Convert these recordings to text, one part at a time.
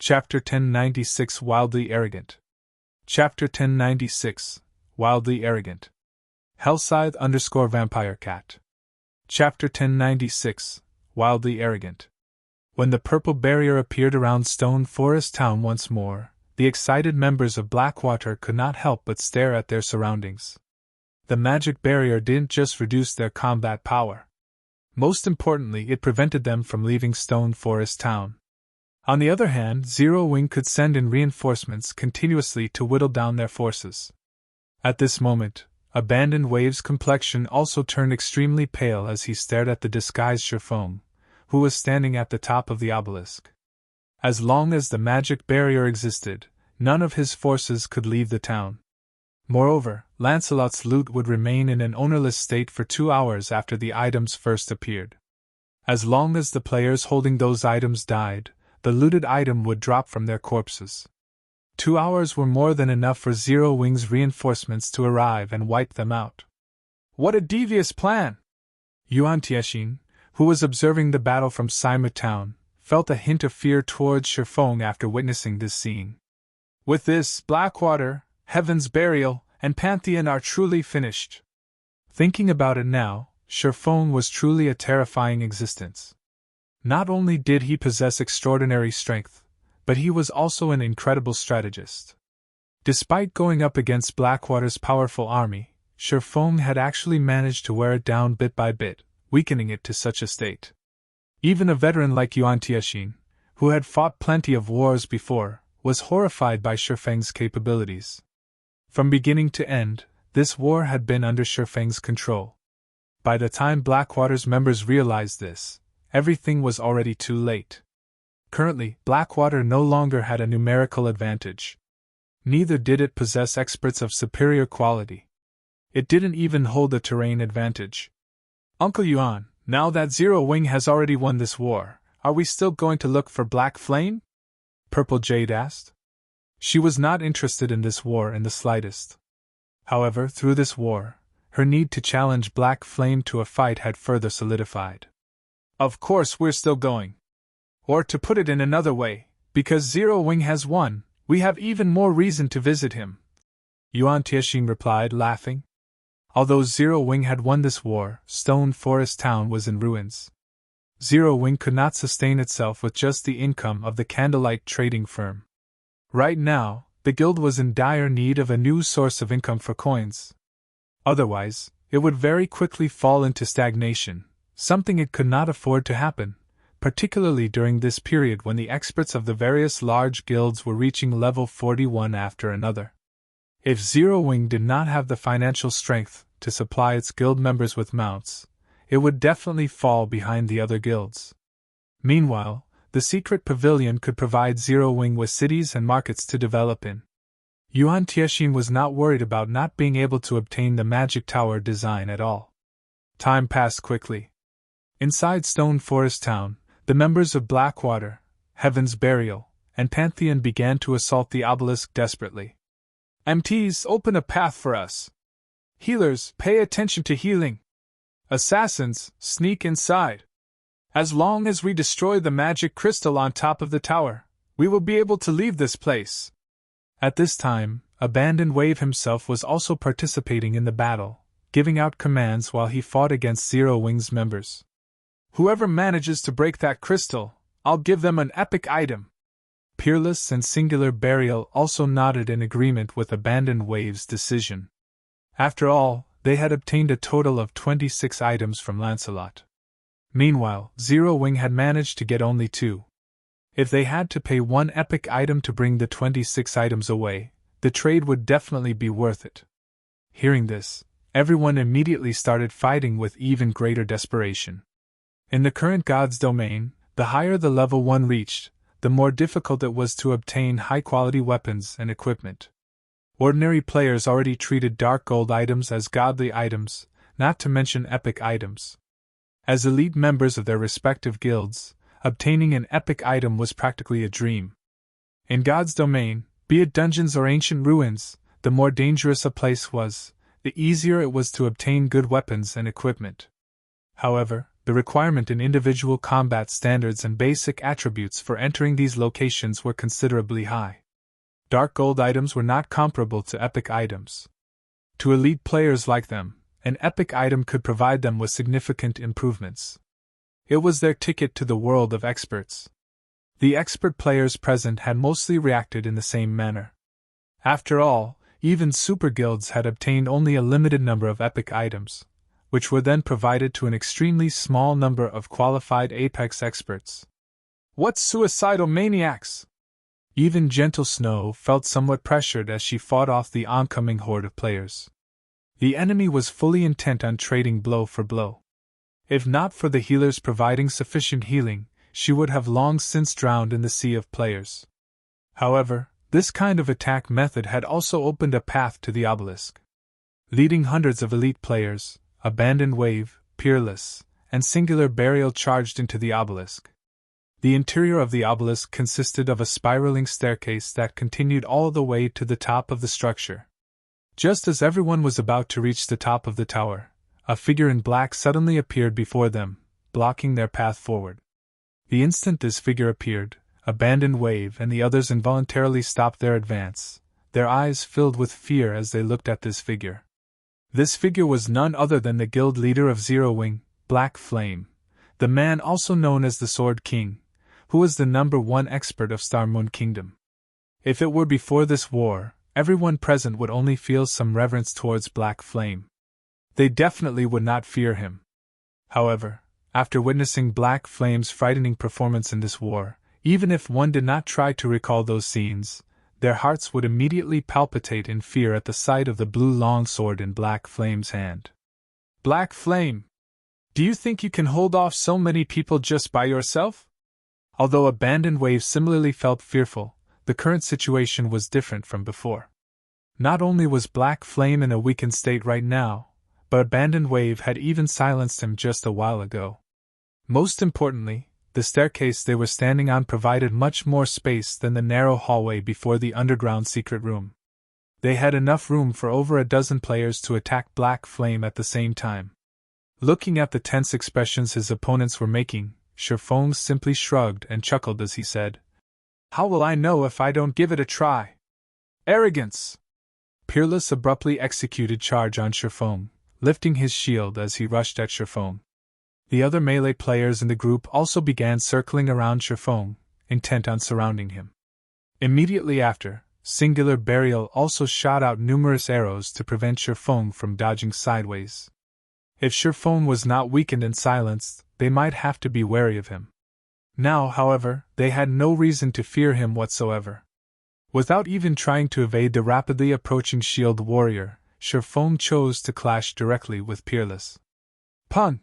Chapter 1096 Wildly Arrogant. Chapter 1096 Wildly Arrogant. Hellscythe _Vampire Cat. Chapter 1096 Wildly Arrogant. When the purple barrier appeared around Stone Forest Town once more, the excited members of Blackwater could not help but stare at their surroundings. The magic barrier didn't just reduce their combat power. Most importantly, it prevented them from leaving Stone Forest Town. On the other hand, Zero Wing could send in reinforcements continuously to whittle down their forces. At this moment, Abandoned Wave's complexion also turned extremely pale as he stared at the disguised Sherfong, who was standing at the top of the obelisk. As long as the magic barrier existed, none of his forces could leave the town. Moreover, Lancelot's loot would remain in an ownerless state for 2 hours after the items first appeared. As long as the players holding those items died, the looted item would drop from their corpses. 2 hours were more than enough for Zero Wing's reinforcements to arrive and wipe them out. What a devious plan! Yuan Tiexin, who was observing the battle from Sima Town, felt a hint of fear towards Sherfong after witnessing this scene. With this, Blackwater, Heaven's Burial, and Pantheon are truly finished. Thinking about it now, Sherfong was truly a terrifying existence. Not only did he possess extraordinary strength, but he was also an incredible strategist. Despite going up against Blackwater's powerful army, Sherfong had actually managed to wear it down bit by bit, weakening it to such a state. Even a veteran like Yuan Tiexin, who had fought plenty of wars before, was horrified by Sherfeng's capabilities. From beginning to end, this war had been under Sherfeng's control. By the time Blackwater's members realized this, everything was already too late. Currently, Blackwater no longer had a numerical advantage. Neither did it possess experts of superior quality. It didn't even hold a terrain advantage. Uncle Yuan, now that Zero Wing has already won this war, are we still going to look for Black Flame? Purple Jade asked. She was not interested in this war in the slightest. However, through this war, her need to challenge Black Flame to a fight had further solidified. Of course we're still going. Or to put it in another way, because Zero Wing has won, we have even more reason to visit him. Yuan Tiexin replied, laughing. Although Zero Wing had won this war, Stone Forest Town was in ruins. Zero Wing could not sustain itself with just the income of the Candlelight trading firm. Right now, the guild was in dire need of a new source of income for coins. Otherwise, it would very quickly fall into stagnation, something it could not afford to happen, particularly during this period when the experts of the various large guilds were reaching level 41 after another. If Zero Wing did not have the financial strength to supply its guild members with mounts, it would definitely fall behind the other guilds. Meanwhile, the secret pavilion could provide Zero Wing with cities and markets to develop in. Yuan Tiexin was not worried about not being able to obtain the magic tower design at all. Time passed quickly. Inside Stone Forest Town, the members of Blackwater, Heaven's Burial, and Pantheon began to assault the obelisk desperately. MTs, open a path for us. Healers, pay attention to healing. Assassins, sneak inside. As long as we destroy the magic crystal on top of the tower, we will be able to leave this place. At this time, Abandoned Wave himself was also participating in the battle, giving out commands while he fought against Zero Wing's members. Whoever manages to break that crystal, I'll give them an epic item. Peerless and Singular Burial also nodded in agreement with Abandoned Wave's decision. After all, they had obtained a total of 26 items from Lancelot. Meanwhile, Zero Wing had managed to get only 2. If they had to pay 1 epic item to bring the 26 items away, the trade would definitely be worth it. Hearing this, everyone immediately started fighting with even greater desperation. In the current God's domain, the higher the level 1 reached, the more difficult it was to obtain high-quality weapons and equipment. Ordinary players already treated dark gold items as godly items, not to mention epic items. As elite members of their respective guilds, obtaining an epic item was practically a dream. In God's domain, be it dungeons or ancient ruins, the more dangerous a place was, the easier it was to obtain good weapons and equipment. However, the requirement in individual combat standards and basic attributes for entering these locations were considerably high. Dark gold items were not comparable to epic items. To elite players like them, an epic item could provide them with significant improvements. It was their ticket to the world of experts. The expert players present had mostly reacted in the same manner. After all, even super guilds had obtained only a limited number of epic items, which were then provided to an extremely small number of qualified apex experts. What suicidal maniacs! Even Gentle Snow felt somewhat pressured as she fought off the oncoming horde of players. The enemy was fully intent on trading blow for blow. If not for the healers providing sufficient healing, she would have long since drowned in the sea of players. However, this kind of attack method had also opened a path to the obelisk. Leading hundreds of elite players, Abandoned Wave, Peerless, and Singular Burial charged into the obelisk. The interior of the obelisk consisted of a spiraling staircase that continued all the way to the top of the structure. Just as everyone was about to reach the top of the tower, a figure in black suddenly appeared before them, blocking their path forward. The instant this figure appeared, Abandoned Wave and the others involuntarily stopped their advance, their eyes filled with fear as they looked at this figure. This figure was none other than the guild leader of Zero Wing, Black Flame, the man also known as the Sword King, who was the #1 expert of Starmoon Kingdom. If it were before this war, everyone present would only feel some reverence towards Black Flame. They definitely would not fear him. However, after witnessing Black Flame's frightening performance in this war, even if one did not try to recall those scenes, their hearts would immediately palpitate in fear at the sight of the blue longsword in Black Flame's hand. Black Flame! Do you think you can hold off so many people just by yourself? Although Abandoned Wave similarly felt fearful, the current situation was different from before. Not only was Black Flame in a weakened state right now, but Abandoned Wave had even silenced him just a while ago. Most importantly, the staircase they were standing on provided much more space than the narrow hallway before the underground secret room. They had enough room for over a dozen players to attack Black Flame at the same time. Looking at the tense expressions his opponents were making, Sherfong simply shrugged and chuckled as he said, "How will I know if I don't give it a try? Arrogance!" Peerless abruptly executed charge on Sherfong, lifting his shield as he rushed at Sherfong. The other melee players in the group also began circling around Sherfong, intent on surrounding him. Immediately after, Singular Burial also shot out numerous arrows to prevent Sherfong from dodging sideways. If Sherfong was not weakened and silenced, they might have to be wary of him. Now, however, they had no reason to fear him whatsoever. Without even trying to evade the rapidly approaching shield warrior, Sherfong chose to clash directly with Peerless. Pun!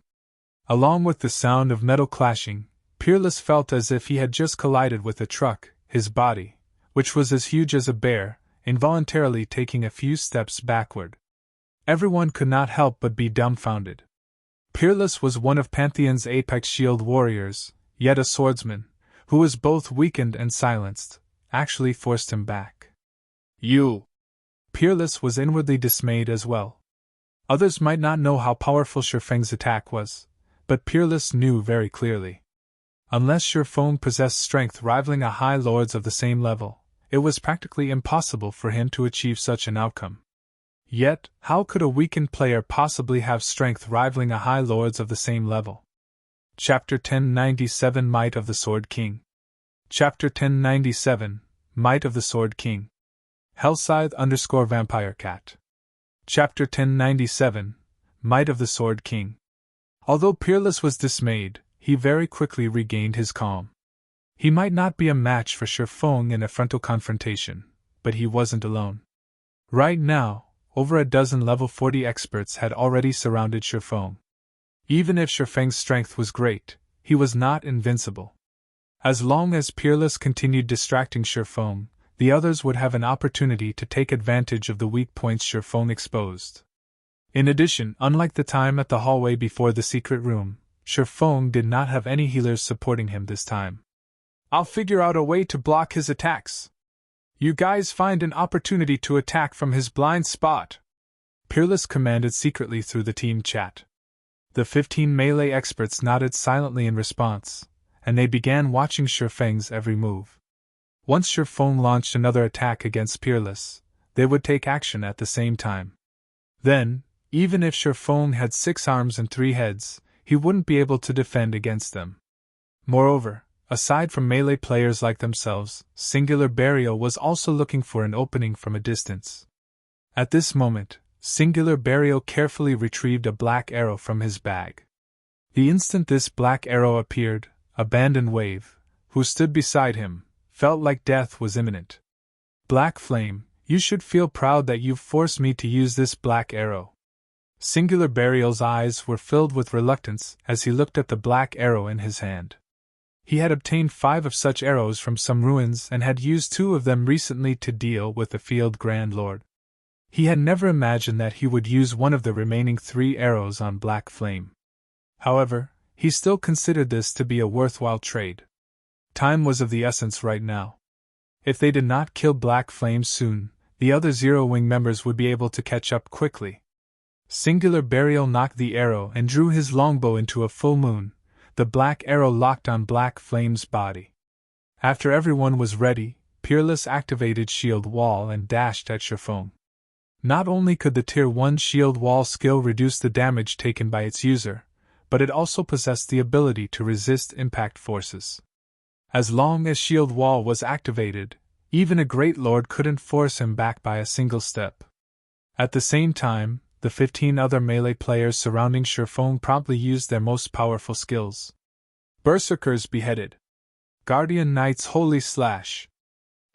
Along with the sound of metal clashing, Peerless felt as if he had just collided with a truck, his body, which was as huge as a bear, involuntarily taking a few steps backward. Everyone could not help but be dumbfounded. Peerless was one of Pantheon's apex shield warriors, yet a swordsman, who was both weakened and silenced, actually forced him back. You! Peerless was inwardly dismayed as well. Others might not know how powerful Sherfeng's attack was, but Peerless knew very clearly. Unless Sherfeng possessed strength rivaling a high lord's of the same level, it was practically impossible for him to achieve such an outcome. Yet, how could a weakened player possibly have strength rivaling a high lord's of the same level? Chapter 1097 Might of the Sword King. Chapter 1097 Might of the Sword King. Hellscythe_Vampire Cat. Chapter 1097 Might of the Sword King. Although Peerless was dismayed, he very quickly regained his calm. He might not be a match for Sherfeng in a frontal confrontation, but he wasn't alone. Right now, over a dozen level 40 experts had already surrounded Sherfeng. Even if Sherfeng's strength was great, he was not invincible. As long as Peerless continued distracting Sherfeng, the others would have an opportunity to take advantage of the weak points Sherfeng exposed. In addition, unlike the time at the hallway before the secret room, Sherfeng did not have any healers supporting him this time. "I'll figure out a way to block his attacks. You guys find an opportunity to attack from his blind spot," Peerless commanded secretly through the team chat. The 15 melee experts nodded silently in response, and they began watching Shifeng's every move. Once Shifeng launched another attack against Peerless, they would take action at the same time. Then, even if Shifeng had 6 arms and 3 heads, he wouldn't be able to defend against them. Moreover, aside from melee players like themselves, Singular Burial was also looking for an opening from a distance. At this moment, Singular Burial carefully retrieved a black arrow from his bag. The instant this black arrow appeared, Abandoned Wave, who stood beside him, felt like death was imminent. Black Flame, you should feel proud that you've forced me to use this black arrow. Singular Burial's eyes were filled with reluctance as he looked at the black arrow in his hand. He had obtained 5 of such arrows from some ruins and had used 2 of them recently to deal with the Field Grand Lord. He had never imagined that he would use one of the remaining 3 arrows on Black Flame. However, he still considered this to be a worthwhile trade. Time was of the essence right now. If they did not kill Black Flame soon, the other Zero Wing members would be able to catch up quickly. Singular Burial knocked the arrow and drew his longbow into a full moon. The black arrow locked on Black Flame's body. After everyone was ready, Peerless activated Shield Wall and dashed at Shifeng. Not only could the Tier 1 Shield Wall skill reduce the damage taken by its user, but it also possessed the ability to resist impact forces. As long as Shield Wall was activated, even a Great Lord couldn't force him back by a single step. At the same time, the 15 other melee players surrounding Shifeng promptly used their most powerful skills. Berserker's Beheaded, Guardian Knight's Holy Slash,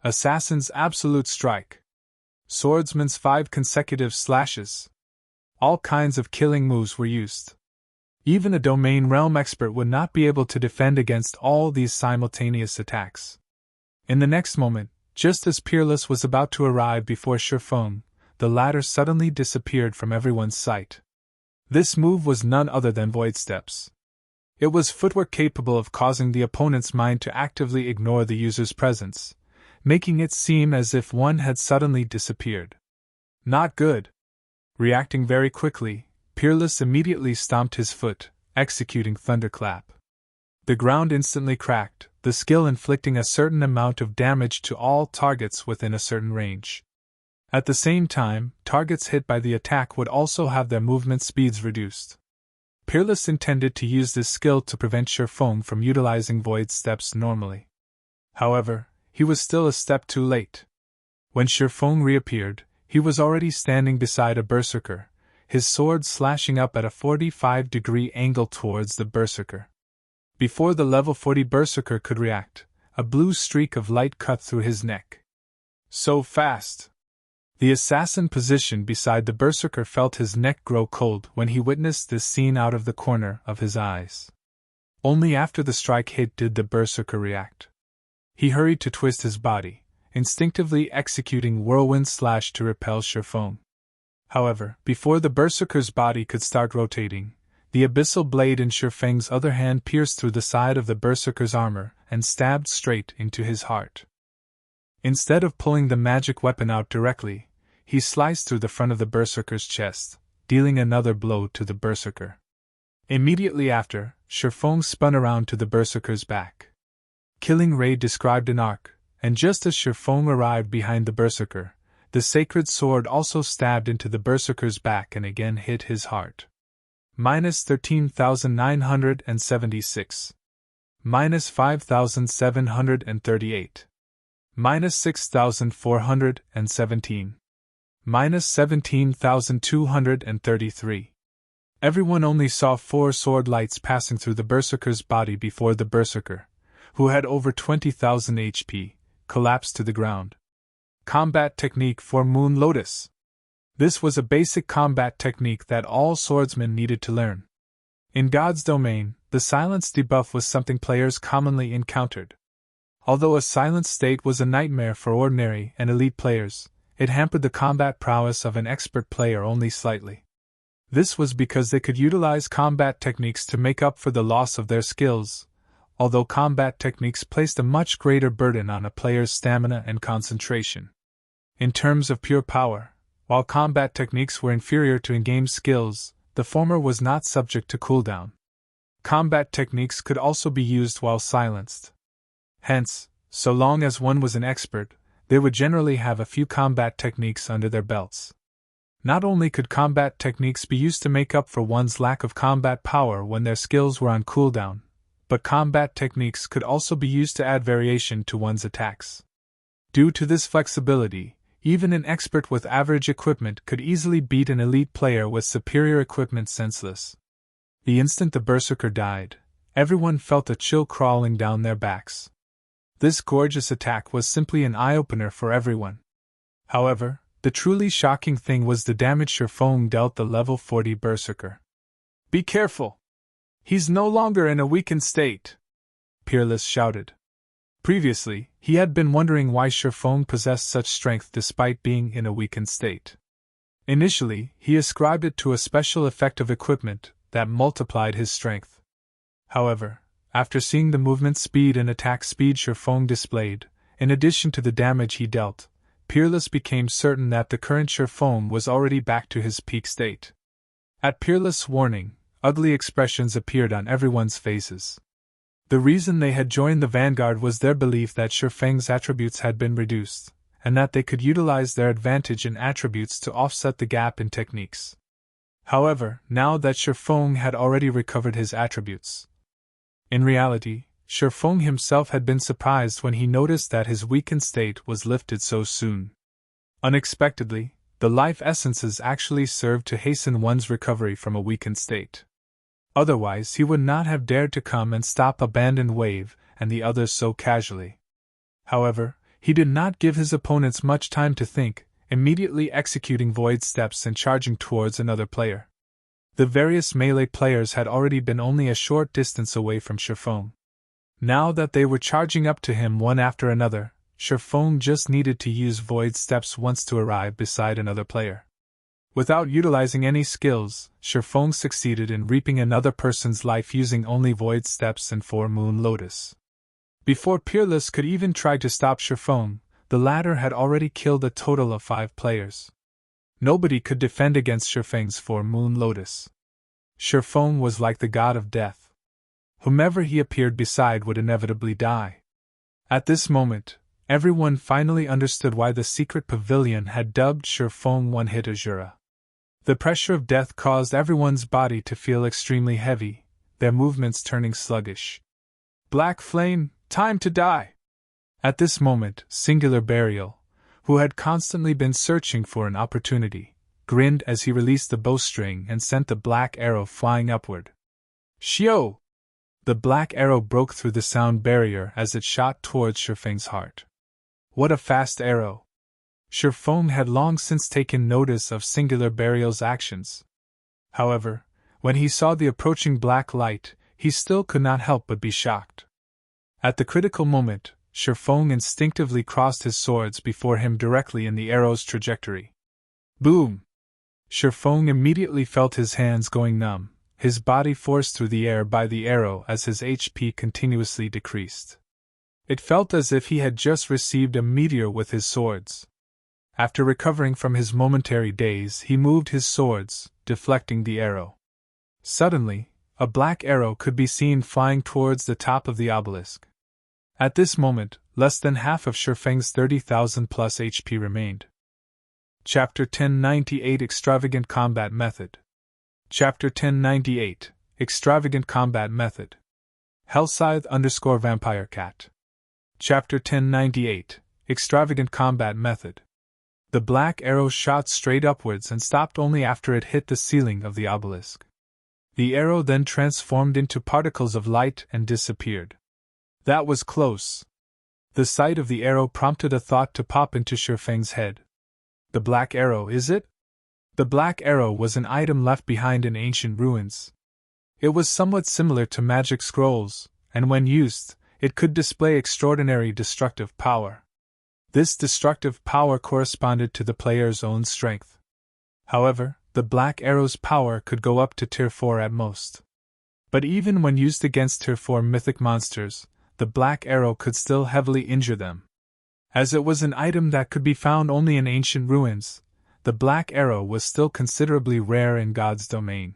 Assassin's Absolute Strike, Swordsman's 5 consecutive slashes. All kinds of killing moves were used. Even a Domain Realm expert would not be able to defend against all these simultaneous attacks. In the next moment, just as Peerless was about to arrive before Shifeng, the latter suddenly disappeared from everyone's sight. This move was none other than Void Steps. It was footwork capable of causing the opponent's mind to actively ignore the user's presence, making it seem as if one had suddenly disappeared. Not good. Reacting very quickly, Peerless immediately stomped his foot, executing Thunderclap. The ground instantly cracked, the skill inflicting a certain amount of damage to all targets within a certain range. At the same time, targets hit by the attack would also have their movement speeds reduced. Peerless intended to use this skill to prevent Shifeng from utilizing Void Steps normally. However, he was still a step too late. When Shifeng reappeared, he was already standing beside a Berserker, his sword slashing up at a 45-degree angle towards the Berserker. Before the level 40 Berserker could react, a blue streak of light cut through his neck. So fast! The assassin positioned beside the Berserker felt his neck grow cold when he witnessed this scene out of the corner of his eyes. Only after the strike hit did the Berserker react. He hurried to twist his body, instinctively executing Whirlwind Slash to repel Shifeng. However, before the Berserker's body could start rotating, the abyssal blade in Shifeng's other hand pierced through the side of the Berserker's armor and stabbed straight into his heart. Instead of pulling the magic weapon out directly, he sliced through the front of the Berserker's chest, dealing another blow to the Berserker. Immediately after, Shifeng spun around to the Berserker's back. Killing Ray described an arc, and just as Shifeng arrived behind the Berserker, the sacred sword also stabbed into the Berserker's back and again hit his heart. Minus 13,976. Minus 5,738. Minus 6,417. Minus 17,233. Everyone only saw 4 sword lights passing through the Berserker's body before the Berserker, who had over 20,000 HP, collapsed to the ground. Combat Technique for Moon Lotus. This was a basic combat technique that all swordsmen needed to learn. In God's domain, the silence debuff was something players commonly encountered. Although a silent state was a nightmare for ordinary and elite players, it hampered the combat prowess of an expert player only slightly. This was because they could utilize combat techniques to make up for the loss of their skills, although combat techniques placed a much greater burden on a player's stamina and concentration. In terms of pure power, while combat techniques were inferior to in-game skills, the former was not subject to cooldown. Combat techniques could also be used while silenced. Hence, so long as one was an expert, they would generally have a few combat techniques under their belts. Not only could combat techniques be used to make up for one's lack of combat power when their skills were on cooldown, but combat techniques could also be used to add variation to one's attacks. Due to this flexibility, even an expert with average equipment could easily beat an elite player with superior equipment senseless. The instant the berserker died, everyone felt a chill crawling down their backs. This gorgeous attack was simply an eye-opener for everyone. However, the truly shocking thing was the damage Shifeng dealt the level 40 berserker. "Be careful! He's no longer in a weakened state," Peerless shouted. Previously, he had been wondering why Shifeng possessed such strength despite being in a weakened state. Initially, he ascribed it to a special effect of equipment that multiplied his strength. However, after seeing the movement speed and attack speed Shifeng displayed, in addition to the damage he dealt, Peerless became certain that the current Shifeng was already back to his peak state. At Peerless' warning, ugly expressions appeared on everyone's faces. The reason they had joined the vanguard was their belief that Shifeng's attributes had been reduced, and that they could utilize their advantage in attributes to offset the gap in techniques. However, now that Shifeng had already recovered his attributes. In reality, Shifeng himself had been surprised when he noticed that his weakened state was lifted so soon. Unexpectedly, the life essences actually served to hasten one's recovery from a weakened state. Otherwise, he would not have dared to come and stop Abandoned Wave and the others so casually. However, he did not give his opponents much time to think, immediately executing void steps and charging towards another player. The various melee players had already been only a short distance away from Shifeng. Now that they were charging up to him one after another, Shifeng just needed to use void steps once to arrive beside another player. Without utilizing any skills, Shifeng succeeded in reaping another person's life using only void steps and 4 Moon Lotus. Before Peerless could even try to stop Shifeng, the latter had already killed a total of 5 players. Nobody could defend against Shifeng's 4 Moon Lotus. Shifeng was like the god of death. Whomever he appeared beside would inevitably die. At this moment, everyone finally understood why the secret pavilion had dubbed Shifeng One-Hit Azura. The pressure of death caused everyone's body to feel extremely heavy, their movements turning sluggish. "Black Flame, time to die!" At this moment, Singular Burial, who had constantly been searching for an opportunity, grinned as he released the bowstring and sent the black arrow flying upward. "Shio!" The black arrow broke through the sound barrier as it shot towards Shifeng's heart. What a fast arrow! Shifeng had long since taken notice of Singular Burial's actions. However, when he saw the approaching black light, he still could not help but be shocked. At the critical moment, Shifeng instinctively crossed his swords before him directly in the arrow's trajectory. Boom! Shifeng immediately felt his hands going numb, his body forced through the air by the arrow as his HP continuously decreased. It felt as if he had just received a meteor with his swords. After recovering from his momentary daze, he moved his swords, deflecting the arrow. Suddenly, a black arrow could be seen flying towards the top of the obelisk. At this moment, less than half of Shifeng's 30,000 plus HP remained. Chapter 1098 Extravagant Combat Method. Chapter 1098 Extravagant Combat Method. Hellscythe_Vampire Cat. Chapter 1098 Extravagant Combat Method. The black arrow shot straight upwards and stopped only after it hit the ceiling of the obelisk. The arrow then transformed into particles of light and disappeared. That was close. The sight of the arrow prompted a thought to pop into Shifeng's head. The black arrow, is it? The black arrow was an item left behind in ancient ruins. It was somewhat similar to magic scrolls, and when used, it could display extraordinary destructive power. This destructive power corresponded to the player's own strength. However, the black arrow's power could go up to Tier 4 at most. But even when used against Tier 4 mythic monsters, the black arrow could still heavily injure them. As it was an item that could be found only in ancient ruins, the black arrow was still considerably rare in God's domain.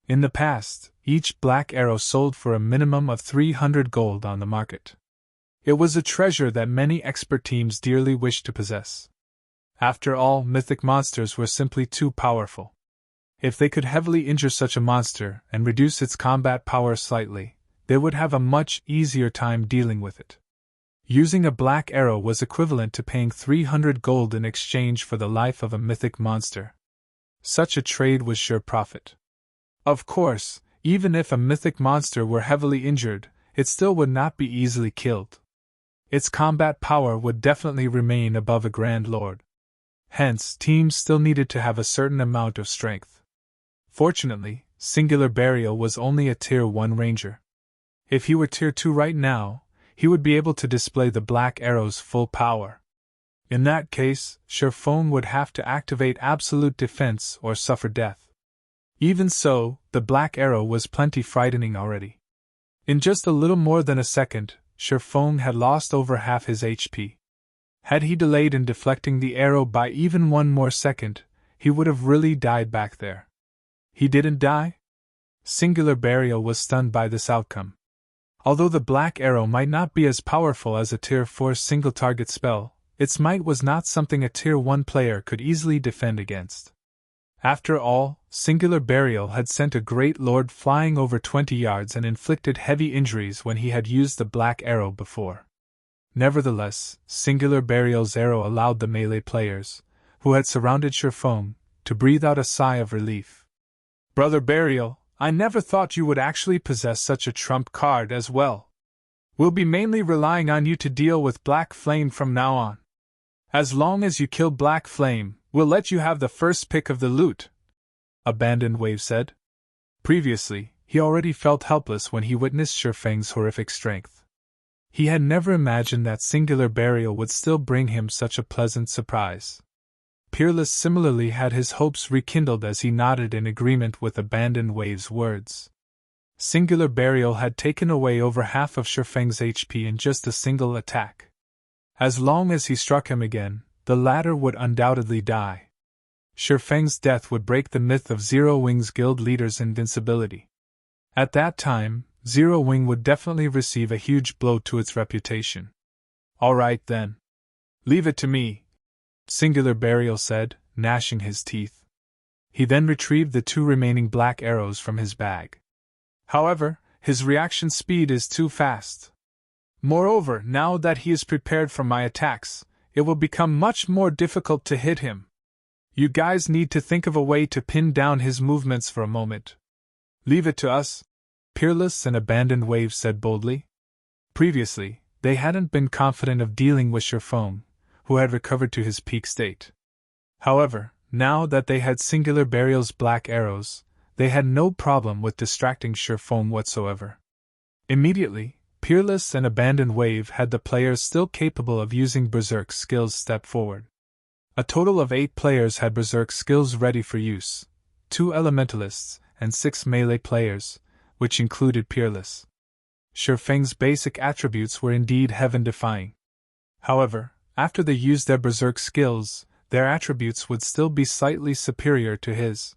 In the past, each black arrow sold for a minimum of 300 gold on the market. It was a treasure that many expert teams dearly wished to possess. After all, mythic monsters were simply too powerful. If they could heavily injure such a monster and reduce its combat power slightly, they would have a much easier time dealing with it. Using a black arrow was equivalent to paying 300 gold in exchange for the life of a mythic monster. Such a trade was sure profit. Of course, even if a mythic monster were heavily injured, it still would not be easily killed. Its combat power would definitely remain above a Grand Lord. Hence, teams still needed to have a certain amount of strength. Fortunately, Singular Burial was only a Tier 1 ranger. If he were Tier 2 right now, he would be able to display the black arrow's full power. In that case, Sherfone would have to activate absolute defense or suffer death. Even so, the black arrow was plenty frightening already. In just a little more than a second, Sherfone had lost over half his HP. Had he delayed in deflecting the arrow by even one more second, he would have really died back there. He didn't die? Singular Burial was stunned by this outcome. Although the black arrow might not be as powerful as a Tier 4 single-target spell, its might was not something a Tier 1 player could easily defend against. After all, Singular Burial had sent a Great Lord flying over 20 yards and inflicted heavy injuries when he had used the black arrow before. Nevertheless, Singular Burial's arrow allowed the melee players, who had surrounded Sherfone, to breathe out a sigh of relief. Brother Burial, I never thought you would actually possess such a trump card as well. We'll be mainly relying on you to deal with Black Flame from now on. As long as you kill Black Flame, we'll let you have the first pick of the loot, Abandoned Wave said. Previously, he already felt helpless when he witnessed Sherfang's horrific strength. He had never imagined that Singular Burial would still bring him such a pleasant surprise. Peerless similarly had his hopes rekindled as he nodded in agreement with Abandoned Wave's words. Singular Burial had taken away over half of Sherfang's HP in just a single attack. As long as he struck him again, the latter would undoubtedly die. Sherfang's death would break the myth of Zero Wing's guild leader's invincibility. At that time, Zero Wing would definitely receive a huge blow to its reputation. All right then. Leave it to me, Singular Burial said, gnashing his teeth. He then retrieved the 2 remaining black arrows from his bag. However, his reaction speed is too fast. Moreover, now that he is prepared for my attacks, it will become much more difficult to hit him. You guys need to think of a way to pin down his movements for a moment. Leave it to us, Peerless and Abandoned Wave said boldly. Previously, they hadn't been confident of dealing with Sherfone, who had recovered to his peak state. However, now that they had Singular Burial's black arrows, they had no problem with distracting Sherfone whatsoever. Immediately, Peerless and Abandoned Wave had the players still capable of using Berserk skills step forward. A total of 8 players had Berserk skills ready for use, 2 Elementalists and 6 melee players, which included Peerless. Sherfang's basic attributes were indeed heaven-defying. However, after they used their Berserk skills, their attributes would still be slightly superior to his.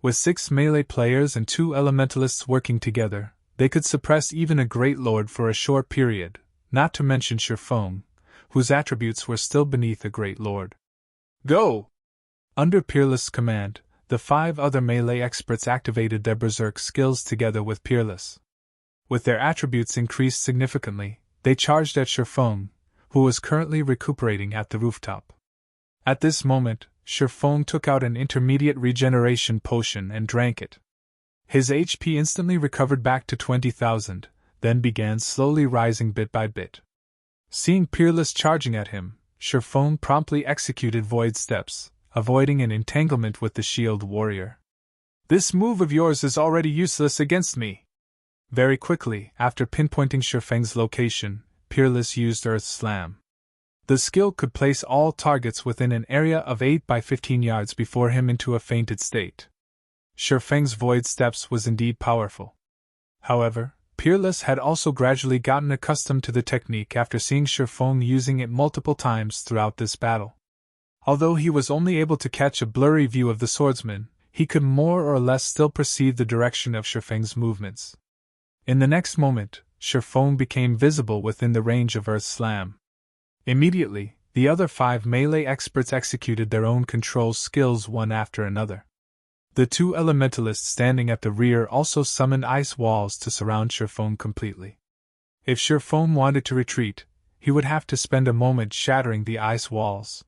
With 6 melee players and 2 Elementalists working together, they could suppress even a Great Lord for a short period, not to mention Sherfone, whose attributes were still beneath a Great Lord. Go! Under Peerless' command, the 5 other melee experts activated their Berserk skills together with Peerless. With their attributes increased significantly, they charged at Sherfone, who was currently recuperating at the rooftop. At this moment, Sherfone took out an intermediate regeneration potion and drank it. His HP instantly recovered back to 20,000, then began slowly rising bit by bit. Seeing Peerless charging at him, Sherfone promptly executed Void Steps, avoiding an entanglement with the shield warrior. This move of yours is already useless against me. Very quickly, after pinpointing Sherfang's location, Peerless used Earth Slam. The skill could place all targets within an area of 8 by 15 yards before him into a fainted state. Sherfang's Void Steps was indeed powerful. However, Peerless had also gradually gotten accustomed to the technique after seeing Sherfone using it multiple times throughout this battle. Although he was only able to catch a blurry view of the swordsman, he could more or less still perceive the direction of Shifeng's movements. In the next moment, Shifeng became visible within the range of Earth's slam. Immediately, the other 5 melee experts executed their own control skills one after another. The 2 elementalists standing at the rear also summoned ice walls to surround Shifeng completely. If Shifeng wanted to retreat, he would have to spend a moment shattering the ice walls.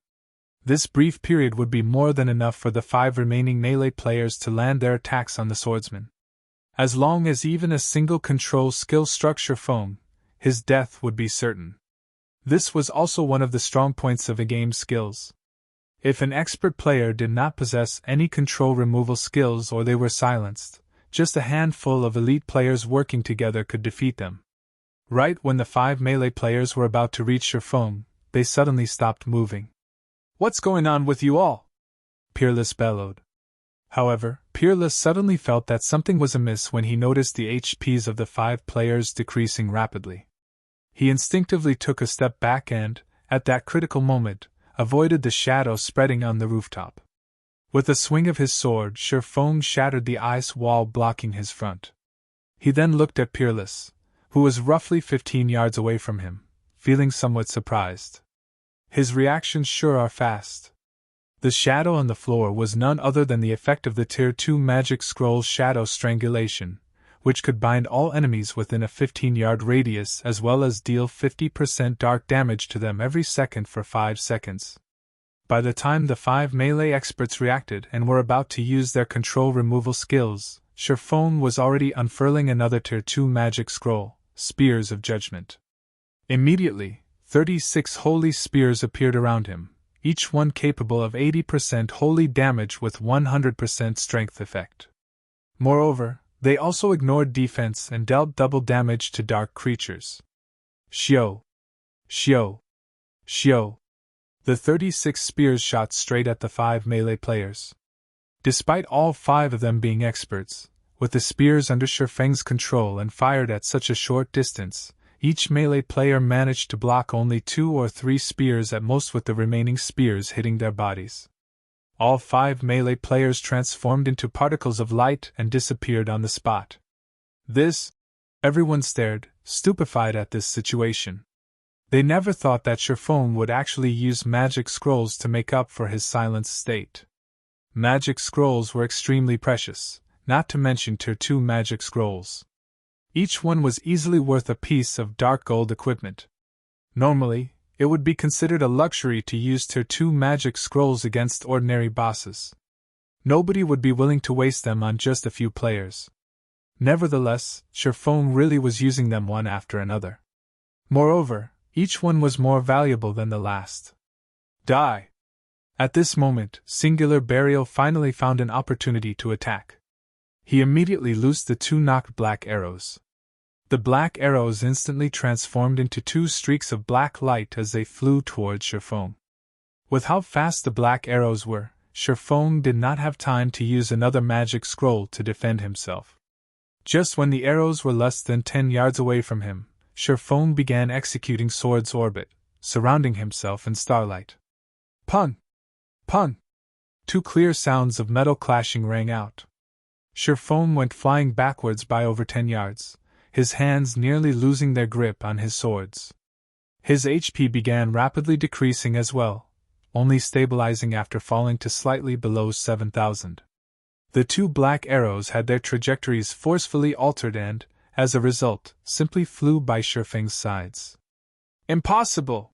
This brief period would be more than enough for the 5 remaining melee players to land their attacks on the swordsman. As long as even a single control skill struck Shifeng, his death would be certain. This was also one of the strong points of a game's skills. If an expert player did not possess any control removal skills or they were silenced, just a handful of elite players working together could defeat them. Right when the 5 melee players were about to reach Shifeng, they suddenly stopped moving. "What's going on with you all?" Peerless bellowed. However, Peerless suddenly felt that something was amiss when he noticed the HPs of the 5 players decreasing rapidly. He instinctively took a step back and, at that critical moment, avoided the shadow spreading on the rooftop. With a swing of his sword, Shifeng shattered the ice wall blocking his front. He then looked at Peerless, who was roughly 15 yards away from him, feeling somewhat surprised. His reactions sure are fast. The shadow on the floor was none other than the effect of the Tier 2 magic scroll Shadow Strangulation, which could bind all enemies within a 15-yard radius as well as deal 50% dark damage to them every second for 5 seconds. By the time the 5 melee experts reacted and were about to use their control removal skills, Shifeng was already unfurling another Tier 2 magic scroll, Spears of Judgment. Immediately, 36 holy spears appeared around him, each one capable of 80% holy damage with 100% strength effect. Moreover, they also ignored defense and dealt double damage to dark creatures. Shio! Shio! Shio! The 36 spears shot straight at the 5 melee players. Despite all 5 of them being experts, with the spears under Shifeng's control and fired at such a short distance, each melee player managed to block only 2 or 3 spears at most, with the remaining spears hitting their bodies. All 5 melee players transformed into particles of light and disappeared on the spot. Everyone stared, stupefied at this situation. They never thought that Shifeng would actually use magic scrolls to make up for his silenced state. Magic scrolls were extremely precious, not to mention Tier 2 magic scrolls. Each one was easily worth a piece of dark gold equipment. Normally, it would be considered a luxury to use Tier 2 magic scrolls against ordinary bosses. Nobody would be willing to waste them on just a few players. Nevertheless, Shifeng really was using them one after another. Moreover, each one was more valuable than the last. Die! At this moment, Singular Burial finally found an opportunity to attack. He immediately loosed the 2 knocked black arrows. The black arrows instantly transformed into 2 streaks of black light as they flew towards Shifeng. With how fast the black arrows were, Shifeng did not have time to use another magic scroll to defend himself. Just when the arrows were less than 10 yards away from him, Shifeng began executing Sword's Orbit, surrounding himself in starlight. Pun! Pun! 2 clear sounds of metal clashing rang out. Shifeng went flying backwards by over 10 yards, his hands nearly losing their grip on his swords. His HP began rapidly decreasing as well, only stabilizing after falling to slightly below 7,000. The 2 black arrows had their trajectories forcefully altered and, as a result, simply flew by Shifeng's sides. Impossible!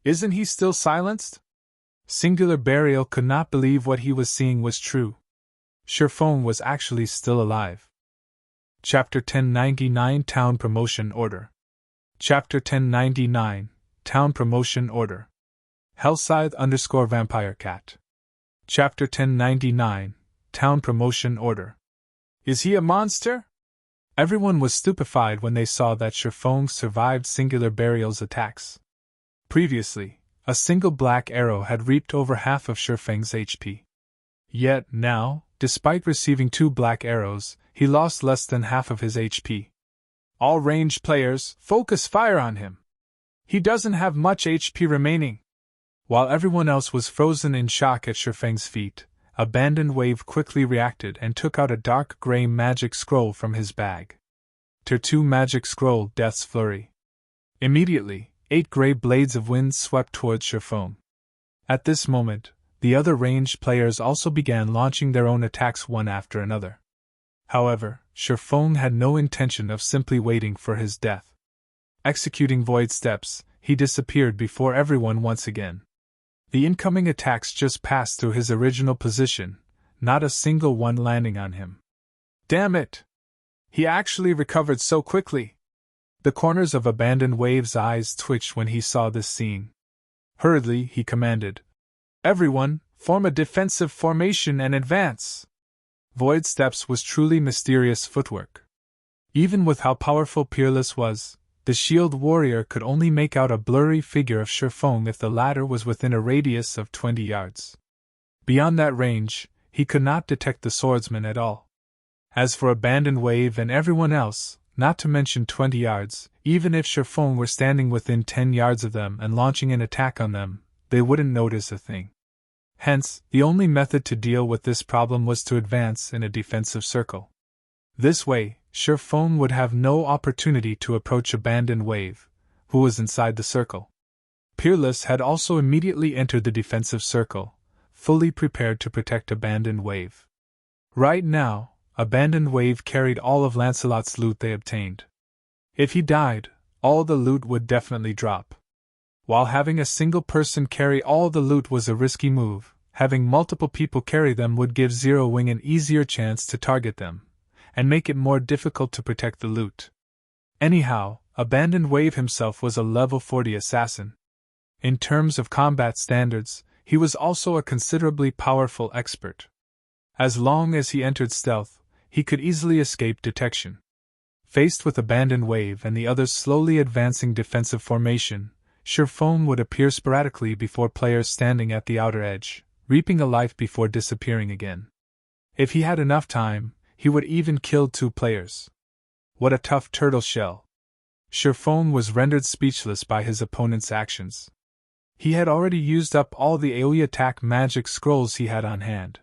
Isn't he still silenced? Singular Burial could not believe what he was seeing was true. Shifeng was actually still alive. Chapter 1099 Town Promotion Order. Chapter 1099 Town Promotion Order. Hellscythe_Vampire Cat. Chapter 1099 Town Promotion Order. Is he a monster? Everyone was stupefied when they saw that Shifeng survived Singular Burial's attacks. Previously, a single black arrow had reaped over half of Shifeng's HP. Yet now, despite receiving 2 black arrows, he lost less than half of his HP. All ranged players, focus fire on him. He doesn't have much HP remaining. While everyone else was frozen in shock at Shifeng's feat, Abandoned Wave quickly reacted and took out a dark gray magic scroll from his bag. Tier 2 Magic Scroll, Death's Flurry. Immediately, 8 gray blades of wind swept towards Shifeng. At this moment, the other ranged players also began launching their own attacks one after another. However, Shifeng had no intention of simply waiting for his death. Executing void steps, he disappeared before everyone once again. The incoming attacks just passed through his original position, not a single one landing on him. Damn it! He actually recovered so quickly! The corners of Abandoned Wave's eyes twitched when he saw this scene. Hurriedly, he commanded, "Everyone, form a defensive formation and advance!" Void Steps was truly mysterious footwork. Even with how powerful Peerless was, the shield warrior could only make out a blurry figure of Shifeng if the latter was within a radius of 20 yards. Beyond that range, he could not detect the swordsman at all. As for Abandoned Wave and everyone else, not to mention 20 yards, even if Shifeng were standing within 10 yards of them and launching an attack on them, they wouldn't notice a thing. Hence, the only method to deal with this problem was to advance in a defensive circle. This way, Shifeng would have no opportunity to approach Abandoned Wave, who was inside the circle. Peerless had also immediately entered the defensive circle, fully prepared to protect Abandoned Wave. Right now, Abandoned Wave carried all of Lancelot's loot they obtained. If he died, all the loot would definitely drop. While having a single person carry all the loot was a risky move, having multiple people carry them would give Zero Wing an easier chance to target them, and make it more difficult to protect the loot. Anyhow, Abandoned Wave himself was a level 40 assassin. In terms of combat standards, he was also a considerably powerful expert. As long as he entered stealth, he could easily escape detection. Faced with Abandoned Wave and the others' slowly advancing defensive formation, Shifeng would appear sporadically before players standing at the outer edge, reaping a life before disappearing again. If he had enough time, he would even kill 2 players. What a tough turtle shell! Shifeng was rendered speechless by his opponent's actions. He had already used up all the AoE attack magic scrolls he had on hand.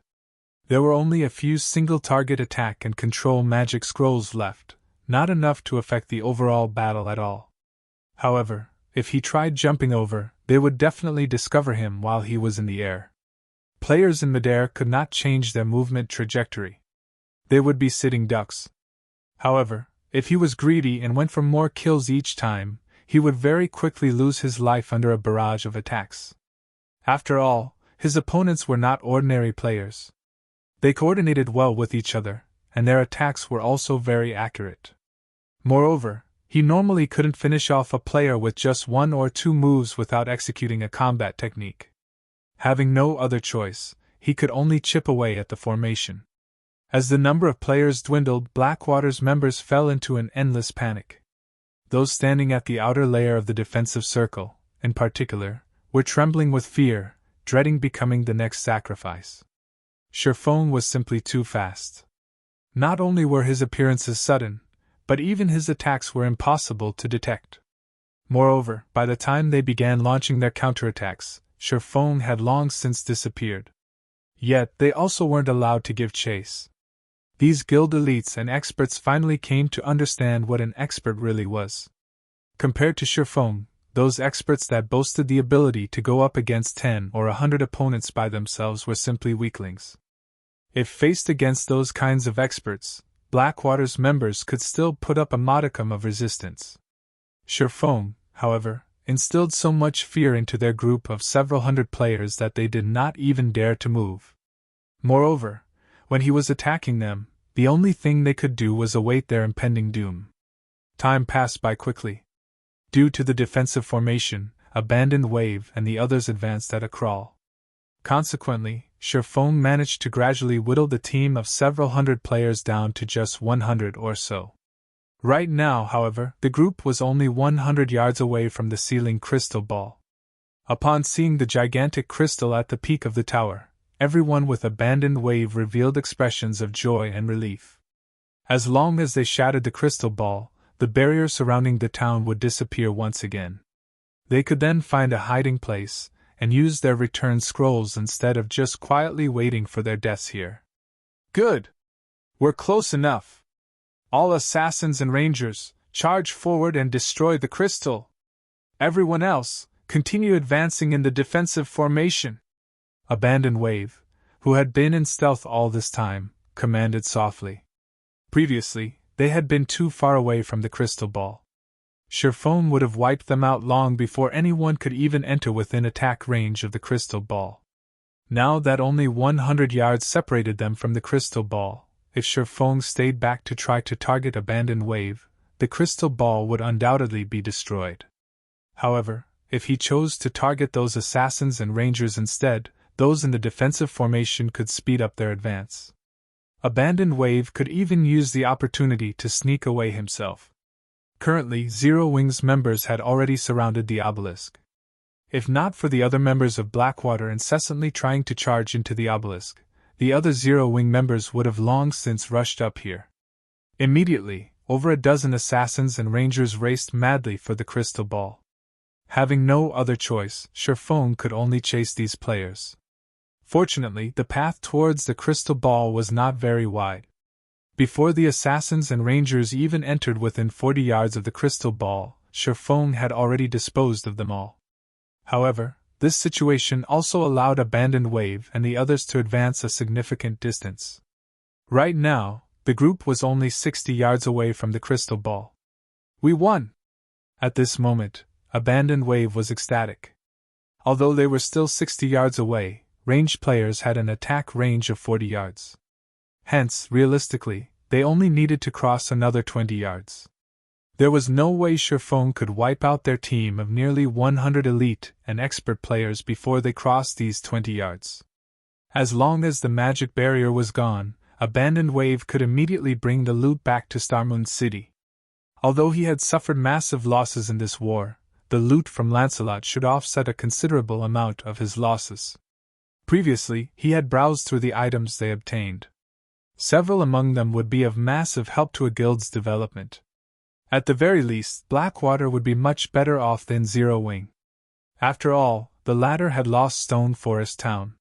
There were only a few single-target attack and control magic scrolls left, not enough to affect the overall battle at all. However, if he tried jumping over, they would definitely discover him while he was in the air. Players in midair could not change their movement trajectory. They would be sitting ducks. However, if he was greedy and went for more kills each time, he would very quickly lose his life under a barrage of attacks. After all, his opponents were not ordinary players. They coordinated well with each other, and their attacks were also very accurate. Moreover, he normally couldn't finish off a player with just 1 or 2 moves without executing a combat technique. Having no other choice, he could only chip away at the formation. As the number of players dwindled, Blackwater's members fell into an endless panic. Those standing at the outer layer of the defensive circle, in particular, were trembling with fear, dreading becoming the next sacrifice. Shifeng was simply too fast. Not only were his appearances sudden, but even his attacks were impossible to detect. Moreover, by the time they began launching their counterattacks, Shifeng had long since disappeared. Yet they also weren't allowed to give chase. These guild elites and experts finally came to understand what an expert really was. Compared to Shifeng, those experts that boasted the ability to go up against 10 or 100 opponents by themselves were simply weaklings. If faced against those kinds of experts, Blackwater's members could still put up a modicum of resistance. Shifeng, however, instilled so much fear into their group of several hundred players that they did not even dare to move. Moreover, when he was attacking them, the only thing they could do was await their impending doom. Time passed by quickly. Due to the defensive formation, Abandoned Wave and the others advanced at a crawl. Consequently, Shifeng managed to gradually whittle the team of several hundred players down to just 100 or so. Right now, however, the group was only 100 yards away from the ceiling crystal ball. Upon seeing the gigantic crystal at the peak of the tower, everyone with Abandoned Wave revealed expressions of joy and relief. As long as they shattered the crystal ball, the barrier surrounding the town would disappear once again. They could then find a hiding place, and used their return scrolls instead of just quietly waiting for their deaths here. Good! We're close enough. All assassins and rangers, charge forward and destroy the crystal. Everyone else, continue advancing in the defensive formation. Abandoned Wave, who had been in stealth all this time, commanded softly. Previously, they had been too far away from the crystal ball. Sherfone would have wiped them out long before anyone could even enter within attack range of the crystal ball. Now that only 100 yards separated them from the crystal ball, if Sherfone stayed back to try to target Abandoned Wave, the crystal ball would undoubtedly be destroyed. However, if he chose to target those assassins and rangers instead, those in the defensive formation could speed up their advance. Abandoned Wave could even use the opportunity to sneak away himself. Currently, Zero Wing's members had already surrounded the obelisk. If not for the other members of Blackwater incessantly trying to charge into the obelisk, the other Zero Wing members would have long since rushed up here. Immediately, over a dozen assassins and rangers raced madly for the crystal ball. Having no other choice, Sherfone could only chase these players. Fortunately, the path towards the crystal ball was not very wide. Before the assassins and rangers even entered within 40 yards of the crystal ball, Sherfone had already disposed of them all. However, this situation also allowed Abandoned Wave and the others to advance a significant distance. Right now, the group was only 60 yards away from the crystal ball. We won! At this moment, Abandoned Wave was ecstatic. Although they were still 60 yards away, ranged players had an attack range of 40 yards. Hence, realistically, they only needed to cross another 20 yards. There was no way Sherfone could wipe out their team of nearly 100 elite and expert players before they crossed these 20 yards. As long as the magic barrier was gone, Abandoned Wave could immediately bring the loot back to Starmoon City. Although he had suffered massive losses in this war, the loot from Lancelot should offset a considerable amount of his losses. Previously, he had browsed through the items they obtained. Several among them would be of massive help to a guild's development. At the very least, Blackwater would be much better off than Zero Wing. After all, the latter had lost Stone Forest Town.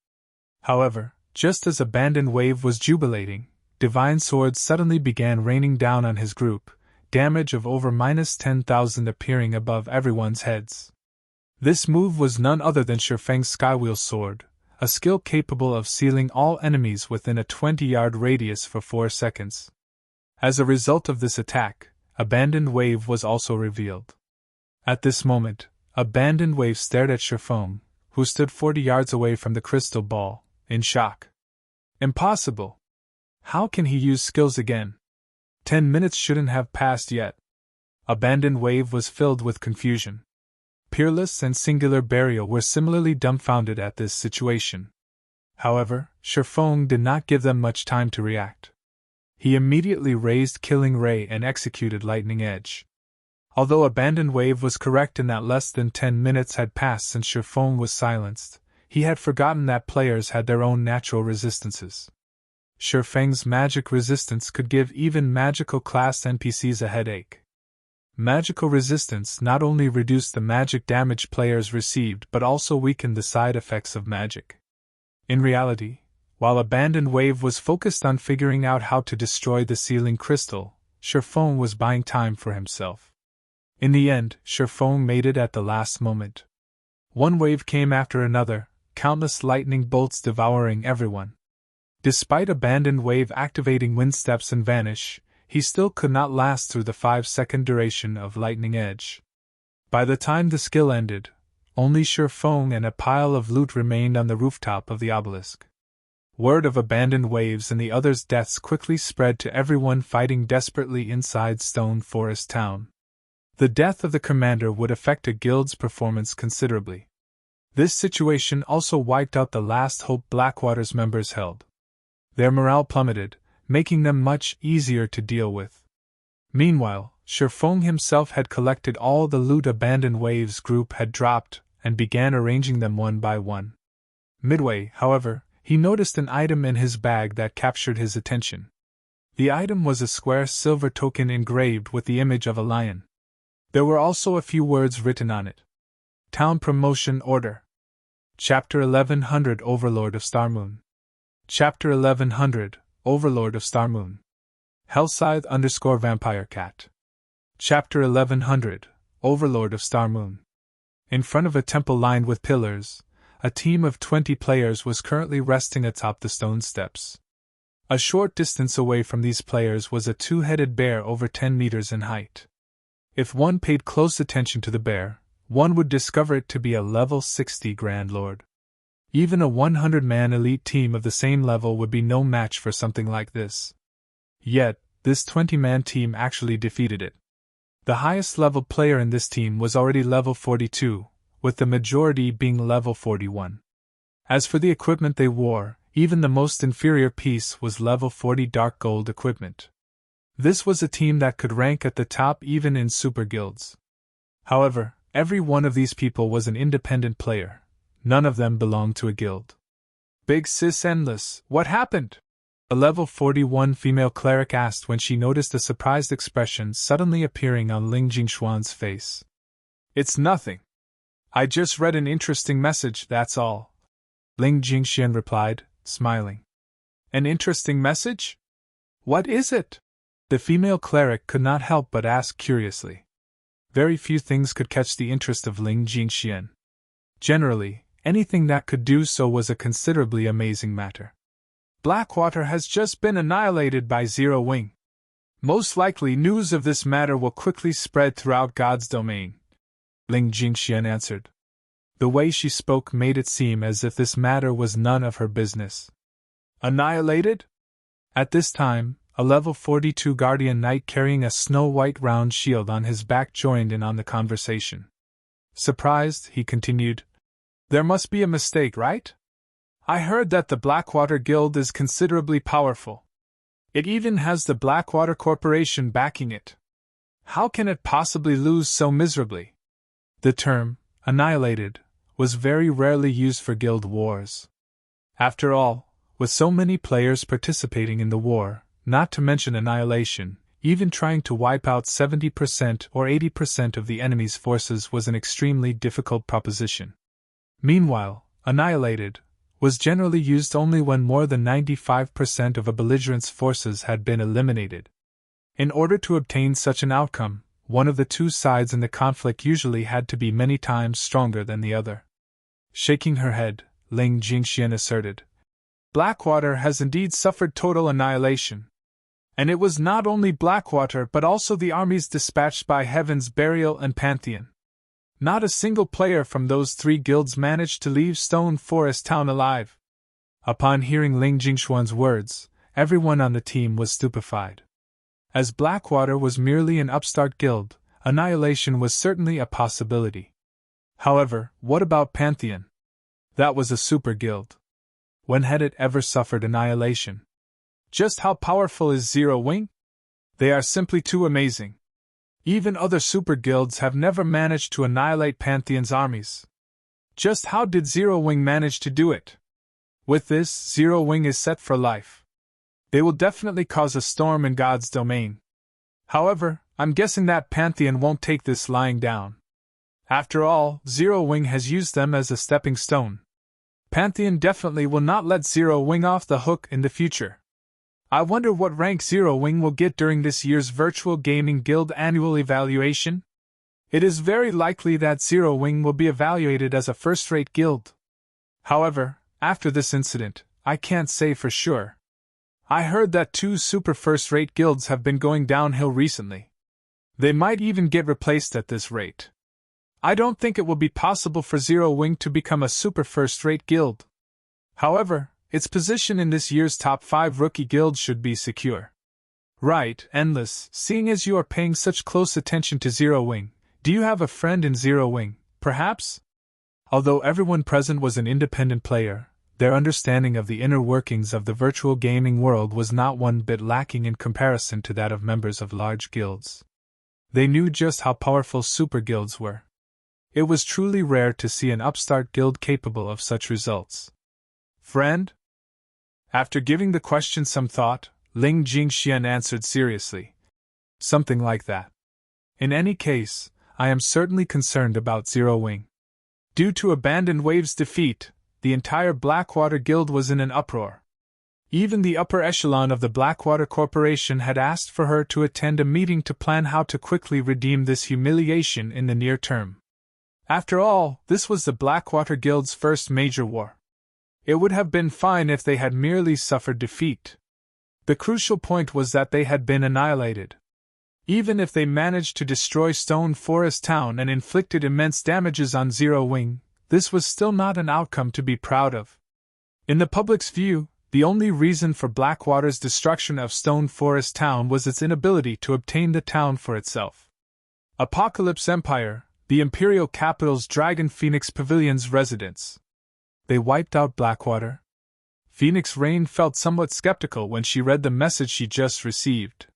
However, just as Abandoned Wave was jubilating, Divine Swords suddenly began raining down on his group, damage of over -10,000 appearing above everyone's heads. This move was none other than Sherfang's Skywheel Sword, a skill capable of sealing all enemies within a 20-yard radius for 4 seconds. As a result of this attack, Abandoned Wave was also revealed. At this moment, Abandoned Wave stared at Sherfone, who stood 40 yards away from the crystal ball, in shock. Impossible! How can he use skills again? 10 minutes shouldn't have passed yet. Abandoned Wave was filled with confusion. Peerless and Singular Burial were similarly dumbfounded at this situation. However, Sherfone did not give them much time to react. He immediately raised Killing Ray and executed Lightning Edge. Although Abandoned Wave was correct in that less than 10 minutes had passed since Sherfone was silenced, he had forgotten that players had their own natural resistances. Sherfang's magic resistance could give even magical class NPCs a headache. Magical resistance not only reduced the magic damage players received but also weakened the side effects of magic. In reality, while Abandoned Wave was focused on figuring out how to destroy the sealing crystal, Sherfone was buying time for himself. In the end, Sherfone made it at the last moment. One wave came after another, countless lightning bolts devouring everyone. Despite Abandoned Wave activating Wind Steps and Vanish, he still could not last through the 5-second duration of Lightning Edge. By the time the skill ended, only Sherfone and a pile of loot remained on the rooftop of the obelisk. Word of Abandoned Wave's and the others' deaths quickly spread to everyone fighting desperately inside Stone Forest Town. The death of the commander would affect a guild's performance considerably. This situation also wiped out the last hope Blackwater's members held. Their morale plummeted, making them much easier to deal with. Meanwhile, Sherfone himself had collected all the loot Abandoned Wave's group had dropped and began arranging them one by one. Midway, however, he noticed an item in his bag that captured his attention. The item was a square silver token engraved with the image of a lion. There were also a few words written on it. Town Promotion Order. Chapter 1100 Overlord of Starmoon. Chapter 1100 Overlord of Starmoon. Hellscythe_Vampire Cat. Chapter 1100 Overlord of Starmoon. In front of a temple lined with pillars, a team of 20 players was currently resting atop the stone steps. A short distance away from these players was a two-headed bear over 10 meters in height. If one paid close attention to the bear, one would discover it to be a level 60 Grand Lord. Even a 100-man elite team of the same level would be no match for something like this. Yet, this 20-man team actually defeated it. The highest level player in this team was already level 42, with the majority being level 41. As for the equipment they wore, even the most inferior piece was level 40 dark gold equipment. This was a team that could rank at the top even in super guilds. However, every one of these people was an independent player. None of them belonged to a guild. Big Sis Endless, what happened? A level 41 female cleric asked when she noticed a surprised expression suddenly appearing on Ling Jingshuan's face. It's nothing. I just read an interesting message, that's all. Ling Jingxian replied, smiling. An interesting message? What is it? The female cleric could not help but ask curiously. Very few things could catch the interest of Ling Jingxian. Generally, anything that could do so was a considerably amazing matter. Blackwater has just been annihilated by Zero Wing. Most likely news of this matter will quickly spread throughout God's domain, Ling Jingxian answered. The way she spoke made it seem as if this matter was none of her business. Annihilated? At this time, a level 42 Guardian Knight carrying a snow-white round shield on his back joined in on the conversation. Surprised, he continued, There must be a mistake, right? I heard that the Blackwater Guild is considerably powerful. It even has the Blackwater Corporation backing it. How can it possibly lose so miserably? The term, annihilated, was very rarely used for guild wars. After all, with so many players participating in the war, not to mention annihilation, even trying to wipe out 70% or 80% of the enemy's forces was an extremely difficult proposition. Meanwhile, annihilated was generally used only when more than 95% of a belligerent's forces had been eliminated. In order to obtain such an outcome, one of the two sides in the conflict usually had to be many times stronger than the other. Shaking her head, Ling Jingxian asserted, Blackwater has indeed suffered total annihilation. And it was not only Blackwater but also the armies dispatched by Heaven's Burial and Pantheon. Not a single player from those three guilds managed to leave Stone Forest Town alive. Upon hearing Ling Jingshuan's words, everyone on the team was stupefied. As Blackwater was merely an upstart guild, annihilation was certainly a possibility. However, what about Pantheon? That was a super guild. When had it ever suffered annihilation? Just how powerful is Zero Wing? They are simply too amazing. Even other super guilds have never managed to annihilate Pantheon's armies. Just how did Zero Wing manage to do it? With this, Zero Wing is set for life. They will definitely cause a storm in God's domain. However, I'm guessing that Pantheon won't take this lying down. After all, Zero Wing has used them as a stepping stone. Pantheon definitely will not let Zero Wing off the hook in the future. I wonder what rank Zero Wing will get during this year's Virtual Gaming Guild annual evaluation? It is very likely that Zero Wing will be evaluated as a first-rate guild. However, after this incident, I can't say for sure. I heard that 2 super first-rate guilds have been going downhill recently. They might even get replaced at this rate. I don't think it will be possible for Zero Wing to become a super first-rate guild. However, its position in this year's top 5 rookie guilds should be secure. Right, Endless, seeing as you are paying such close attention to Zero Wing, do you have a friend in Zero Wing, perhaps? Although everyone present was an independent player, their understanding of the inner workings of the virtual gaming world was not one bit lacking in comparison to that of members of large guilds. They knew just how powerful super guilds were. It was truly rare to see an upstart guild capable of such results. Friend? After giving the question some thought, Ling Jingxian answered seriously. Something like that. In any case, I am certainly concerned about Zero Wing. Due to Abandoned Wave's defeat, the entire Blackwater Guild was in an uproar. Even the upper echelon of the Blackwater Corporation had asked for her to attend a meeting to plan how to quickly redeem this humiliation in the near term. After all, this was the Blackwater Guild's first major war. It would have been fine if they had merely suffered defeat. The crucial point was that they had been annihilated. Even if they managed to destroy Stone Forest Town and inflicted immense damages on Zero Wing, this was still not an outcome to be proud of. In the public's view, the only reason for Blackwater's destruction of Stone Forest Town was its inability to obtain the town for itself. Apocalypse Empire, the Imperial Capital's Dragon Phoenix Pavilion's residence. They wiped out Blackwater? Phoenix Rain felt somewhat skeptical when she read the message she just received.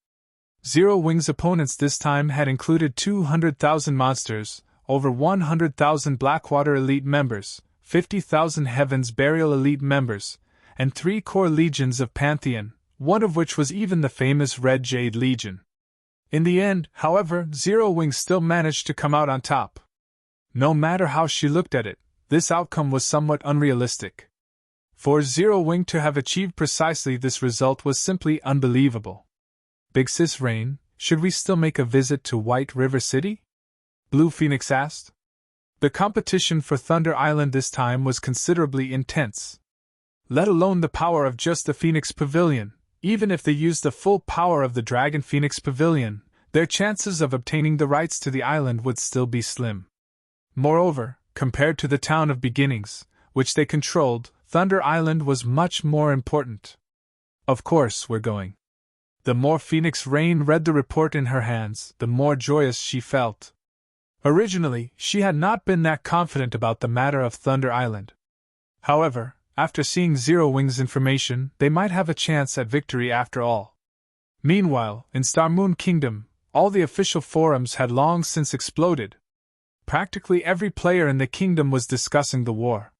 Zero Wing's opponents this time had included 200,000 monsters, over 100,000 Blackwater Elite members, 50,000 Heaven's Burial Elite members, and 3 core legions of Pantheon, one of which was even the famous Red Jade Legion. In the end, however, Zero Wing still managed to come out on top. No matter how she looked at it, this outcome was somewhat unrealistic. For Zero Wing to have achieved precisely this result was simply unbelievable. Big Sis Rain, should we still make a visit to White River City? Blue Phoenix asked. The competition for Thunder Island this time was considerably intense. Let alone the power of just the Phoenix Pavilion, even if they used the full power of the Dragon Phoenix Pavilion, their chances of obtaining the rights to the island would still be slim. Moreover, compared to the Town of Beginnings, which they controlled, Thunder Island was much more important. Of course, we're going. The more Phoenix Rain read the report in her hands, the more joyous she felt. Originally, she had not been that confident about the matter of Thunder Island. However, after seeing Zero Wing's information, they might have a chance at victory after all. Meanwhile, in Star Moon Kingdom, all the official forums had long since exploded. Practically every player in the kingdom was discussing the war.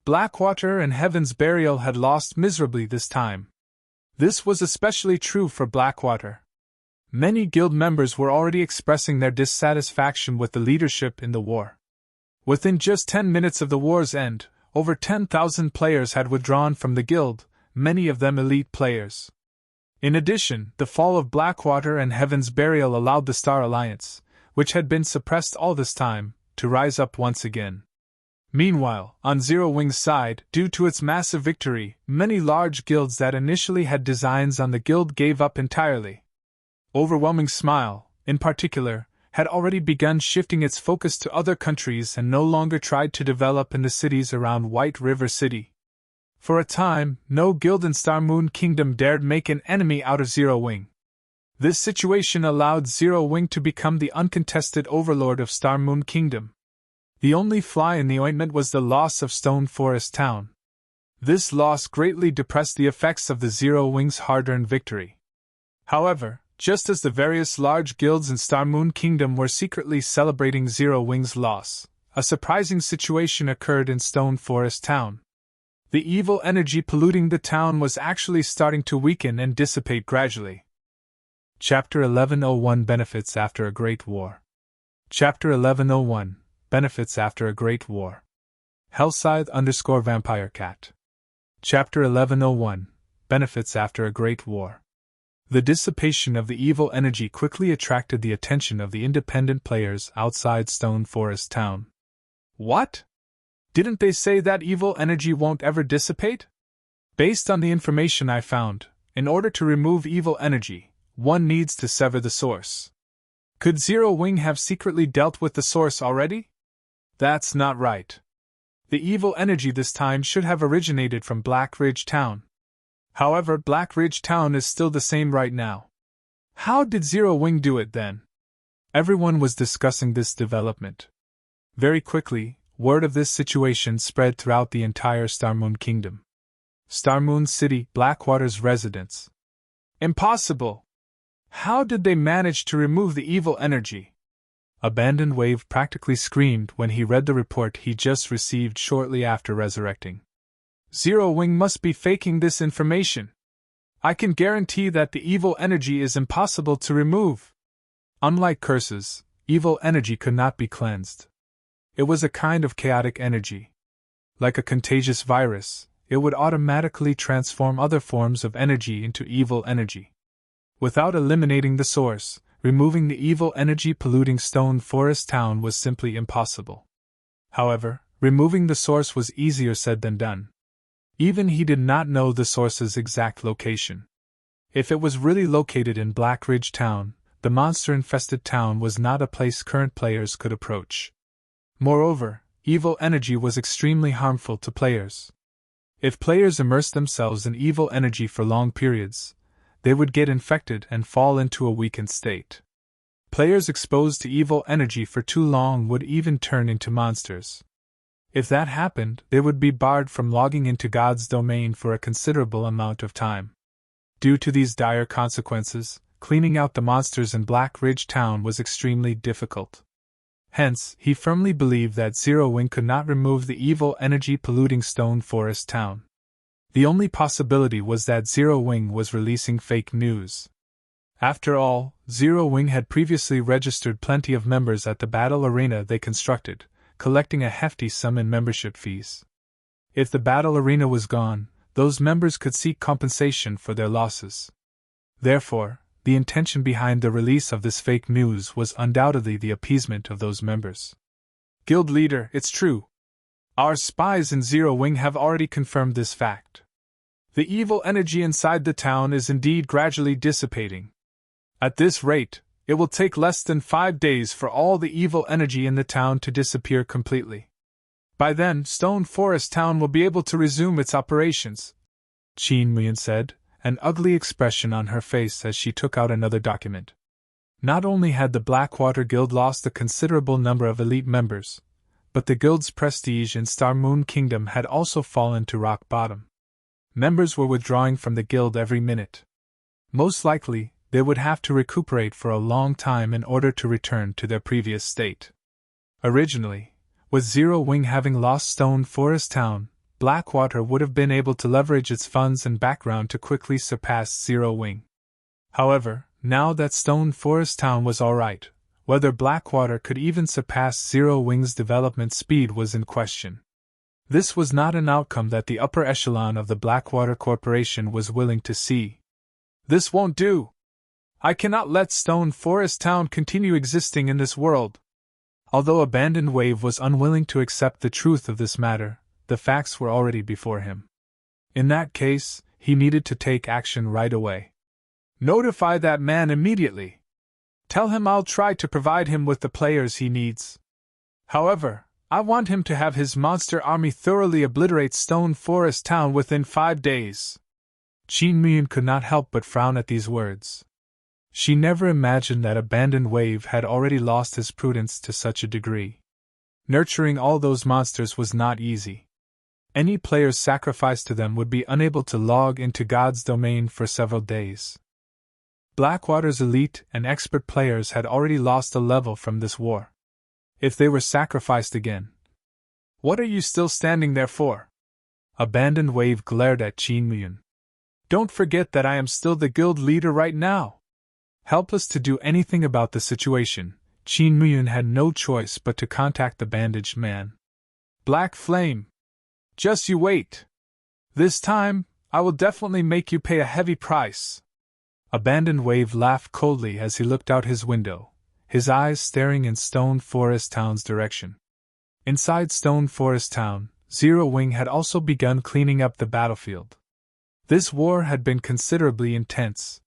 Blackwater and Heaven's Burial had lost miserably this time. This was especially true for Blackwater. Many guild members were already expressing their dissatisfaction with the leadership in the war. Within just 10 minutes of the war's end, over 10,000 players had withdrawn from the guild, many of them elite players. In addition, the fall of Blackwater and Heaven's Burial allowed the Star Alliance, which had been suppressed all this time, to rise up once again. Meanwhile, on Zero Wing's side, due to its massive victory, many large guilds that initially had designs on the guild gave up entirely. Overwhelming Smile, in particular, had already begun shifting its focus to other countries and no longer tried to develop in the cities around White River City. For a time, no guild in Star Moon Kingdom dared make an enemy out of Zero Wing. This situation allowed Zero Wing to become the uncontested overlord of Star Moon Kingdom. The only fly in the ointment was the loss of Stone Forest Town. This loss greatly depressed the effects of the Zero Wing's hard-earned victory. However, just as the various large guilds in Star Moon Kingdom were secretly celebrating Zero Wing's loss, a surprising situation occurred in Stone Forest Town. The evil energy polluting the town was actually starting to weaken and dissipate gradually. Chapter 1101 Benefits After a Great War. Chapter 1101 Benefits After a Great War. Hellscythe_Vampire Cat. Chapter 1101 Benefits After a Great War. The dissipation of the evil energy quickly attracted the attention of the independent players outside Stone Forest Town. What? Didn't they say that evil energy won't ever dissipate? Based on the information I found, in order to remove evil energy, one needs to sever the source. Could Zero Wing have secretly dealt with the source already? That's not right. The evil energy this time should have originated from Black Ridge Town. However, Black Ridge Town is still the same right now. How did Zero Wing do it then? Everyone was discussing this development. Very quickly, word of this situation spread throughout the entire Star Moon Kingdom. Star Moon City, Blackwater's residence. Impossible! How did they manage to remove the evil energy? Abandoned Wave practically screamed when he read the report he just received shortly after resurrecting. Zero Wing must be faking this information. I can guarantee that the evil energy is impossible to remove. Unlike curses, evil energy could not be cleansed. It was a kind of chaotic energy. Like a contagious virus, it would automatically transform other forms of energy into evil energy. Without eliminating the source, removing the evil energy polluting Stone Forest Town was simply impossible. However, removing the source was easier said than done. Even he did not know the source's exact location. If it was really located in Black Ridge Town, the monster-infested town was not a place current players could approach. Moreover, evil energy was extremely harmful to players. If players immersed themselves in evil energy for long periods, they would get infected and fall into a weakened state. Players exposed to evil energy for too long would even turn into monsters. If that happened, they would be barred from logging into God's domain for a considerable amount of time. Due to these dire consequences, cleaning out the monsters in Black Ridge Town was extremely difficult. Hence, he firmly believed that Zero Wing could not remove the evil energy polluting Stone Forest Town. The only possibility was that Zero Wing was releasing fake news. After all, Zero Wing had previously registered plenty of members at the battle arena they constructed, collecting a hefty sum in membership fees. If the battle arena was gone, those members could seek compensation for their losses. Therefore, the intention behind the release of this fake news was undoubtedly the appeasement of those members. Guild leader, it's true. Our spies in Zero Wing have already confirmed this fact. The evil energy inside the town is indeed gradually dissipating. At this rate, it will take less than 5 days for all the evil energy in the town to disappear completely. By then, Stone Forest Town will be able to resume its operations, Qin Muyan said, an ugly expression on her face as she took out another document. Not only had the Blackwater Guild lost a considerable number of elite members, but the guild's prestige in Star Moon Kingdom had also fallen to rock bottom. Members were withdrawing from the guild every minute. Most likely, they would have to recuperate for a long time in order to return to their previous state. Originally, with Zero Wing having lost Stone Forest Town, Blackwater would have been able to leverage its funds and background to quickly surpass Zero Wing. However, now that Stone Forest Town was alright, whether Blackwater could even surpass Zero Wing's development speed was in question. This was not an outcome that the upper echelon of the Blackwater Corporation was willing to see. This won't do! I cannot let Stone Forest Town continue existing in this world. Although Abandoned Wave was unwilling to accept the truth of this matter, the facts were already before him. In that case, he needed to take action right away. Notify that man immediately. Tell him I'll try to provide him with the players he needs. However, I want him to have his monster army thoroughly obliterate Stone Forest Town within 5 days. Qin Muyan could not help but frown at these words. She never imagined that Abandoned Wave had already lost his prudence to such a degree. Nurturing all those monsters was not easy. Any players sacrificed to them would be unable to log into God's domain for several days. Blackwater's elite and expert players had already lost a level from this war. If they were sacrificed again, what are you still standing there for? Abandoned Wave glared at Qin Muyan. Don't forget that I am still the guild leader right now. Helpless to do anything about the situation, Qin Muyan had no choice but to contact the bandaged man. Black Flame! Just you wait! This time, I will definitely make you pay a heavy price. Abandoned Wave laughed coldly as he looked out his window, his eyes staring in Stone Forest Town's direction. Inside Stone Forest Town, Zero Wing had also begun cleaning up the battlefield. This war had been considerably intense.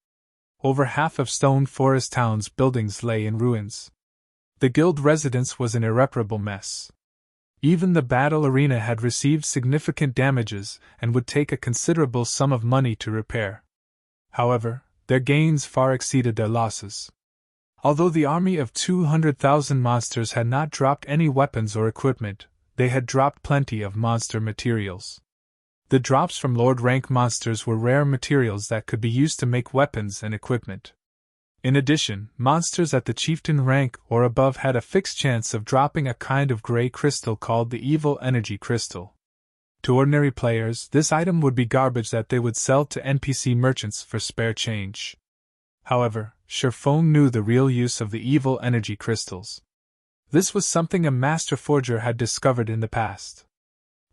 Over half of Stone Forest Town's buildings lay in ruins. The guild residence was an irreparable mess. Even the battle arena had received significant damages and would take a considerable sum of money to repair. However, their gains far exceeded their losses. Although the army of 200,000 monsters had not dropped any weapons or equipment, they had dropped plenty of monster materials. The drops from Lord rank monsters were rare materials that could be used to make weapons and equipment. In addition, monsters at the chieftain rank or above had a fixed chance of dropping a kind of gray crystal called the Evil Energy Crystal. To ordinary players, this item would be garbage that they would sell to NPC merchants for spare change. However, Sherfone knew the real use of the Evil Energy Crystals. This was something a master forger had discovered in the past.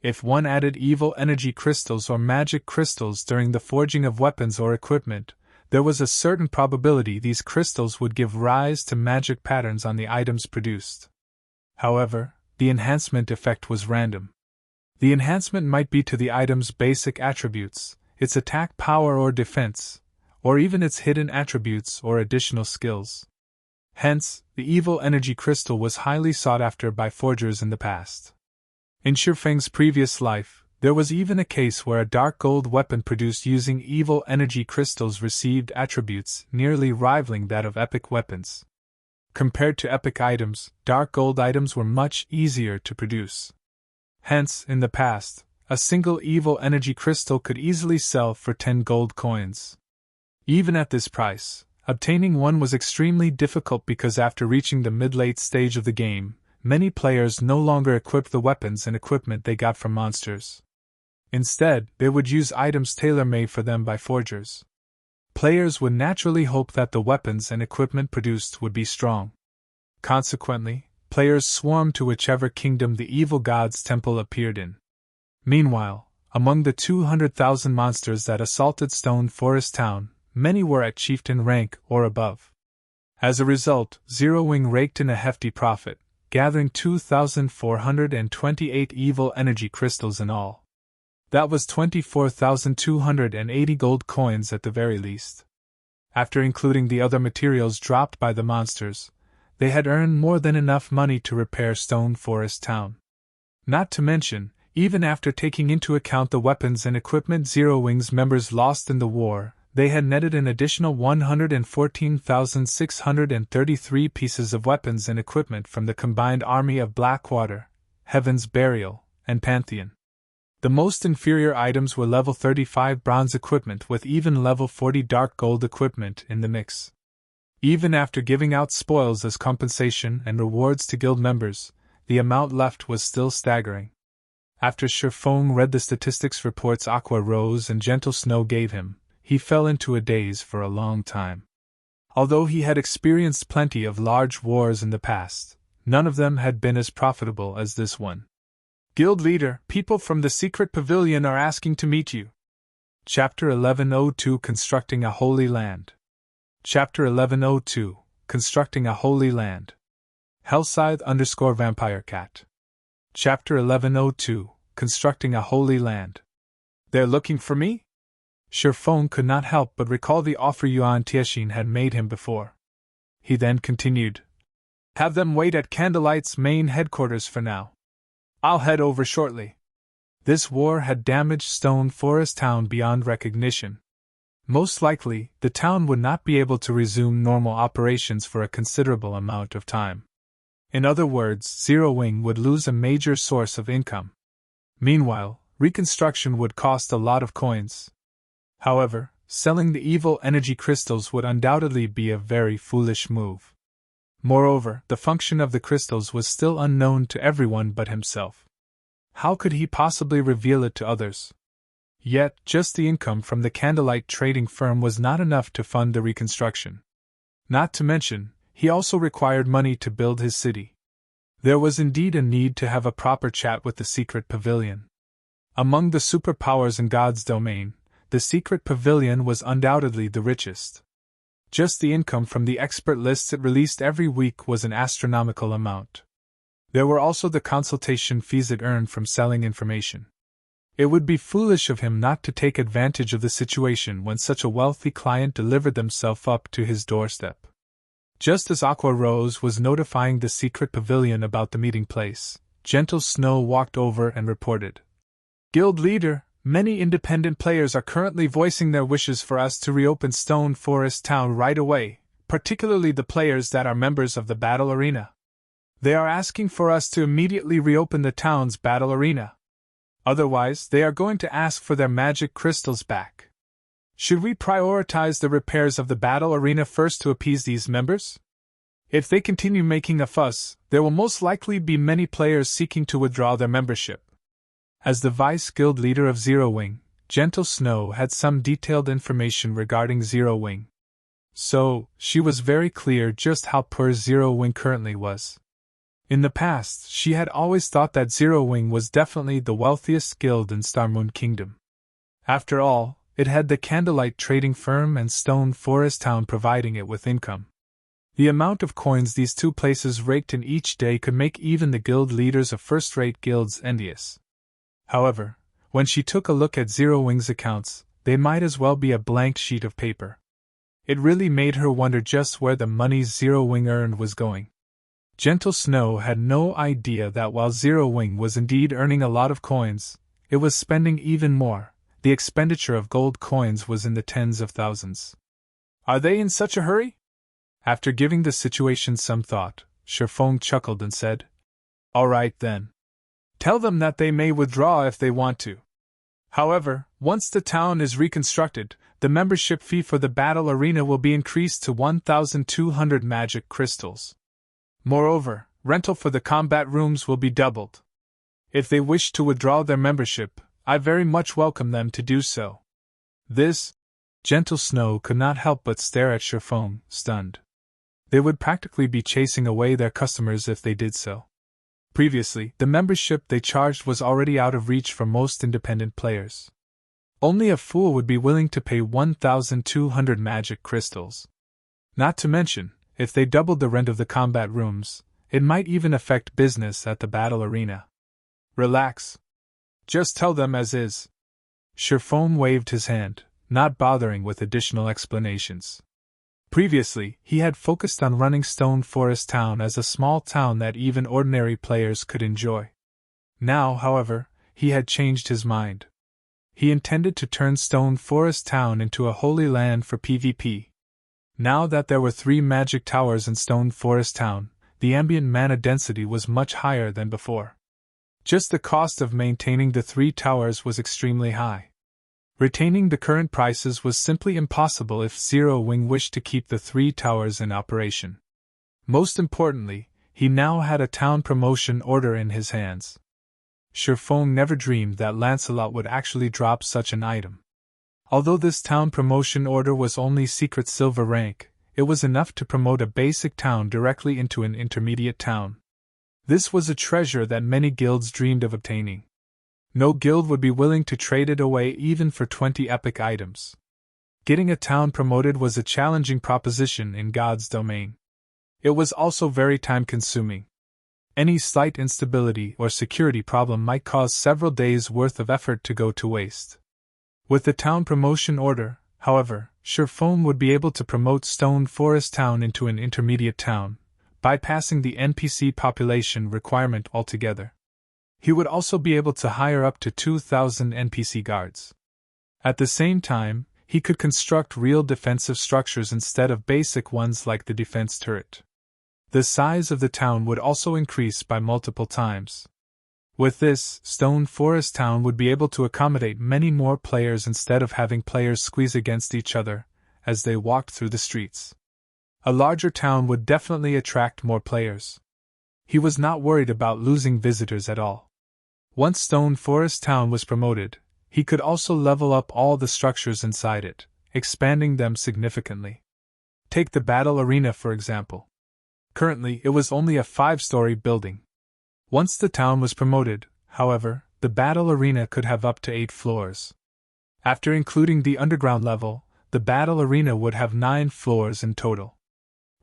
If one added evil energy crystals or magic crystals during the forging of weapons or equipment, there was a certain probability these crystals would give rise to magic patterns on the items produced. However, the enhancement effect was random. The enhancement might be to the item's basic attributes, its attack power or defense, or even its hidden attributes or additional skills. Hence, the evil energy crystal was highly sought after by forgers in the past. In Shifeng's previous life, there was even a case where a dark gold weapon produced using evil energy crystals received attributes nearly rivaling that of epic weapons. Compared to epic items, dark gold items were much easier to produce. Hence, in the past, a single evil energy crystal could easily sell for 10 gold coins. Even at this price, obtaining one was extremely difficult because after reaching the mid-late stage of the game, many players no longer equipped the weapons and equipment they got from monsters. Instead, they would use items tailor-made for them by forgers. Players would naturally hope that the weapons and equipment produced would be strong. Consequently, players swarmed to whichever kingdom the evil god's temple appeared in. Meanwhile, among the 200,000 monsters that assaulted Stone Forest Town, many were at chieftain rank or above. As a result, Zero Wing raked in a hefty profit, gathering 2,428 evil energy crystals in all. That was 24,280 gold coins at the very least. After including the other materials dropped by the monsters, they had earned more than enough money to repair Stone Forest Town. Not to mention, even after taking into account the weapons and equipment Zero Wing's members lost in the war, they had netted an additional 114,633 pieces of weapons and equipment from the combined army of Blackwater, Heaven's Burial, and Pantheon. The most inferior items were level 35 bronze equipment with even level 40 dark gold equipment in the mix. Even after giving out spoils as compensation and rewards to guild members, the amount left was still staggering. After Shifeng read the statistics reports Aqua Rose and Gentle Snow gave him, he fell into a daze for a long time. Although he had experienced plenty of large wars in the past, none of them had been as profitable as this one. Guild leader, people from the secret pavilion are asking to meet you. Chapter 1102 Constructing a Holy Land. Chapter 1102 Constructing a Holy Land. Hellscythe_Vampire Cat. Chapter 1102 Constructing a Holy Land. They're looking for me? Shifeng could not help but recall the offer Yuan Tianxin had made him before. He then continued, "Have them wait at Candlelight's main headquarters for now. I'll head over shortly." This war had damaged Stone Forest Town beyond recognition. Most likely, the town would not be able to resume normal operations for a considerable amount of time. In other words, Zero Wing would lose a major source of income. Meanwhile, reconstruction would cost a lot of coins. However, selling the evil energy crystals would undoubtedly be a very foolish move. Moreover, the function of the crystals was still unknown to everyone but himself. How could he possibly reveal it to others? Yet, just the income from the Candlelight trading firm was not enough to fund the reconstruction. Not to mention, he also required money to build his city. There was indeed a need to have a proper chat with the secret pavilion. Among the superpowers in God's domain, the secret pavilion was undoubtedly the richest. Just the income from the expert lists it released every week was an astronomical amount. There were also the consultation fees it earned from selling information. It would be foolish of him not to take advantage of the situation when such a wealthy client delivered themselves up to his doorstep. Just as Aqua Rose was notifying the secret pavilion about the meeting place, Gentle Snow walked over and reported, "Guild leader, many independent players are currently voicing their wishes for us to reopen Stone Forest Town right away, particularly the players that are members of the Battle Arena. They are asking for us to immediately reopen the town's Battle Arena. Otherwise, they are going to ask for their magic crystals back. Should we prioritize the repairs of the Battle Arena first to appease these members? If they continue making a fuss, there will most likely be many players seeking to withdraw their membership." As the vice guild leader of Zero Wing, Gentle Snow had some detailed information regarding Zero Wing. So, she was very clear just how poor Zero Wing currently was. In the past, she had always thought that Zero Wing was definitely the wealthiest guild in Starmoon Kingdom. After all, it had the Candlelight trading firm and Stone Forest Town providing it with income. The amount of coins these two places raked in each day could make even the guild leaders of first-rate guilds envious. However, when she took a look at Zero Wing's accounts, they might as well be a blank sheet of paper. It really made her wonder just where the money Zero Wing earned was going. Gentle Snow had no idea that while Zero Wing was indeed earning a lot of coins, it was spending even more. The expenditure of gold coins was in the tens of thousands. Are they in such a hurry? After giving the situation some thought, Shifeng chuckled and said, All right then. Tell them that they may withdraw if they want to. However, once the town is reconstructed, the membership fee for the battle arena will be increased to 1,200 magic crystals. Moreover, rental for the combat rooms will be doubled. If they wish to withdraw their membership, I very much welcome them to do so. This, Gentle Snow could not help but stare at Shifeng, stunned. They would practically be chasing away their customers if they did so. Previously, the membership they charged was already out of reach for most independent players. Only a fool would be willing to pay 1,200 magic crystals. Not to mention, if they doubled the rent of the combat rooms, it might even affect business at the battle arena. Relax. Just tell them as is. Shifeng waved his hand, not bothering with additional explanations. Previously, he had focused on running Stone Forest Town as a small town that even ordinary players could enjoy. Now, however, he had changed his mind. He intended to turn Stone Forest Town into a holy land for PvP. Now that there were 3 magic towers in Stone Forest Town, the ambient mana density was much higher than before. Just the cost of maintaining the 3 towers was extremely high. Retaining the current prices was simply impossible if Zero Wing wished to keep the 3 towers in operation. Most importantly, he now had a town promotion order in his hands. Shifeng never dreamed that Lancelot would actually drop such an item. Although this town promotion order was only secret silver rank, it was enough to promote a basic town directly into an intermediate town. This was a treasure that many guilds dreamed of obtaining. No guild would be willing to trade it away even for 20 epic items. Getting a town promoted was a challenging proposition in God's domain. It was also very time-consuming. Any slight instability or security problem might cause several days' worth of effort to go to waste. With the town promotion order, however, Shifeng would be able to promote Stone Forest Town into an intermediate town, bypassing the NPC population requirement altogether. He would also be able to hire up to 2,000 NPC guards. At the same time, he could construct real defensive structures instead of basic ones like the defense turret. The size of the town would also increase by multiple times. With this, Stone Forest Town would be able to accommodate many more players instead of having players squeeze against each other as they walked through the streets. A larger town would definitely attract more players. He was not worried about losing visitors at all. Once Stone Forest Town was promoted, he could also level up all the structures inside it, expanding them significantly. Take the battle arena for example. Currently, it was only a 5-story building. Once the town was promoted, however, the battle arena could have up to 8 floors. After including the underground level, the battle arena would have 9 floors in total.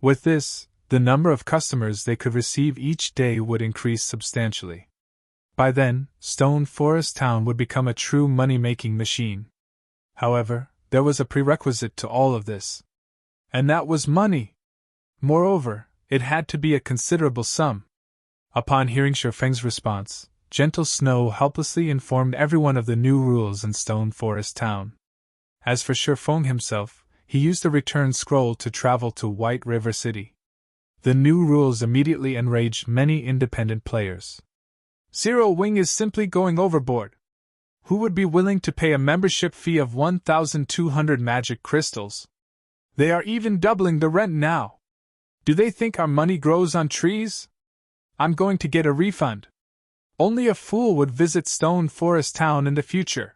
With this, the number of customers they could receive each day would increase substantially. By then, Stone Forest Town would become a true money-making machine. However, there was a prerequisite to all of this. And that was money. Moreover, it had to be a considerable sum. Upon hearing Shifeng's response, Gentle Snow helplessly informed everyone of the new rules in Stone Forest Town. As for Shifeng himself, he used the return scroll to travel to White River City. The new rules immediately enraged many independent players. Zero Wing is simply going overboard. Who would be willing to pay a membership fee of 1,200 magic crystals? They are even doubling the rent now. Do they think our money grows on trees? I'm going to get a refund. Only a fool would visit Stone Forest Town in the future.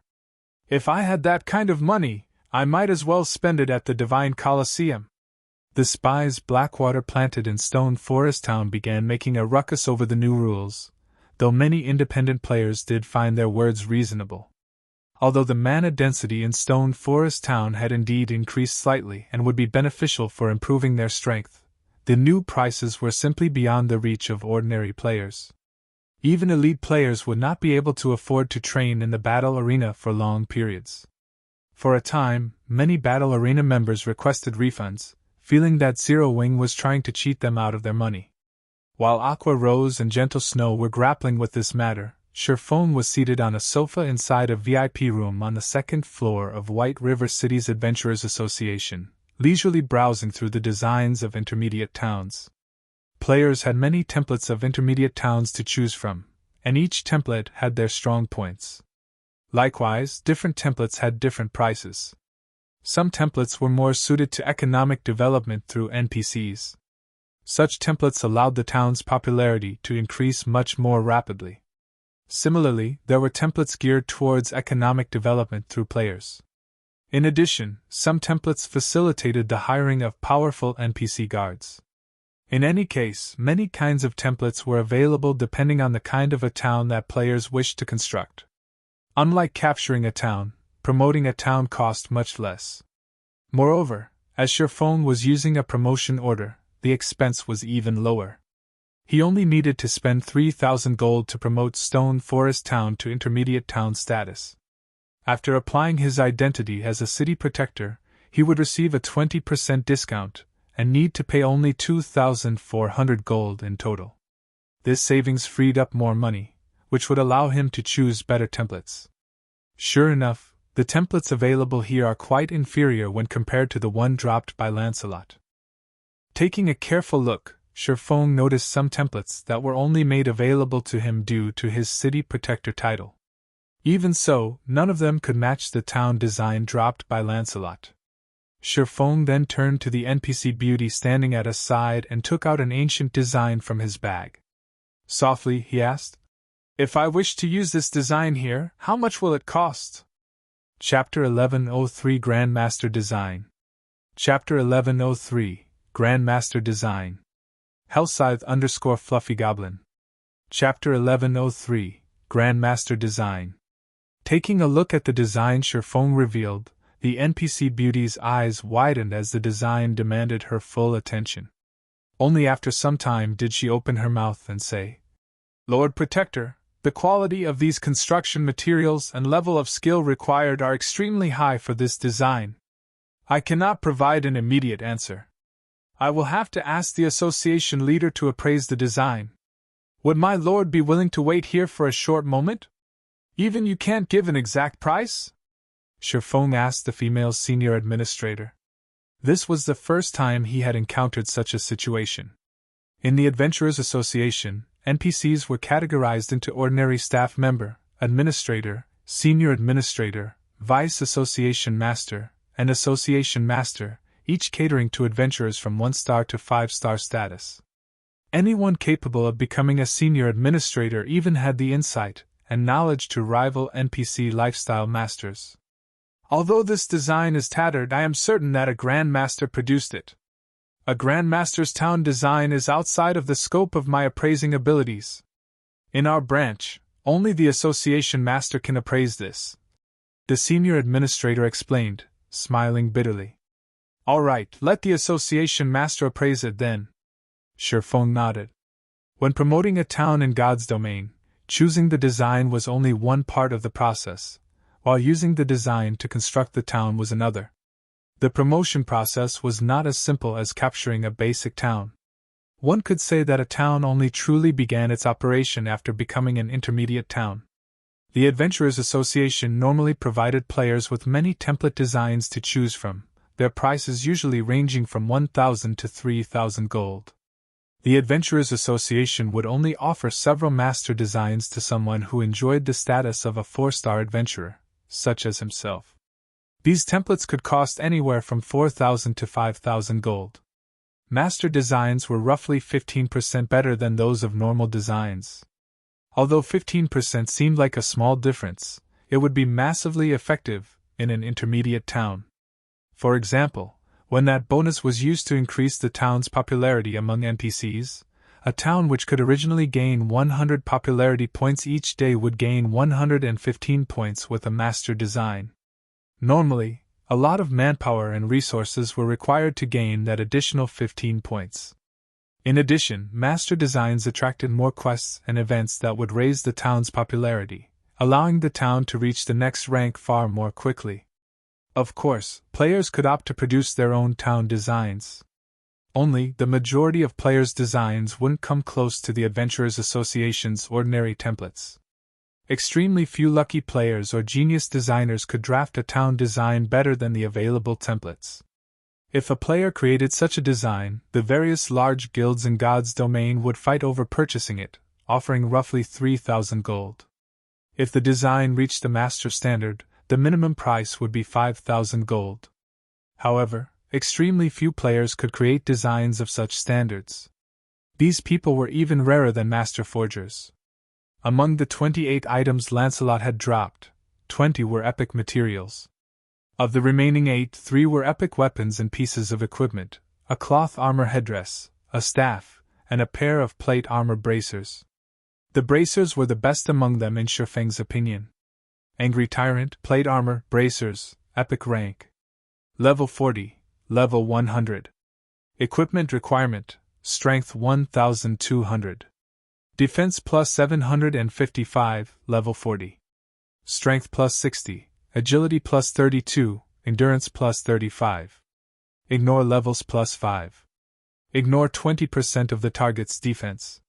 If I had that kind of money, I might as well spend it at the Divine Colosseum. The spies Blackwater planted in Stone Forest Town began making a ruckus over the new rules, though many independent players did find their words reasonable. Although the mana density in Stone Forest Town had indeed increased slightly and would be beneficial for improving their strength, the new prices were simply beyond the reach of ordinary players. Even elite players would not be able to afford to train in the battle arena for long periods. For a time, many battle arena members requested refunds, feeling that Zero Wing was trying to cheat them out of their money. While Aqua Rose and Gentle Snow were grappling with this matter, Sherfone was seated on a sofa inside a VIP room on the second floor of White River City's Adventurers Association, leisurely browsing through the designs of intermediate towns. Players had many templates of intermediate towns to choose from, and each template had their strong points. Likewise, different templates had different prices. Some templates were more suited to economic development through NPCs. Such templates allowed the town's popularity to increase much more rapidly. Similarly, there were templates geared towards economic development through players. In addition, some templates facilitated the hiring of powerful NPC guards. In any case, many kinds of templates were available depending on the kind of a town that players wished to construct. Unlike capturing a town, promoting a town cost much less. Moreover, as Sherfone was using a promotion order, the expense was even lower. He only needed to spend 3,000 gold to promote Stone Forest Town to intermediate town status. After applying his identity as a city protector, he would receive a 20% discount, and need to pay only 2,400 gold in total. This savings freed up more money, which would allow him to choose better templates. Sure enough, the templates available here are quite inferior when compared to the one dropped by Lancelot. Taking a careful look, Sherfone noticed some templates that were only made available to him due to his city protector title. Even so, none of them could match the town design dropped by Lancelot. Sherfone then turned to the NPC beauty standing at his side and took out an ancient design from his bag. Softly, he asked, "If I wish to use this design here, how much will it cost?" Chapter 1103 Grandmaster Design. Chapter 1103 Grandmaster Design. Hellscythe_Fluffy Goblin. Chapter 1103 Grandmaster Design. Taking a look at the design Sherfone revealed, the NPC beauty's eyes widened as the design demanded her full attention. Only after some time did she open her mouth and say, "Lord Protector, the quality of these construction materials and level of skill required are extremely high for this design. I cannot provide an immediate answer. I will have to ask the association leader to appraise the design. Would my lord be willing to wait here for a short moment? Even you can't give an exact price?" Sherfone asked the female senior administrator. This was the first time he had encountered such a situation. In the Adventurers Association, NPCs were categorized into ordinary staff member, administrator, senior administrator, vice association master, and association master, each catering to adventurers from 1-star to 5-star status. Anyone capable of becoming a senior administrator even had the insight and knowledge to rival NPC lifestyle masters. Although this design is tattered, I am certain that a Grandmaster produced it. A Grandmaster's town design is outside of the scope of my appraising abilities. In our branch, only the association master can appraise this," the senior administrator explained, smiling bitterly. "All right, let the association master appraise it then." Sherfone nodded. When promoting a town in God's domain, choosing the design was only one part of the process, while using the design to construct the town was another. The promotion process was not as simple as capturing a basic town. One could say that a town only truly began its operation after becoming an intermediate town. The Adventurers Association normally provided players with many template designs to choose from, their prices usually ranging from 1,000 to 3,000 gold. The Adventurers Association would only offer several master designs to someone who enjoyed the status of a 4-star adventurer, such as himself. These templates could cost anywhere from 4,000 to 5,000 gold. Master designs were roughly 15% better than those of normal designs. Although 15% seemed like a small difference, it would be massively effective in an intermediate town. For example, when that bonus was used to increase the town's popularity among NPCs, a town which could originally gain 100 popularity points each day would gain 115 points with a master design. Normally, a lot of manpower and resources were required to gain that additional 15 points. In addition, master designs attracted more quests and events that would raise the town's popularity, allowing the town to reach the next rank far more quickly. Of course, players could opt to produce their own town designs. Only, the majority of players' designs wouldn't come close to the Adventurers Association's ordinary templates. Extremely few lucky players or genius designers could draft a town design better than the available templates. If a player created such a design, the various large guilds in God's domain would fight over purchasing it, offering roughly 3,000 gold. If the design reached the master standard, the minimum price would be 5,000 gold. However, extremely few players could create designs of such standards. These people were even rarer than master forgers. Among the 28 items Lancelot had dropped, 20 were epic materials. Of the remaining 8, 3 were epic weapons and pieces of equipment, a cloth armor headdress, a staff, and a pair of plate armor bracers. The bracers were the best among them in Shifeng's opinion. Angry Tyrant, plate armor, bracers, epic rank. Level 40, level 100. Equipment requirement, strength 1200. Defense plus 755, level 40. Strength plus 60, agility plus 32, endurance plus 35. Ignore levels plus 5. Ignore 20% of the target's defense.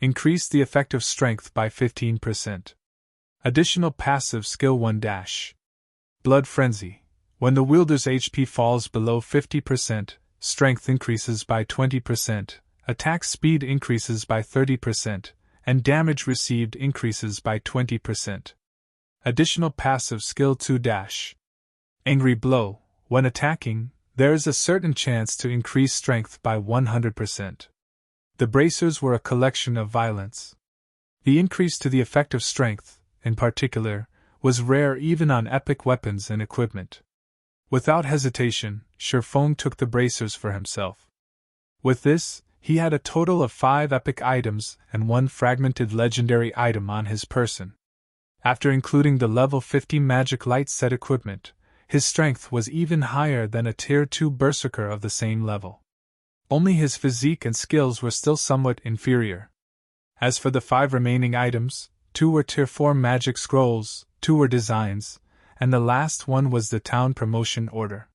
Increase the effective strength by 15%. Additional passive skill 1 dash. Blood Frenzy. When the wielder's HP falls below 50%, strength increases by 20%, attack speed increases by 30%, and damage received increases by 20%. Additional passive skill 2 dash. Angry Blow. When attacking, there is a certain chance to increase strength by 100%. The bracers were a collection of violence. The increase to the effective strength, in particular, was rare even on epic weapons and equipment. Without hesitation, Shifeng took the bracers for himself. With this, he had a total of 5 epic items and 1 fragmented legendary item on his person. After including the level 50 magic light set equipment, his strength was even higher than a tier 2 berserker of the same level. Only his physique and skills were still somewhat inferior. As for the 5 remaining items, 2 were tier 4 magic scrolls, 2 were designs, and the last one was the town promotion order.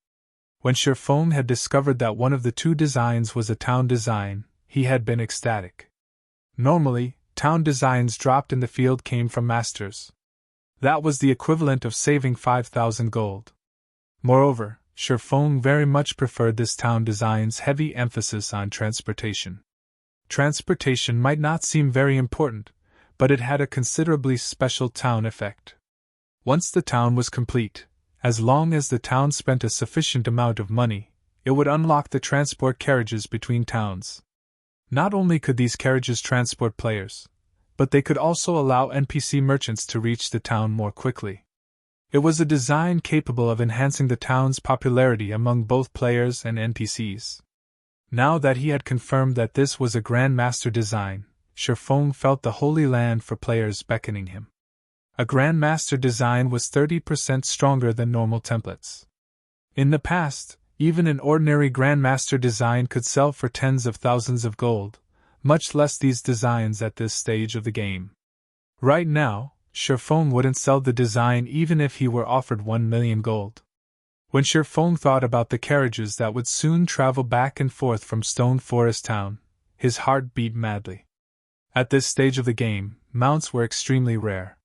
When Shifeng had discovered that one of the 2 designs was a town design, he had been ecstatic. Normally, town designs dropped in the field came from masters. That was the equivalent of saving 5,000 gold. Moreover, Shifeng very much preferred this town design's heavy emphasis on transportation. Transportation might not seem very important, but it had a considerably special town effect. Once the town was complete, as long as the town spent a sufficient amount of money, it would unlock the transport carriages between towns. Not only could these carriages transport players, but they could also allow NPC merchants to reach the town more quickly. It was a design capable of enhancing the town's popularity among both players and NPCs. Now that he had confirmed that this was a Grandmaster design, Shifeng felt the Holy Land for players beckoning him. A Grandmaster design was 30% stronger than normal templates. In the past, even an ordinary Grandmaster design could sell for tens of thousands of gold, much less these designs at this stage of the game. Right now, Shifeng wouldn't sell the design even if he were offered 1 million gold. When Shifeng thought about the carriages that would soon travel back and forth from Stone Forest Town, his heart beat madly. At this stage of the game, mounts were extremely rare.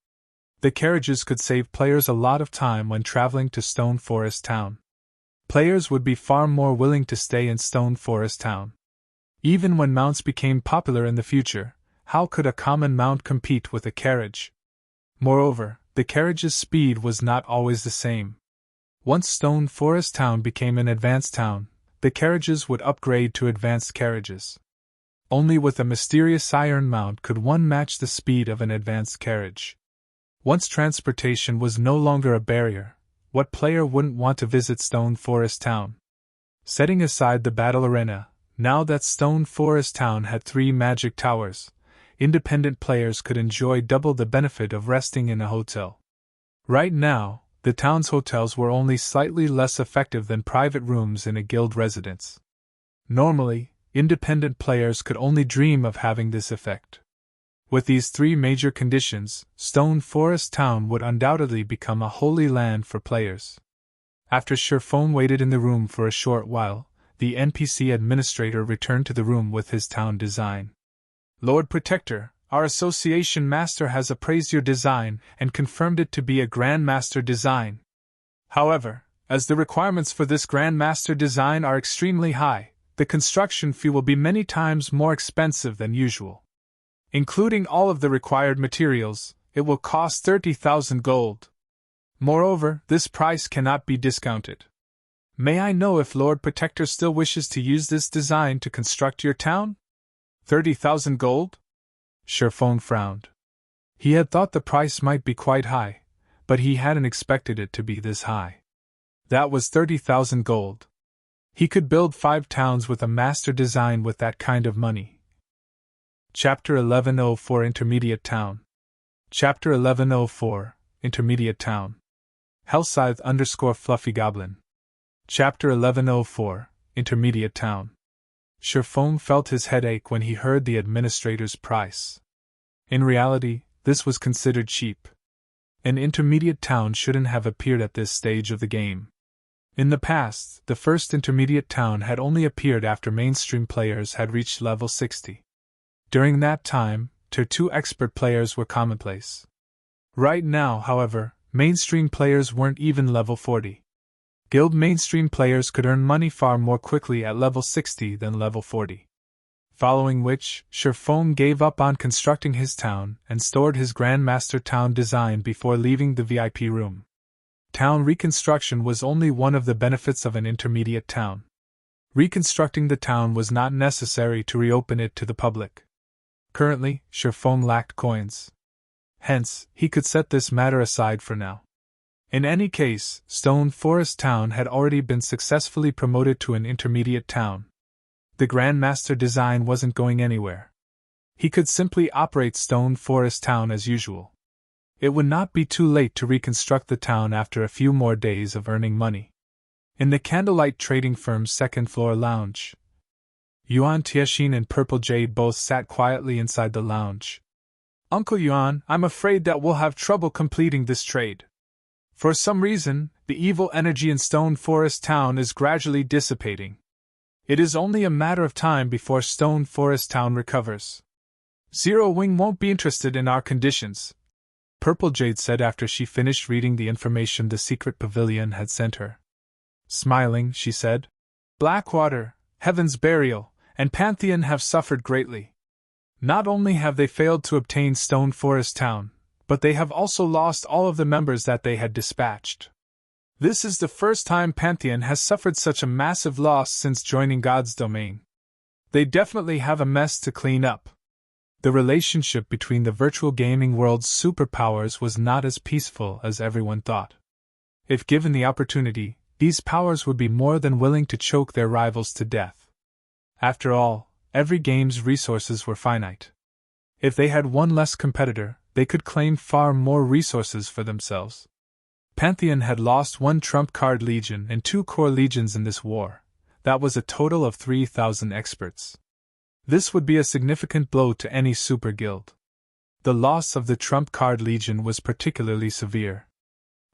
The carriages could save players a lot of time when traveling to Stone Forest Town. Players would be far more willing to stay in Stone Forest Town. Even when mounts became popular in the future, how could a common mount compete with a carriage? Moreover, the carriage's speed was not always the same. Once Stone Forest Town became an advanced town, the carriages would upgrade to advanced carriages. Only with a mysterious iron mount could one match the speed of an advanced carriage. Once transportation was no longer a barrier, what player wouldn't want to visit Stone Forest Town? Setting aside the battle arena, now that Stone Forest Town had 3 magic towers, independent players could enjoy double the benefit of resting in a hotel. Right now, the town's hotels were only slightly less effective than private rooms in a guild residence. Normally, independent players could only dream of having this effect. With these 3 major conditions, Stone Forest Town would undoubtedly become a holy land for players. After Sherphone waited in the room for a short while, the NPC administrator returned to the room with his town design. Lord Protector, our association master has appraised your design and confirmed it to be a Grandmaster design. However, as the requirements for this Grandmaster design are extremely high, the construction fee will be many times more expensive than usual. Including all of the required materials, it will cost 30,000 gold. Moreover, this price cannot be discounted. May I know if Lord Protector still wishes to use this design to construct your town? 30,000 gold? Sherphone frowned. He had thought the price might be quite high, but he hadn't expected it to be this high. That was 30,000 gold. He could build 5 towns with a master design with that kind of money. Chapter 1104 Intermediate Town. Chapter 1104 Intermediate Town. Hellscythe _ Fluffy Goblin. Chapter 1104 Intermediate Town. Sherphone felt his head ache when he heard the administrator's price. In reality, this was considered cheap. An intermediate town shouldn't have appeared at this stage of the game. In the past, the first intermediate town had only appeared after mainstream players had reached level 60. During that time, Tier 2 expert players were commonplace. Right now, however, mainstream players weren't even level 40. Guild mainstream players could earn money far more quickly at level 60 than level 40. Following which, Sherphone gave up on constructing his town and stored his Grandmaster town design before leaving the VIP room. Town reconstruction was only one of the benefits of an intermediate town. Reconstructing the town was not necessary to reopen it to the public. Currently, Sherphone lacked coins. Hence, he could set this matter aside for now. In any case, Stone Forest Town had already been successfully promoted to an intermediate town. The Grandmaster design wasn't going anywhere. He could simply operate Stone Forest Town as usual. It would not be too late to reconstruct the town after a few more days of earning money. In the Candlelight Trading Firm's second-floor lounge, Yuan Tianxin and Purple Jade both sat quietly inside the lounge. Uncle Yuan, I'm afraid that we'll have trouble completing this trade. For some reason, the evil energy in Stone Forest Town is gradually dissipating. It is only a matter of time before Stone Forest Town recovers. Zero Wing won't be interested in our conditions, Purple Jade said after she finished reading the information the secret pavilion had sent her. Smiling, she said, Blackwater, Heaven's Burial, and Pantheon have suffered greatly. Not only have they failed to obtain Stone Forest Town, but they have also lost all of the members that they had dispatched. This is the first time Pantheon has suffered such a massive loss since joining God's domain. They definitely have a mess to clean up. The relationship between the virtual gaming world's superpowers was not as peaceful as everyone thought. If given the opportunity, these powers would be more than willing to choke their rivals to death. After all, every game's resources were finite. If they had one less competitor, they could claim far more resources for themselves. Pantheon had lost 1 trump card legion and 2 core legions in this war. That was a total of 3,000 experts. This would be a significant blow to any super guild. The loss of the trump card legion was particularly severe.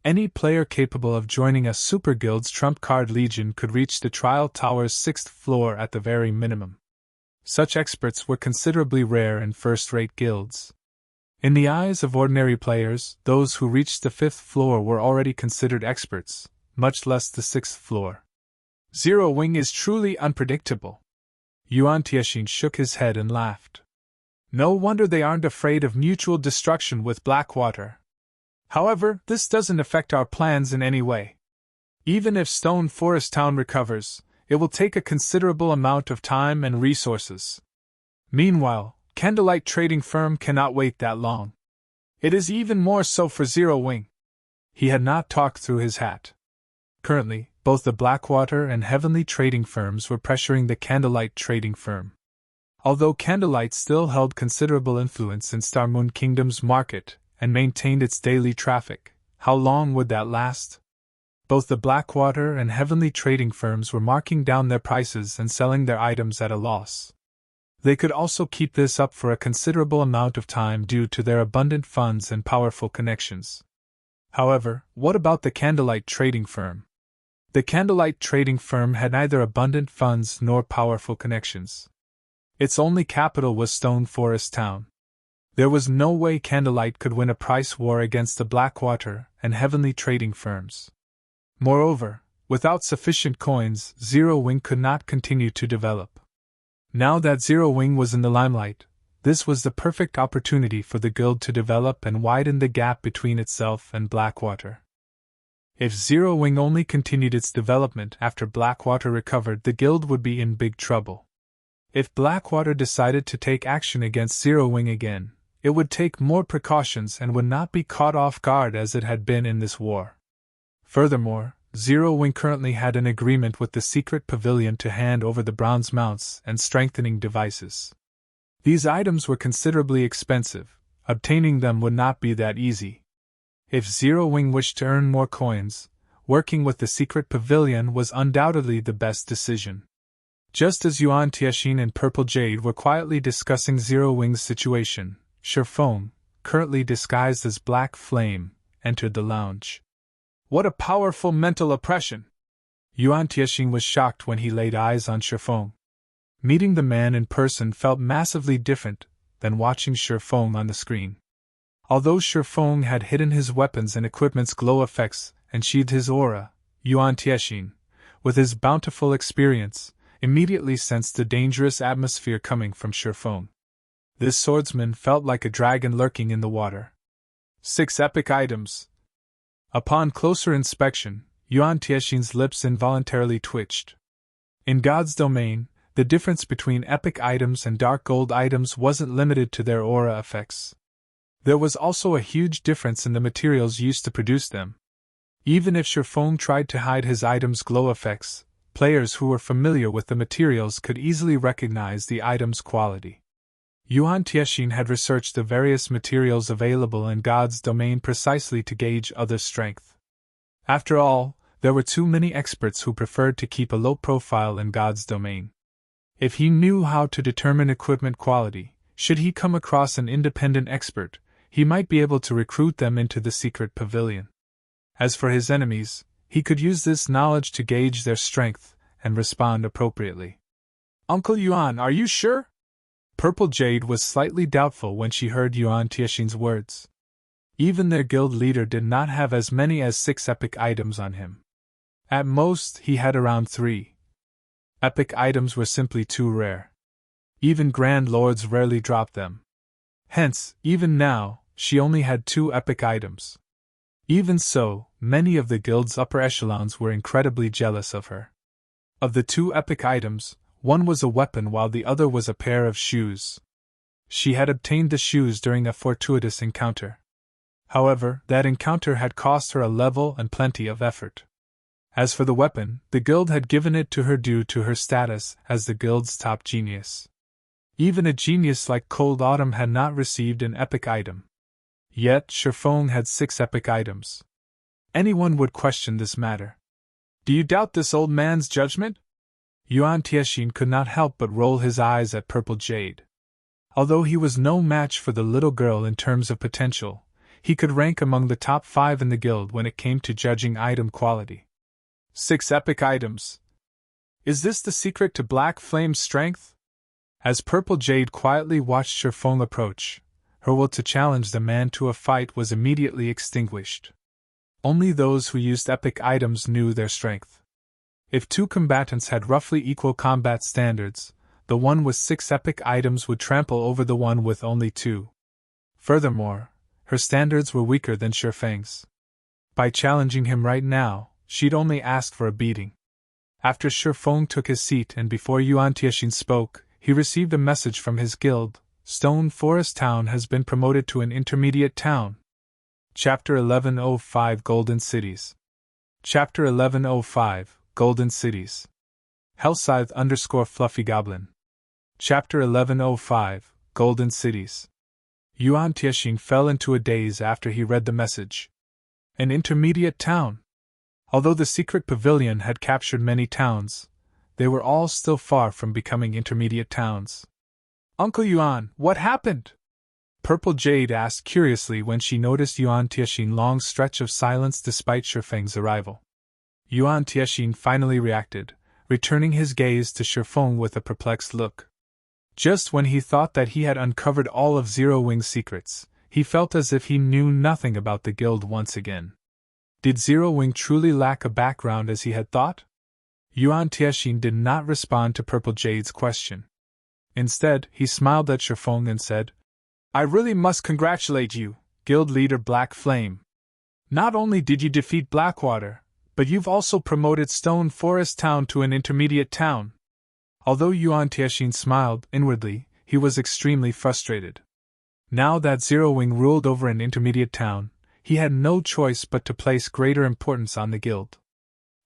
Any player capable of joining a super guild's trump card legion could reach the trial tower's 6th floor at the very minimum. Such experts were considerably rare in first-rate guilds. In the eyes of ordinary players, those who reached the 5th floor were already considered experts, much less the 6th floor. Zero Wing is truly unpredictable. Yuan Tianxin shook his head and laughed. No wonder they aren't afraid of mutual destruction with Blackwater. However, this doesn't affect our plans in any way. Even if Stone Forest Town recovers, it will take a considerable amount of time and resources. Meanwhile, Candlelight Trading Firm cannot wait that long. It is even more so for Zero Wing. He had not talked through his hat. Currently, Both the Blackwater and Heavenly trading firms were pressuring the Candlelight trading firm. Although Candlelight still held considerable influence in Starmoon Kingdom's market and maintained its daily traffic, how long would that last? Both the Blackwater and Heavenly trading firms were marking down their prices and selling their items at a loss. They could also keep this up for a considerable amount of time due to their abundant funds and powerful connections. However, what about the Candlelight trading firm? The Candlelight trading firm had neither abundant funds nor powerful connections. Its only capital was Stone Forest Town. There was no way Candlelight could win a price war against the Blackwater and Heavenly trading firms. Moreover, without sufficient coins, Zero Wing could not continue to develop. Now that Zero Wing was in the limelight, this was the perfect opportunity for the guild to develop and widen the gap between itself and Blackwater. If Zero Wing only continued its development after Blackwater recovered, the guild would be in big trouble. If Blackwater decided to take action against Zero Wing again, it would take more precautions and would not be caught off guard as it had been in this war. Furthermore, Zero Wing currently had an agreement with the secret pavilion to hand over the bronze mounts and strengthening devices. These items were considerably expensive, obtaining them would not be that easy. If Zero Wing wished to earn more coins, working with the secret pavilion was undoubtedly the best decision. Just as Yuan Tianxin and Purple Jade were quietly discussing Zero Wing's situation, Shifeng, currently disguised as Black Flame, entered the lounge. What a powerful mental oppression! Yuan Tianxin was shocked when he laid eyes on Shifeng. Meeting the man in person felt massively different than watching Shifeng on the screen. Although Shifeng had hidden his weapons and equipment's glow effects and sheathed his aura, Yuan Tianxin, with his bountiful experience, immediately sensed the dangerous atmosphere coming from Shifeng. This swordsman felt like a dragon lurking in the water. 6 epic items. Upon closer inspection, Yuan Tianxin's lips involuntarily twitched. In God's domain, the difference between epic items and dark gold items wasn't limited to their aura effects. There was also a huge difference in the materials used to produce them. Even if Shifeng tried to hide his items' glow effects, players who were familiar with the materials could easily recognize the item's quality. Yuan Tianxin had researched the various materials available in God's domain precisely to gauge others' strength. After all, there were too many experts who preferred to keep a low profile in God's domain. If he knew how to determine equipment quality, should he come across an independent expert, he might be able to recruit them into the secret pavilion. As for his enemies, he could use this knowledge to gauge their strength and respond appropriately. Uncle Yuan, are you sure? Purple Jade was slightly doubtful when she heard Yuan Tianxin's words. Even their guild leader did not have as many as 6 epic items on him. At most, he had around 3. Epic items were simply too rare. Even Grand Lords rarely dropped them. Hence, even now, she only had 2 epic items. Even so, many of the guild's upper echelons were incredibly jealous of her. Of the 2 epic items, one was a weapon while the other was a pair of shoes. She had obtained the shoes during a fortuitous encounter. However, that encounter had cost her a level and plenty of effort. As for the weapon, the guild had given it to her due to her status as the guild's top genius. Even a genius like Cold Autumn had not received an epic item. Yet Shifeng had 6 epic items. Anyone would question this matter. Do you doubt this old man's judgment? Yuan Tianxin could not help but roll his eyes at Purple Jade. Although he was no match for the little girl in terms of potential, he could rank among the top 5 in the guild when it came to judging item quality. 6 epic items. Is this the secret to Black Flame's strength? As Purple Jade quietly watched Shifeng approach, her will to challenge the man to a fight was immediately extinguished. Only those who used epic items knew their strength. If 2 combatants had roughly equal combat standards, the one with 6 epic items would trample over the one with only 2. Furthermore, her standards were weaker than Shifeng's. By challenging him right now, she'd only ask for a beating. After Shifeng took his seat and before Yuan Tianxin spoke, he received a message from his guild. Stone Forest Town has been promoted to an intermediate town. Chapter 1105 Golden Cities. Chapter 1105, Golden Cities. Hellscythe_Fluffy Goblin. Chapter 1105, Golden Cities. Yuan Tiexing fell into a daze after he read the message. An intermediate town. Although the secret pavilion had captured many towns, they were all still far from becoming intermediate towns. Uncle Yuan, what happened? Purple Jade asked curiously when she noticed Yuan Tiexiang's long stretch of silence despite Shifeng's arrival. Yuan Tiexiang finally reacted, returning his gaze to Shifeng with a perplexed look. Just when he thought that he had uncovered all of Zero Wing's secrets, he felt as if he knew nothing about the guild once again. Did Zero Wing truly lack a background as he had thought? Yuan Tiexiang did not respond to Purple Jade's question. Instead, he smiled at Shifeng and said, I really must congratulate you, Guild Leader Black Flame. Not only did you defeat Blackwater, but you've also promoted Stone Forest Town to an intermediate town. Although Yuan Tiexiang smiled inwardly, he was extremely frustrated. Now that Zero Wing ruled over an intermediate town, he had no choice but to place greater importance on the guild.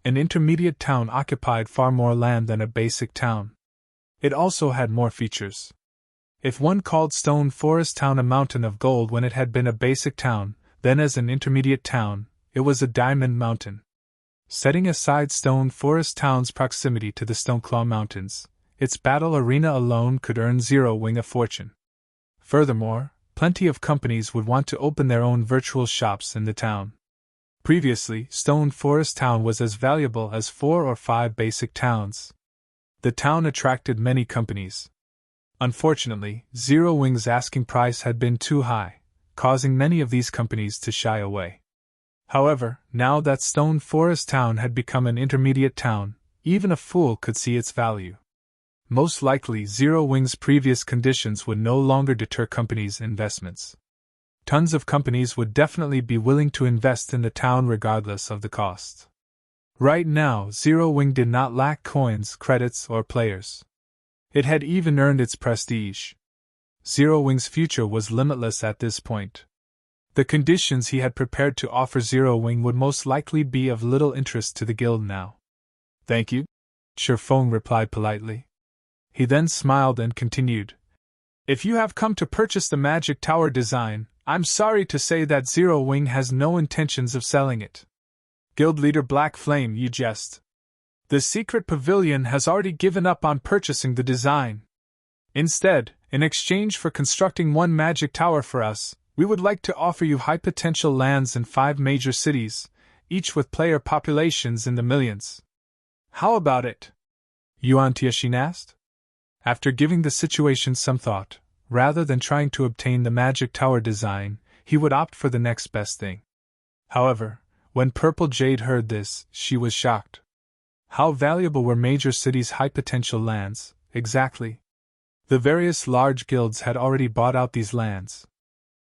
An intermediate town occupied far more land than a basic town. It also had more features. If one called Stone Forest Town a mountain of gold when it had been a basic town, then as an intermediate town, it was a diamond mountain. Setting aside Stone Forest Town's proximity to the Stoneclaw Mountains, its battle arena alone could earn Zero Wing a fortune. Furthermore, plenty of companies would want to open their own virtual shops in the town. Previously, Stone Forest Town was as valuable as 4 or 5 basic towns. The town attracted many companies. Unfortunately, Zero Wing's asking price had been too high, causing many of these companies to shy away. However, now that Stone Forest Town had become an intermediate town, even a fool could see its value. Most likely, Zero Wing's previous conditions would no longer deter companies' investments. Tons of companies would definitely be willing to invest in the town regardless of the cost. Right now, Zero Wing did not lack coins, credits, or players. It had even earned its prestige. Zero Wing's future was limitless at this point. The conditions he had prepared to offer Zero Wing would most likely be of little interest to the guild now. Thank you, Shifeng replied politely. He then smiled and continued. If you have come to purchase the Magic Tower design, I'm sorry to say that Zero Wing has no intentions of selling it. Guild Leader Black Flame, you jest. The secret pavilion has already given up on purchasing the design. Instead, in exchange for constructing one magic tower for us, we would like to offer you high-potential lands in 5 major cities, each with player populations in the millions. How about it? Yuan Tiexiang asked. After giving the situation some thought, rather than trying to obtain the magic tower design, he would opt for the next best thing. However, when Purple Jade heard this, she was shocked. How valuable were major cities' high-potential lands, exactly? The various large guilds had already bought out these lands.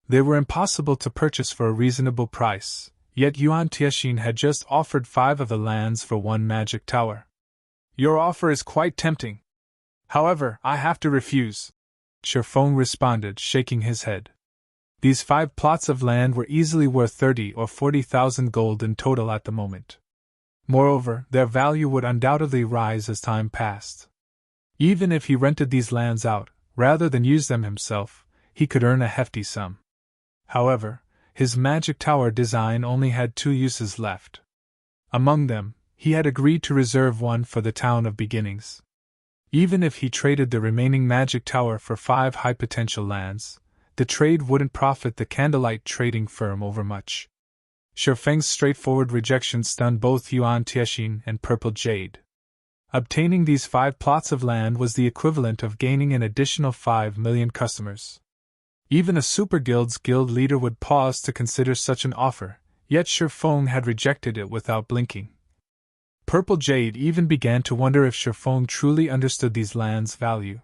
They were impossible to purchase for a reasonable price, yet Yuan Tiexiang had just offered 5 of the lands for 1 magic tower. Your offer is quite tempting. However, I have to refuse, Shifeng responded, shaking his head. These 5 plots of land were easily worth 30 or 40,000 gold in total at the moment. Moreover, their value would undoubtedly rise as time passed. Even if he rented these lands out, rather than use them himself, he could earn a hefty sum. However, his magic tower design only had 2 uses left. Among them, he had agreed to reserve one for the Town of Beginnings. Even if he traded the remaining magic tower for 5 high-potential lands, the trade wouldn't profit the Candlelight trading firm overmuch. Shifeng's straightforward rejection stunned both Yuan Tiexiang and Purple Jade. Obtaining these 5 plots of land was the equivalent of gaining an additional 5 million customers. Even a super guild's guild leader would pause to consider such an offer, yet Shifeng had rejected it without blinking. Purple Jade even began to wonder if Shifeng truly understood these lands' value.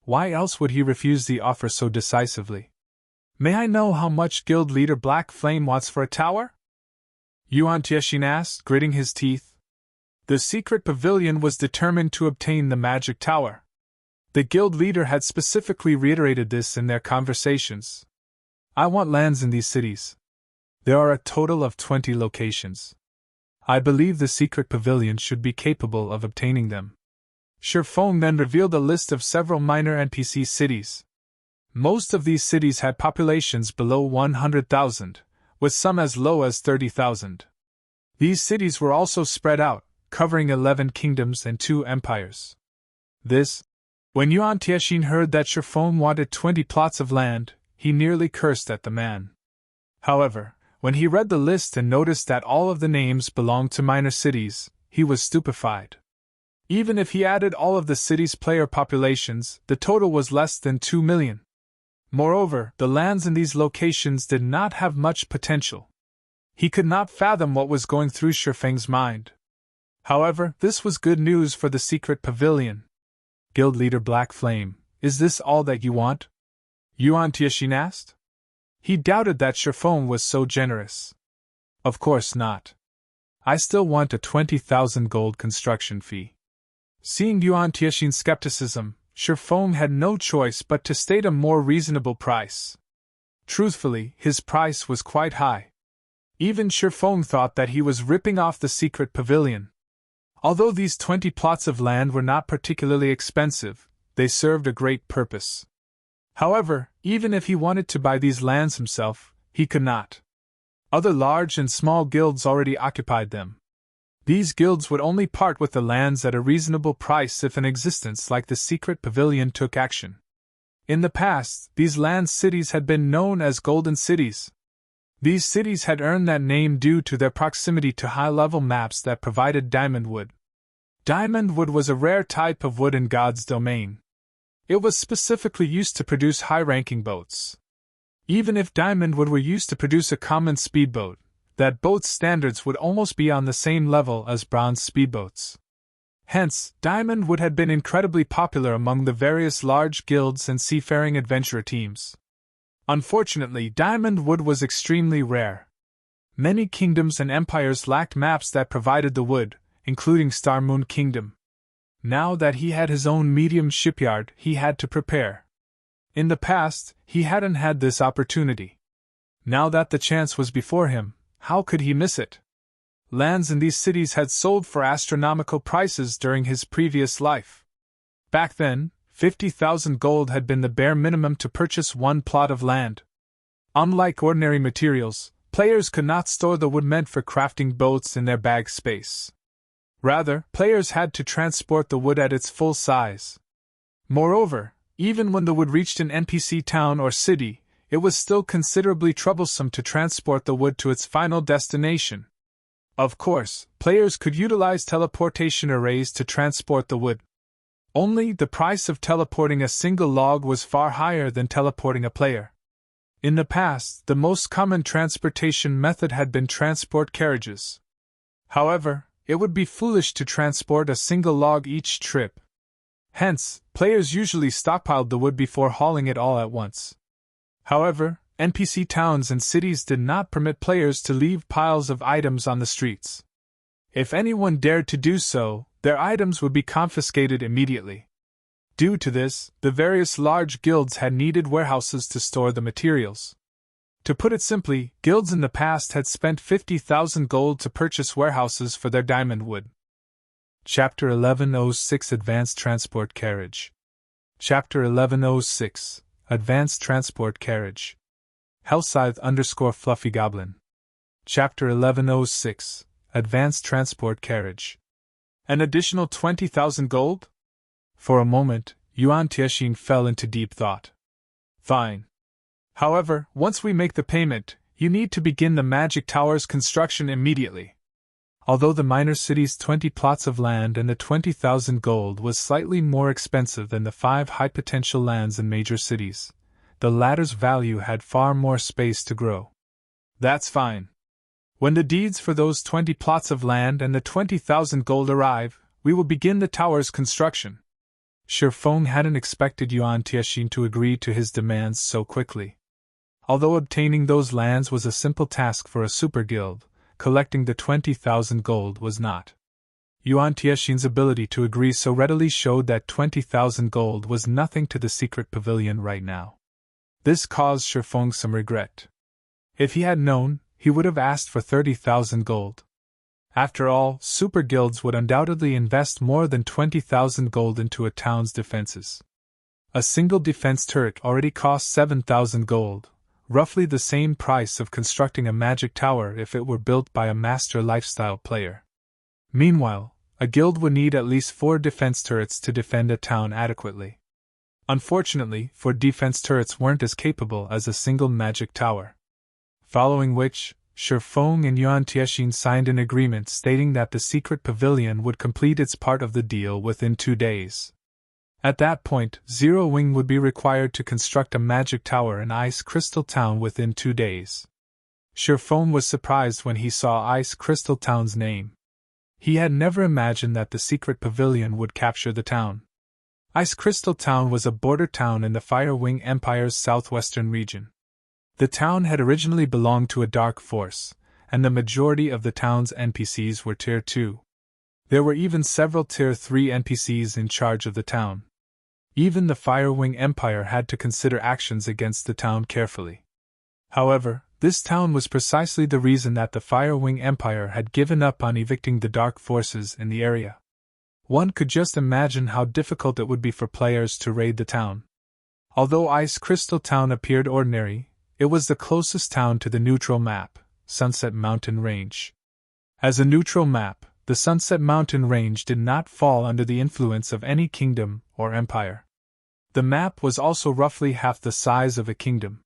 Why else would he refuse the offer so decisively? May I know how much Guild Leader Black Flame wants for a tower? Yuan Tiexiang asked, gritting his teeth. The secret pavilion was determined to obtain the magic tower. The guild leader had specifically reiterated this in their conversations. I want lands in these cities. There are a total of 20 locations. I believe the secret pavilion should be capable of obtaining them. Shifeng then revealed a list of several minor NPC cities. Most of these cities had populations below 100,000, with some as low as 30,000. These cities were also spread out, covering 11 kingdoms and 2 empires. When Yuan Tiexian heard that Shifeng wanted 20 plots of land, he nearly cursed at the man. However, when he read the list and noticed that all of the names belonged to minor cities, he was stupefied. Even if he added all of the cities' player populations, the total was less than 2 million. Moreover, the lands in these locations did not have much potential. He could not fathom what was going through Shifeng's mind. However, this was good news for the secret pavilion. Guild leader Black Flame, is this all that you want? Yuan Tiexian asked. He doubted that Shifeng was so generous. Of course not. I still want a 20,000 gold construction fee. Seeing Yuan Tiexian's skepticism, Shifeng had no choice but to state a more reasonable price. Truthfully, his price was quite high. Even Shifeng thought that he was ripping off the secret pavilion. Although these 20 plots of land were not particularly expensive, they served a great purpose. However, even if he wanted to buy these lands himself, he could not. Other large and small guilds already occupied them. These guilds would only part with the lands at a reasonable price if an existence like the secret pavilion took action. In the past, these land cities had been known as Golden Cities. These cities had earned that name due to their proximity to high-level maps that provided diamond wood. Diamond wood was a rare type of wood in God's domain. It was specifically used to produce high-ranking boats. Even if diamond wood were used to produce a common speedboat, that boat's standards would almost be on the same level as bronze speedboats. Hence, diamond wood had been incredibly popular among the various large guilds and seafaring adventurer teams. Unfortunately, diamond wood was extremely rare. Many kingdoms and empires lacked maps that provided the wood, including Star Moon Kingdom. Now that he had his own medium shipyard, he had to prepare. In the past, he hadn't had this opportunity. Now that the chance was before him, how could he miss it? Lands in these cities had sold for astronomical prices during his previous life. Back then, 50,000 gold had been the bare minimum to purchase one plot of land. Unlike ordinary materials, players could not store the wood meant for crafting boats in their bag space. Rather, players had to transport the wood at its full size. Moreover, even when the wood reached an NPC town or city, it was still considerably troublesome to transport the wood to its final destination. Of course, players could utilize teleportation arrays to transport the wood. Only the price of teleporting a single log was far higher than teleporting a player. In the past, the most common transportation method had been transport carriages. However, it would be foolish to transport a single log each trip. Hence, players usually stockpiled the wood before hauling it all at once. However, NPC towns and cities did not permit players to leave piles of items on the streets. If anyone dared to do so, their items would be confiscated immediately. Due to this, the various large guilds had needed warehouses to store the materials. To put it simply, guilds in the past had spent 50,000 gold to purchase warehouses for their diamond wood. Chapter 1106 Advanced Transport Carriage. Chapter 1106 Advanced Transport Carriage. Hellscythe_Fluffy Goblin. Chapter 1106 Advanced Transport Carriage. An additional 20,000 gold? For a moment, Yuan Tiexian fell into deep thought. Fine. However, once we make the payment, you need to begin the magic tower's construction immediately. Although the minor city's 20 plots of land and the 20,000 gold was slightly more expensive than the 5 high-potential lands in major cities, the latter's value had far more space to grow. That's fine. When the deeds for those 20 plots of land and the 20,000 gold arrive, we will begin the tower's construction. Shifeng hadn't expected Yuan Tiexian to agree to his demands so quickly. Although obtaining those lands was a simple task for a super guild, collecting the 20,000 gold was not. Yuan Tiexian's ability to agree so readily showed that 20,000 gold was nothing to the secret pavilion right now. This caused Shifeng some regret. If he had known, he would have asked for 30,000 gold. After all, super guilds would undoubtedly invest more than 20,000 gold into a town's defenses. A single defense turret already cost 7,000 gold, roughly the same price of constructing a magic tower if it were built by a master lifestyle player. Meanwhile, a guild would need at least 4 defense turrets to defend a town adequately. Unfortunately, 4 defense turrets weren't as capable as a single magic tower. Following which, Shifeng and Yuan Tiexin signed an agreement stating that the secret pavilion would complete its part of the deal within 2 days. At that point, Zero Wing would be required to construct a magic tower in Ice Crystal Town within 2 days. Shifeng was surprised when he saw Ice Crystal Town's name. He had never imagined that the secret pavilion would capture the town. Ice Crystal Town was a border town in the Fire Wing Empire's southwestern region. The town had originally belonged to a dark force, and the majority of the town's NPCs were Tier 2. There were even several Tier 3 NPCs in charge of the town. Even the Fire Wing Empire had to consider actions against the town carefully. However, this town was precisely the reason that the Fire Wing Empire had given up on evicting the dark forces in the area. One could just imagine how difficult it would be for players to raid the town. Although Ice Crystal Town appeared ordinary, it was the closest town to the neutral map, Sunset Mountain Range. As a neutral map, the Sunset Mountain Range did not fall under the influence of any kingdom or empire. The map was also roughly half the size of a kingdom.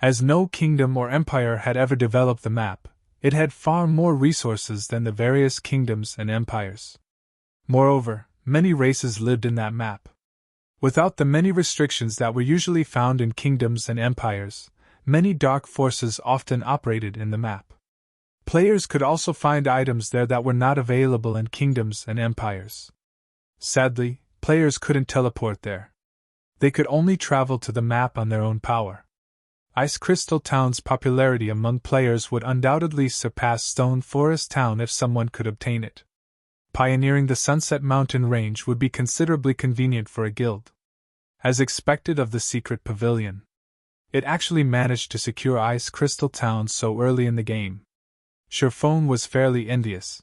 As no kingdom or empire had ever developed the map, it had far more resources than the various kingdoms and empires. Moreover, many races lived in that map. Without the many restrictions that were usually found in kingdoms and empires, many dark forces often operated in the map. Players could also find items there that were not available in kingdoms and empires. Sadly, players couldn't teleport there. They could only travel to the map on their own power. Ice Crystal Town's popularity among players would undoubtedly surpass Stone Forest Town if someone could obtain it. Pioneering the Sunset Mountain Range would be considerably convenient for a guild. As expected of the secret pavilion, it actually managed to secure Ice Crystal Town so early in the game. Shifeng was fairly envious.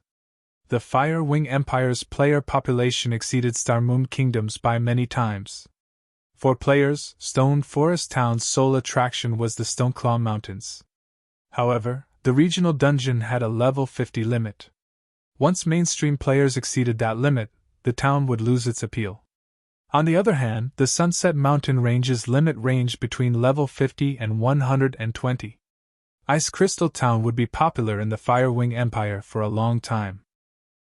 The Fire Wing Empire's player population exceeded Star Moon Kingdom's by many times. For players, Stone Forest Town's sole attraction was the Stoneclaw Mountains. However, the regional dungeon had a level 50 limit. Once mainstream players exceeded that limit, the town would lose its appeal. On the other hand, the Sunset Mountain Range's limit ranged between level 50 and 120. Ice Crystal Town would be popular in the Fire Wing Empire for a long time.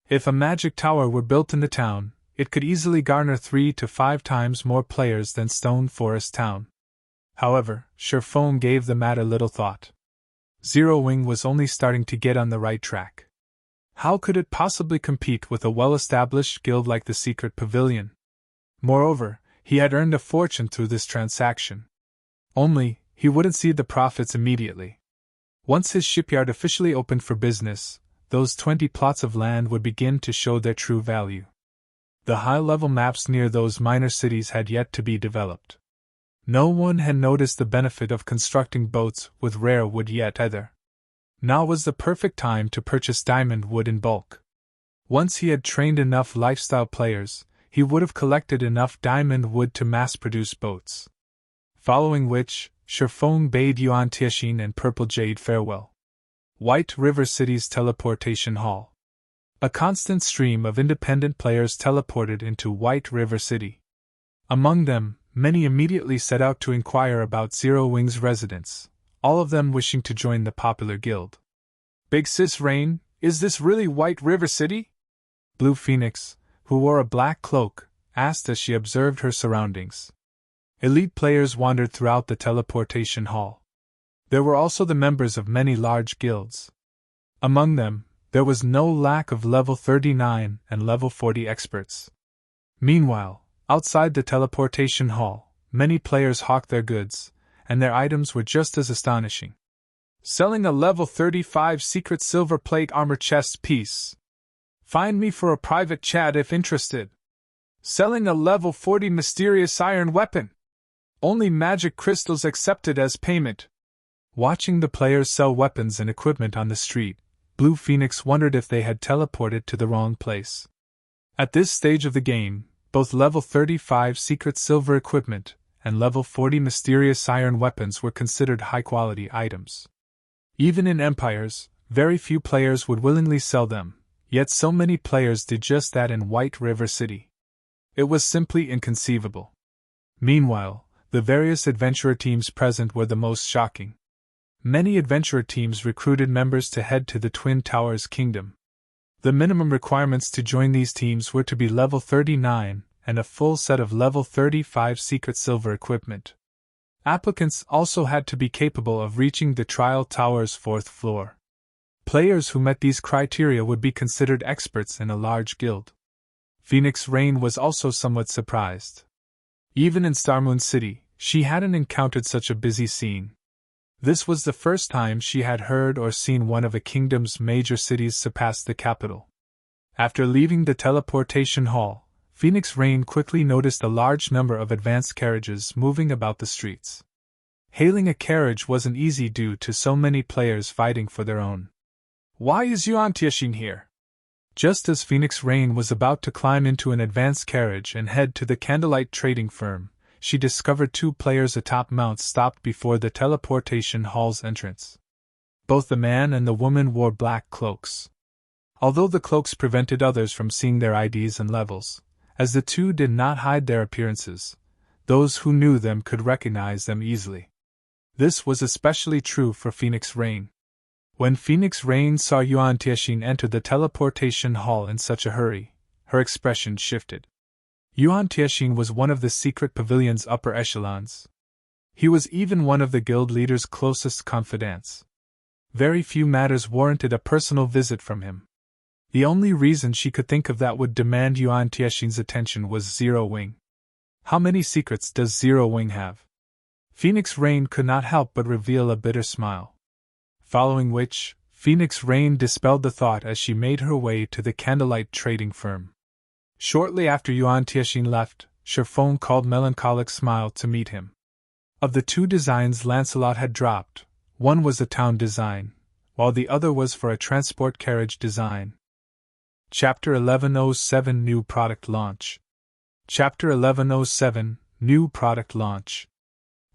If a magic tower were built in the town, it could easily garner 3 to 5 times more players than Stone Forest Town. However, Shifeng gave the matter little thought. Zero Wing was only starting to get on the right track. How could it possibly compete with a well-established guild like the Secret Pavilion? Moreover, he had earned a fortune through this transaction. Only, he wouldn't see the profits immediately. Once his shipyard officially opened for business, those 20 plots of land would begin to show their true value. The high-level maps near those minor cities had yet to be developed. No one had noticed the benefit of constructing boats with rare wood yet either. Now was the perfect time to purchase diamond wood in bulk. Once he had trained enough lifestyle players, he would have collected enough diamond wood to mass-produce boats. Following which, Shifeng bade Yuan Tiexin and Purple Jade farewell. White River City's Teleportation Hall. A constant stream of independent players teleported into White River City. Among them, many immediately set out to inquire about Zero Wing's residence, all of them wishing to join the popular guild. Big Sis Rain, is this really White River City? Blue Phoenix, who wore a black cloak, asked as she observed her surroundings. Elite players wandered throughout the teleportation hall. There were also the members of many large guilds. Among them, there was no lack of level 39 and level 40 experts. Meanwhile, outside the teleportation hall, many players hawked their goods, and their items were just as astonishing. Selling a level 35 secret silver plate armor chest piece. Find me for a private chat if interested. Selling a level 40 mysterious iron weapon. Only magic crystals accepted as payment. Watching the players sell weapons and equipment on the street, Blue Phoenix wondered if they had teleported to the wrong place. At this stage of the game, both level 35 secret silver equipment and level 40 mysterious iron weapons were considered high-quality items. Even in Empires, very few players would willingly sell them, yet so many players did just that in White River City. It was simply inconceivable. Meanwhile, the various adventurer teams present were the most shocking. Many adventurer teams recruited members to head to the Twin Towers Kingdom. The minimum requirements to join these teams were to be level 39 and a full set of level 35 secret silver equipment. Applicants also had to be capable of reaching the Trial Tower's 4th floor. Players who met these criteria would be considered experts in a large guild. Phoenix Rain was also somewhat surprised. Even in Starmoon City, she hadn't encountered such a busy scene. This was the first time she had heard or seen one of a kingdom's major cities surpass the capital. After leaving the teleportation hall, Phoenix Rain quickly noticed a large number of advanced carriages moving about the streets. Hailing a carriage wasn't easy due to so many players fighting for their own. "Why is Yuan Tianxin here?" Just as Phoenix Rain was about to climb into an advanced carriage and head to the Candlelight trading firm, she discovered 2 players atop mounts stopped before the teleportation hall's entrance. Both the man and the woman wore black cloaks. Although the cloaks prevented others from seeing their IDs and levels, as the two did not hide their appearances, those who knew them could recognize them easily. This was especially true for Phoenix Rain. When Phoenix Rain saw Yuan Tianxin enter the teleportation hall in such a hurry, her expression shifted. Yuan Tianxin was one of the secret pavilion's upper echelons. He was even one of the guild leader's closest confidants. Very few matters warranted a personal visit from him. The only reason she could think of that would demand Yuan Tianxin's attention was Zero Wing. How many secrets does Zero Wing have? Phoenix Rain could not help but reveal a bitter smile. Following which, Phoenix Rain dispelled the thought as she made her way to the Candlelight trading firm. Shortly after Yuan Tianxin left, Sherfone called Melancholic Smile to meet him. Of the 2 designs Lancelot had dropped, one was a town design, while the other was for a transport carriage design. Chapter 1107 New Product Launch. Chapter 1107 New Product Launch.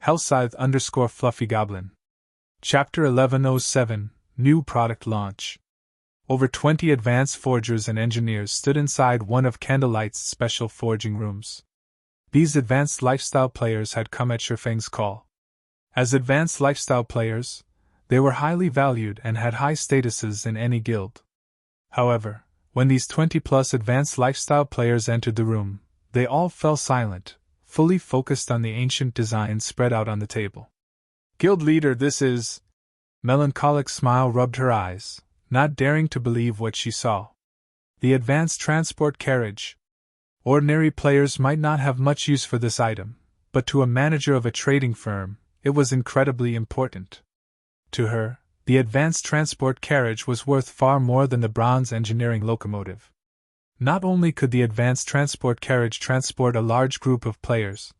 Hellscythe_Fluffy Goblin. Chapter 1107 New Product Launch. Over 20 advanced forgers and engineers stood inside one of Candlelight's special forging rooms. These advanced lifestyle players had come at Sherfeng's call. As advanced lifestyle players, they were highly valued and had high statuses in any guild. However, when these 20-plus advanced lifestyle players entered the room, they all fell silent, fully focused on the ancient designs spread out on the table. "Guild leader, this is..." Melancholic Smile rubbed her eyes, not daring to believe what she saw. The advanced transport carriage. Ordinary players might not have much use for this item, but to a manager of a trading firm, it was incredibly important. To her, the advanced transport carriage was worth far more than the bronze engineering locomotive. Not only could the advanced transport carriage transport a large group of players,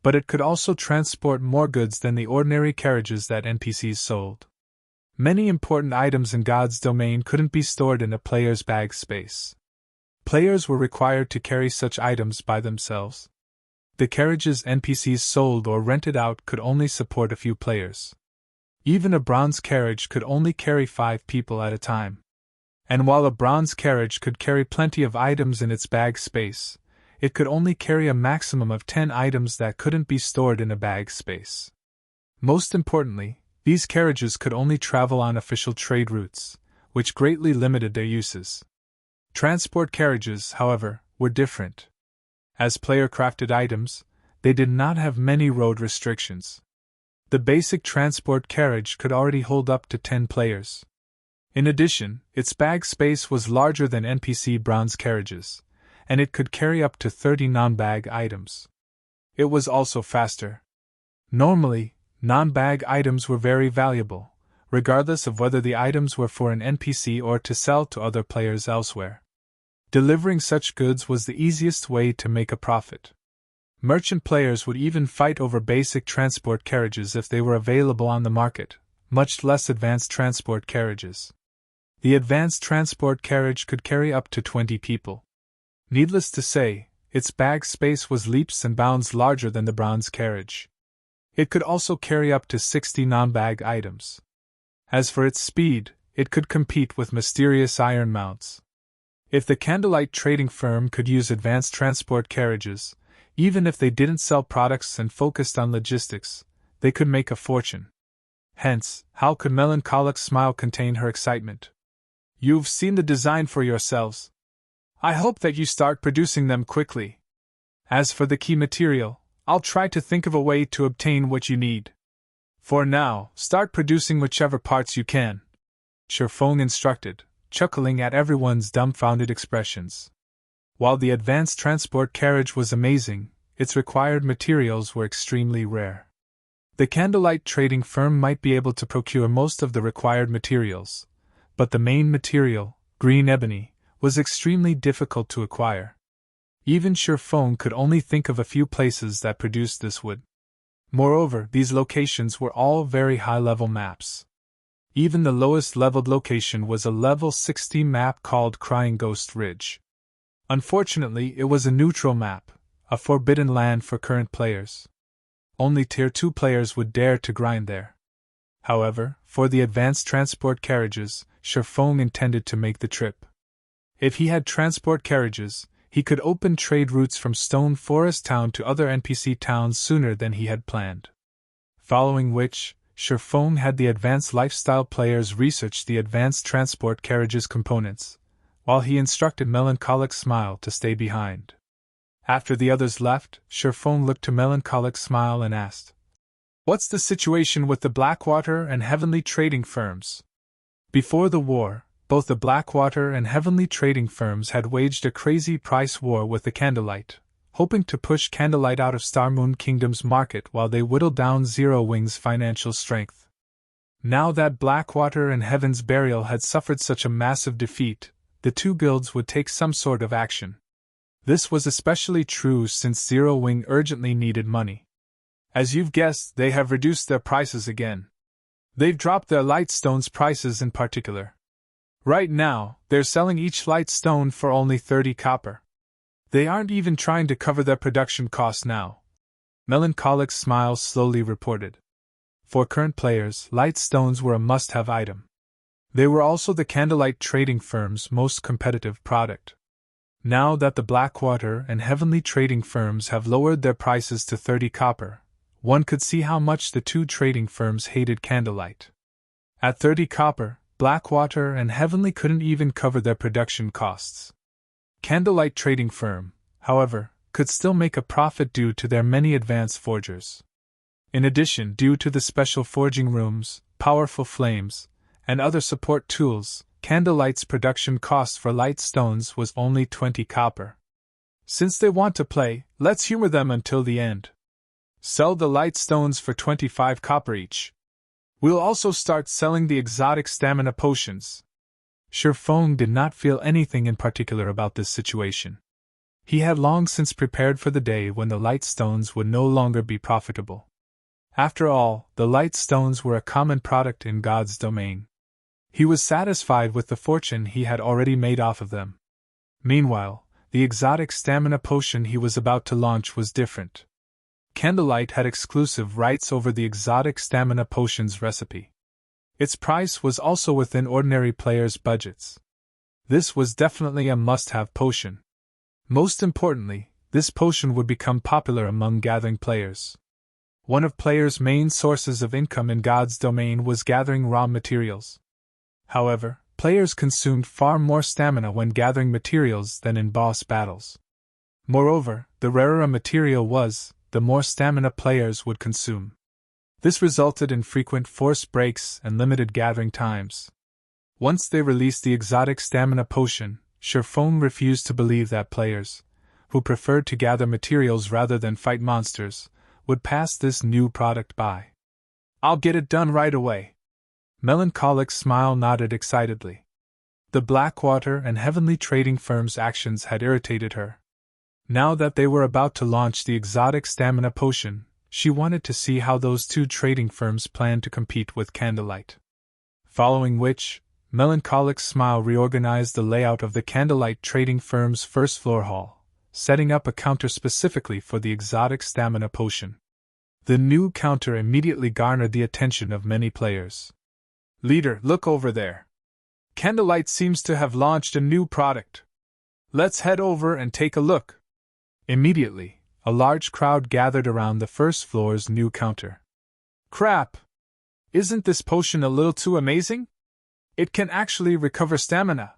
but it could also transport more goods than the ordinary carriages that NPCs sold. Many important items in God's domain couldn't be stored in a player's bag space. Players were required to carry such items by themselves. The carriages NPCs sold or rented out could only support a few players. Even a bronze carriage could only carry 5 people at a time. And while a bronze carriage could carry plenty of items in its bag space, it could only carry a maximum of 10 items that couldn't be stored in a bag space. Most importantly, these carriages could only travel on official trade routes, which greatly limited their uses. Transport carriages, however, were different. As player-crafted items, they did not have many road restrictions. The basic transport carriage could already hold up to 10 players. In addition, its bag space was larger than NPC bronze carriages, and it could carry up to 30 non-bag items. It was also faster. Normally, non-bag items were very valuable, regardless of whether the items were for an NPC or to sell to other players elsewhere. Delivering such goods was the easiest way to make a profit. Merchant players would even fight over basic transport carriages if they were available on the market, much less advanced transport carriages. The advanced transport carriage could carry up to 20 people. Needless to say, its bag space was leaps and bounds larger than the bronze carriage. It could also carry up to 60 non-bag items. As for its speed, it could compete with mysterious iron mounts. If the Candlelight trading firm could use advanced transport carriages, even if they didn't sell products and focused on logistics, they could make a fortune. Hence, how could Melancholic's smile contain her excitement? You've seen the design for yourselves. I hope that you start producing them quickly. As for the key material, I'll try to think of a way to obtain what you need. For now, start producing whichever parts you can, Shifeng instructed, chuckling at everyone's dumbfounded expressions. While the advanced transport carriage was amazing, its required materials were extremely rare. The Candlelight trading firm might be able to procure most of the required materials, but the main material, green ebony, was extremely difficult to acquire. Even Shifeng could only think of a few places that produced this wood. Moreover, these locations were all very high-level maps. Even the lowest-leveled location was a level 60 map called Crying Ghost Ridge. Unfortunately, it was a neutral map, a forbidden land for current players. Only Tier 2 players would dare to grind there. However, for the advanced transport carriages, Shifeng intended to make the trip. If he had transport carriages, he could open trade routes from Stone Forest Town to other NPC towns sooner than he had planned. Following which, Shifeng had the advanced lifestyle players research the advanced transport carriages components, while he instructed Melancholic Smile to stay behind. After the others left, Shifeng looked to Melancholic Smile and asked, "What's the situation with the Blackwater and Heavenly trading firms?" Before the war, both the Blackwater and Heavenly trading firms had waged a crazy price war with the Candlelight, hoping to push Candlelight out of Starmoon Kingdom's market while they whittled down Zero Wing's financial strength. Now that Blackwater and Heaven's Burial had suffered such a massive defeat, the two guilds would take some sort of action. This was especially true since Zero Wing urgently needed money. As you've guessed, they have reduced their prices again. They've dropped their lightstones prices in particular. Right now, they're selling each light stone for only 30 copper. They aren't even trying to cover their production costs now, Melancholic Smile slowly reported. For current players, light stones were a must-have item. They were also the Candlelight trading firm's most competitive product. Now that the Blackwater and Heavenly trading firms have lowered their prices to 30 copper, one could see how much the two trading firms hated Candlelight. At 30 copper, Blackwater and Heavenly couldn't even cover their production costs. Candlelight trading firm, however, could still make a profit due to their many advanced forgers. In addition, due to the special forging rooms, powerful flames, and other support tools, Candlelight's production cost for light stones was only 20 copper. Since they want to play, let's humor them until the end. Sell the light stones for 25 copper each. We'll also start selling the exotic stamina potions. Shifeng did not feel anything in particular about this situation. He had long since prepared for the day when the light stones would no longer be profitable. After all, the light stones were a common product in God's domain. He was satisfied with the fortune he had already made off of them. Meanwhile, the exotic stamina potion he was about to launch was different. Candlelight had exclusive rights over the exotic stamina potion's recipe. Its price was also within ordinary players' budgets. This was definitely a must-have potion. Most importantly, this potion would become popular among gathering players. One of players' main sources of income in God's domain was gathering raw materials. However, players consumed far more stamina when gathering materials than in boss battles. Moreover, the rarer a material was, the more stamina players would consume. This resulted in frequent force breaks and limited gathering times. Once they released the exotic stamina potion, Shifeng refused to believe that players, who preferred to gather materials rather than fight monsters, would pass this new product by. "I'll get it done right away." Melancholic Smile nodded excitedly. The Blackwater and Heavenly trading firm's actions had irritated her. Now that they were about to launch the exotic stamina potion, she wanted to see how those two trading firms planned to compete with Candlelight. Following which, melancholic smile reorganized the layout of the Candlelight trading firm's first floor hall, setting up a counter specifically for the exotic stamina potion. The new counter immediately garnered the attention of many players. "Leader, look over there. Candlelight seems to have launched a new product. Let's head over and take a look." Immediately, a large crowd gathered around the first floor's new counter. "Crap! Isn't this potion a little too amazing? It can actually recover stamina."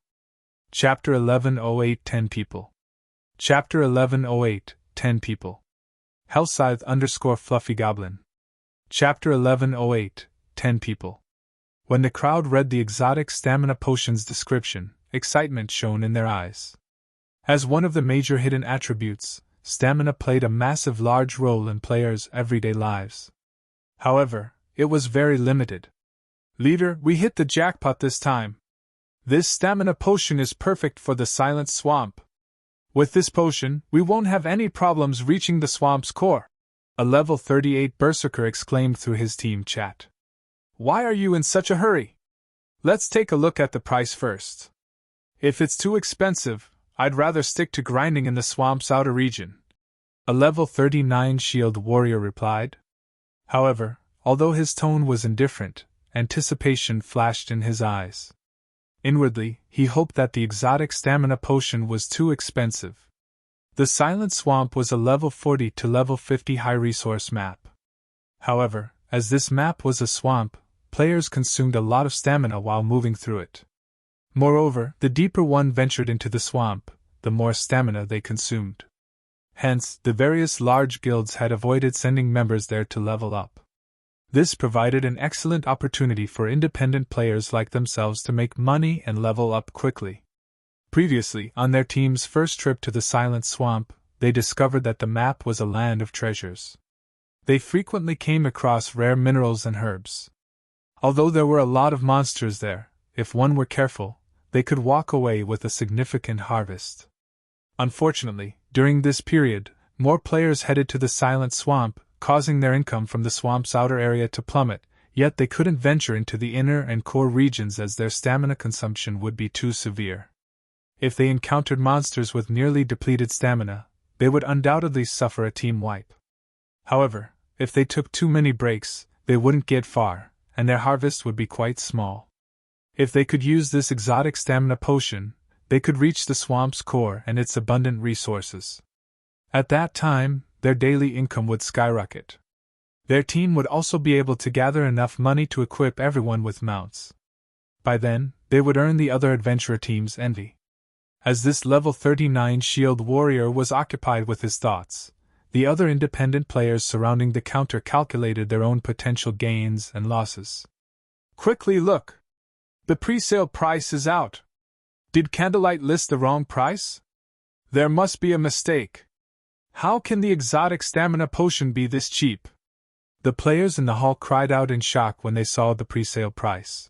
Chapter 1108 10 people. Chapter 1108 10 people. Hellscythe _Fluffy Goblin. Chapter 1108 10 people. When the crowd read the exotic stamina potion's description, excitement shone in their eyes. As one of the major hidden attributes, stamina played a massive large role in players' everyday lives. However, it was very limited. "Leader, we hit the jackpot this time. This stamina potion is perfect for the Silent Swamp. With this potion, we won't have any problems reaching the swamp's core," a level 38 berserker exclaimed through his team chat. "Why are you in such a hurry? Let's take a look at the price first. If it's too expensive, I'd rather stick to grinding in the swamp's outer region," a level 39 shield warrior replied. However, although his tone was indifferent, anticipation flashed in his eyes. Inwardly, he hoped that the exotic stamina potion was too expensive. The Silent Swamp was a level 40 to level 50 high-resource map. However, as this map was a swamp, players consumed a lot of stamina while moving through it. Moreover, the deeper one ventured into the swamp, the more stamina they consumed. Hence, the various large guilds had avoided sending members there to level up. This provided an excellent opportunity for independent players like themselves to make money and level up quickly. Previously, on their team's first trip to the Silent Swamp, they discovered that the map was a land of treasures. They frequently came across rare minerals and herbs. Although there were a lot of monsters there, if one were careful, they could walk away with a significant harvest. Unfortunately, during this period, more players headed to the Silent Swamp, causing their income from the swamp's outer area to plummet, yet they couldn't venture into the inner and core regions as their stamina consumption would be too severe. If they encountered monsters with nearly depleted stamina, they would undoubtedly suffer a team wipe. However, if they took too many breaks, they wouldn't get far, and their harvest would be quite small. If they could use this exotic stamina potion, they could reach the swamp's core and its abundant resources. At that time, their daily income would skyrocket. Their team would also be able to gather enough money to equip everyone with mounts. By then, they would earn the other adventurer team's envy. As this level 39 shield warrior was occupied with his thoughts, the other independent players surrounding the counter calculated their own potential gains and losses. "Quickly look! The pre-sale price is out. Did Candlelight list the wrong price? There must be a mistake. How can the exotic stamina potion be this cheap?" The players in the hall cried out in shock when they saw the pre-sale price.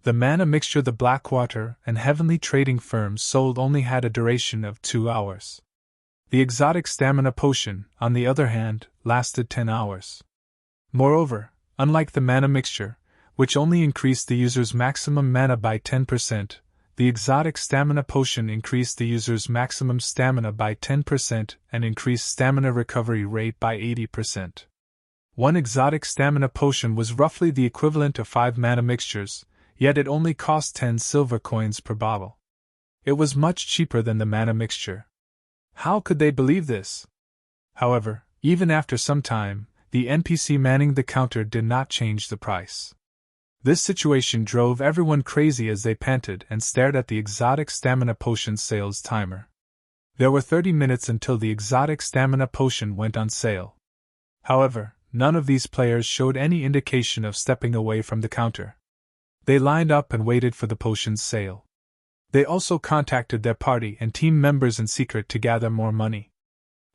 The mana mixture the Blackwater and Heavenly trading firms sold only had a duration of 2 hours. The exotic stamina potion, on the other hand, lasted 10 hours. Moreover, unlike the mana mixture, which only increased the user's maximum mana by 10%, the exotic stamina potion increased the user's maximum stamina by 10% and increased stamina recovery rate by 80%. One exotic stamina potion was roughly the equivalent of 5 mana mixtures, yet it only cost 10 silver coins per bottle. It was much cheaper than the mana mixture. How could they believe this? However, even after some time, the NPC manning the counter did not change the price. This situation drove everyone crazy as they panted and stared at the exotic stamina potion sales timer. There were 30 minutes until the exotic stamina potion went on sale. However, none of these players showed any indication of stepping away from the counter. They lined up and waited for the potion's sale. They also contacted their party and team members in secret to gather more money.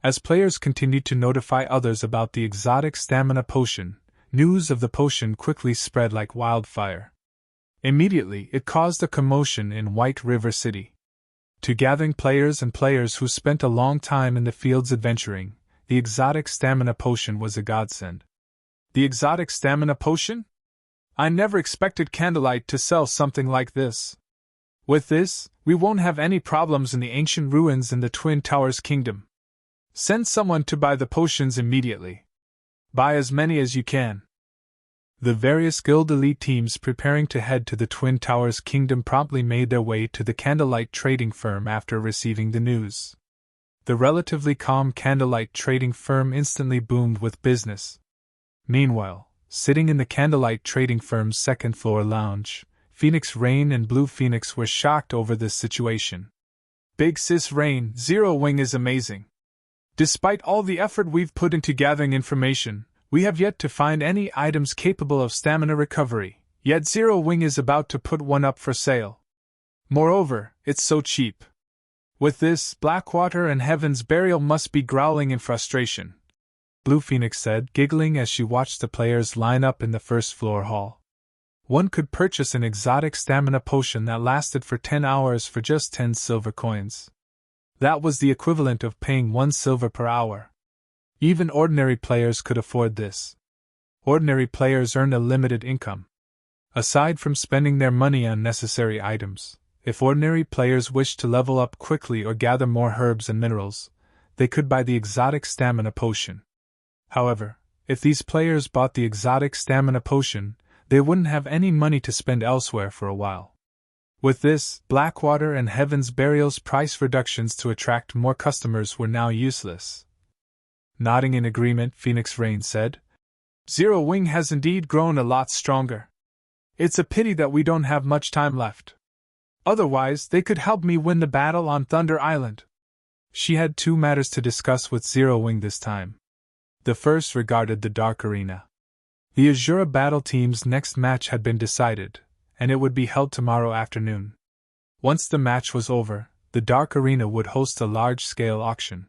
As players continued to notify others about the exotic stamina potion, news of the potion quickly spread like wildfire. Immediately, it caused a commotion in White River City. To gathering players and players who spent a long time in the fields adventuring, the exotic stamina potion was a godsend. "The exotic stamina potion? I never expected Candlelight to sell something like this. With this, we won't have any problems in the ancient ruins in the Twin Towers Kingdom. Send someone to buy the potions immediately. Buy as many as you can. The various guild elite teams preparing to head to the Twin Towers Kingdom promptly made their way to the Candlelight trading firm after receiving the news. The relatively calm Candlelight trading firm instantly boomed with business. Meanwhile, sitting in the Candlelight trading firm's second-floor lounge, Phoenix Rain and Blue Phoenix were shocked over this situation. Big Sis Rain, Zero Wing is amazing. Despite all the effort we've put into gathering information, we have yet to find any items capable of stamina recovery, yet Zero Wing is about to put one up for sale. Moreover, it's so cheap. With this, Blackwater and Heaven's Burial must be growling in frustration, Blue Phoenix said, giggling as she watched the players line up in the first-floor hall. One could purchase an exotic stamina potion that lasted for 10 hours for just 10 silver coins. That was the equivalent of paying 1 silver per hour. Even ordinary players could afford this. Ordinary players earn a limited income. Aside from spending their money on necessary items, if ordinary players wished to level up quickly or gather more herbs and minerals, they could buy the exotic stamina potion. However, if these players bought the exotic stamina potion, they wouldn't have any money to spend elsewhere for a while. With this, Blackwater and Heaven's Burial's price reductions to attract more customers were now useless. Nodding in agreement, Phoenix Rain said, Zero Wing has indeed grown a lot stronger. It's a pity that we don't have much time left. Otherwise, they could help me win the battle on Thunder Island. She had 2 matters to discuss with Zero Wing this time. The first regarded the Dark Arena. The Azura battle team's next match had been decided, and it would be held tomorrow afternoon. Once the match was over, the Dark Arena would host a large-scale auction.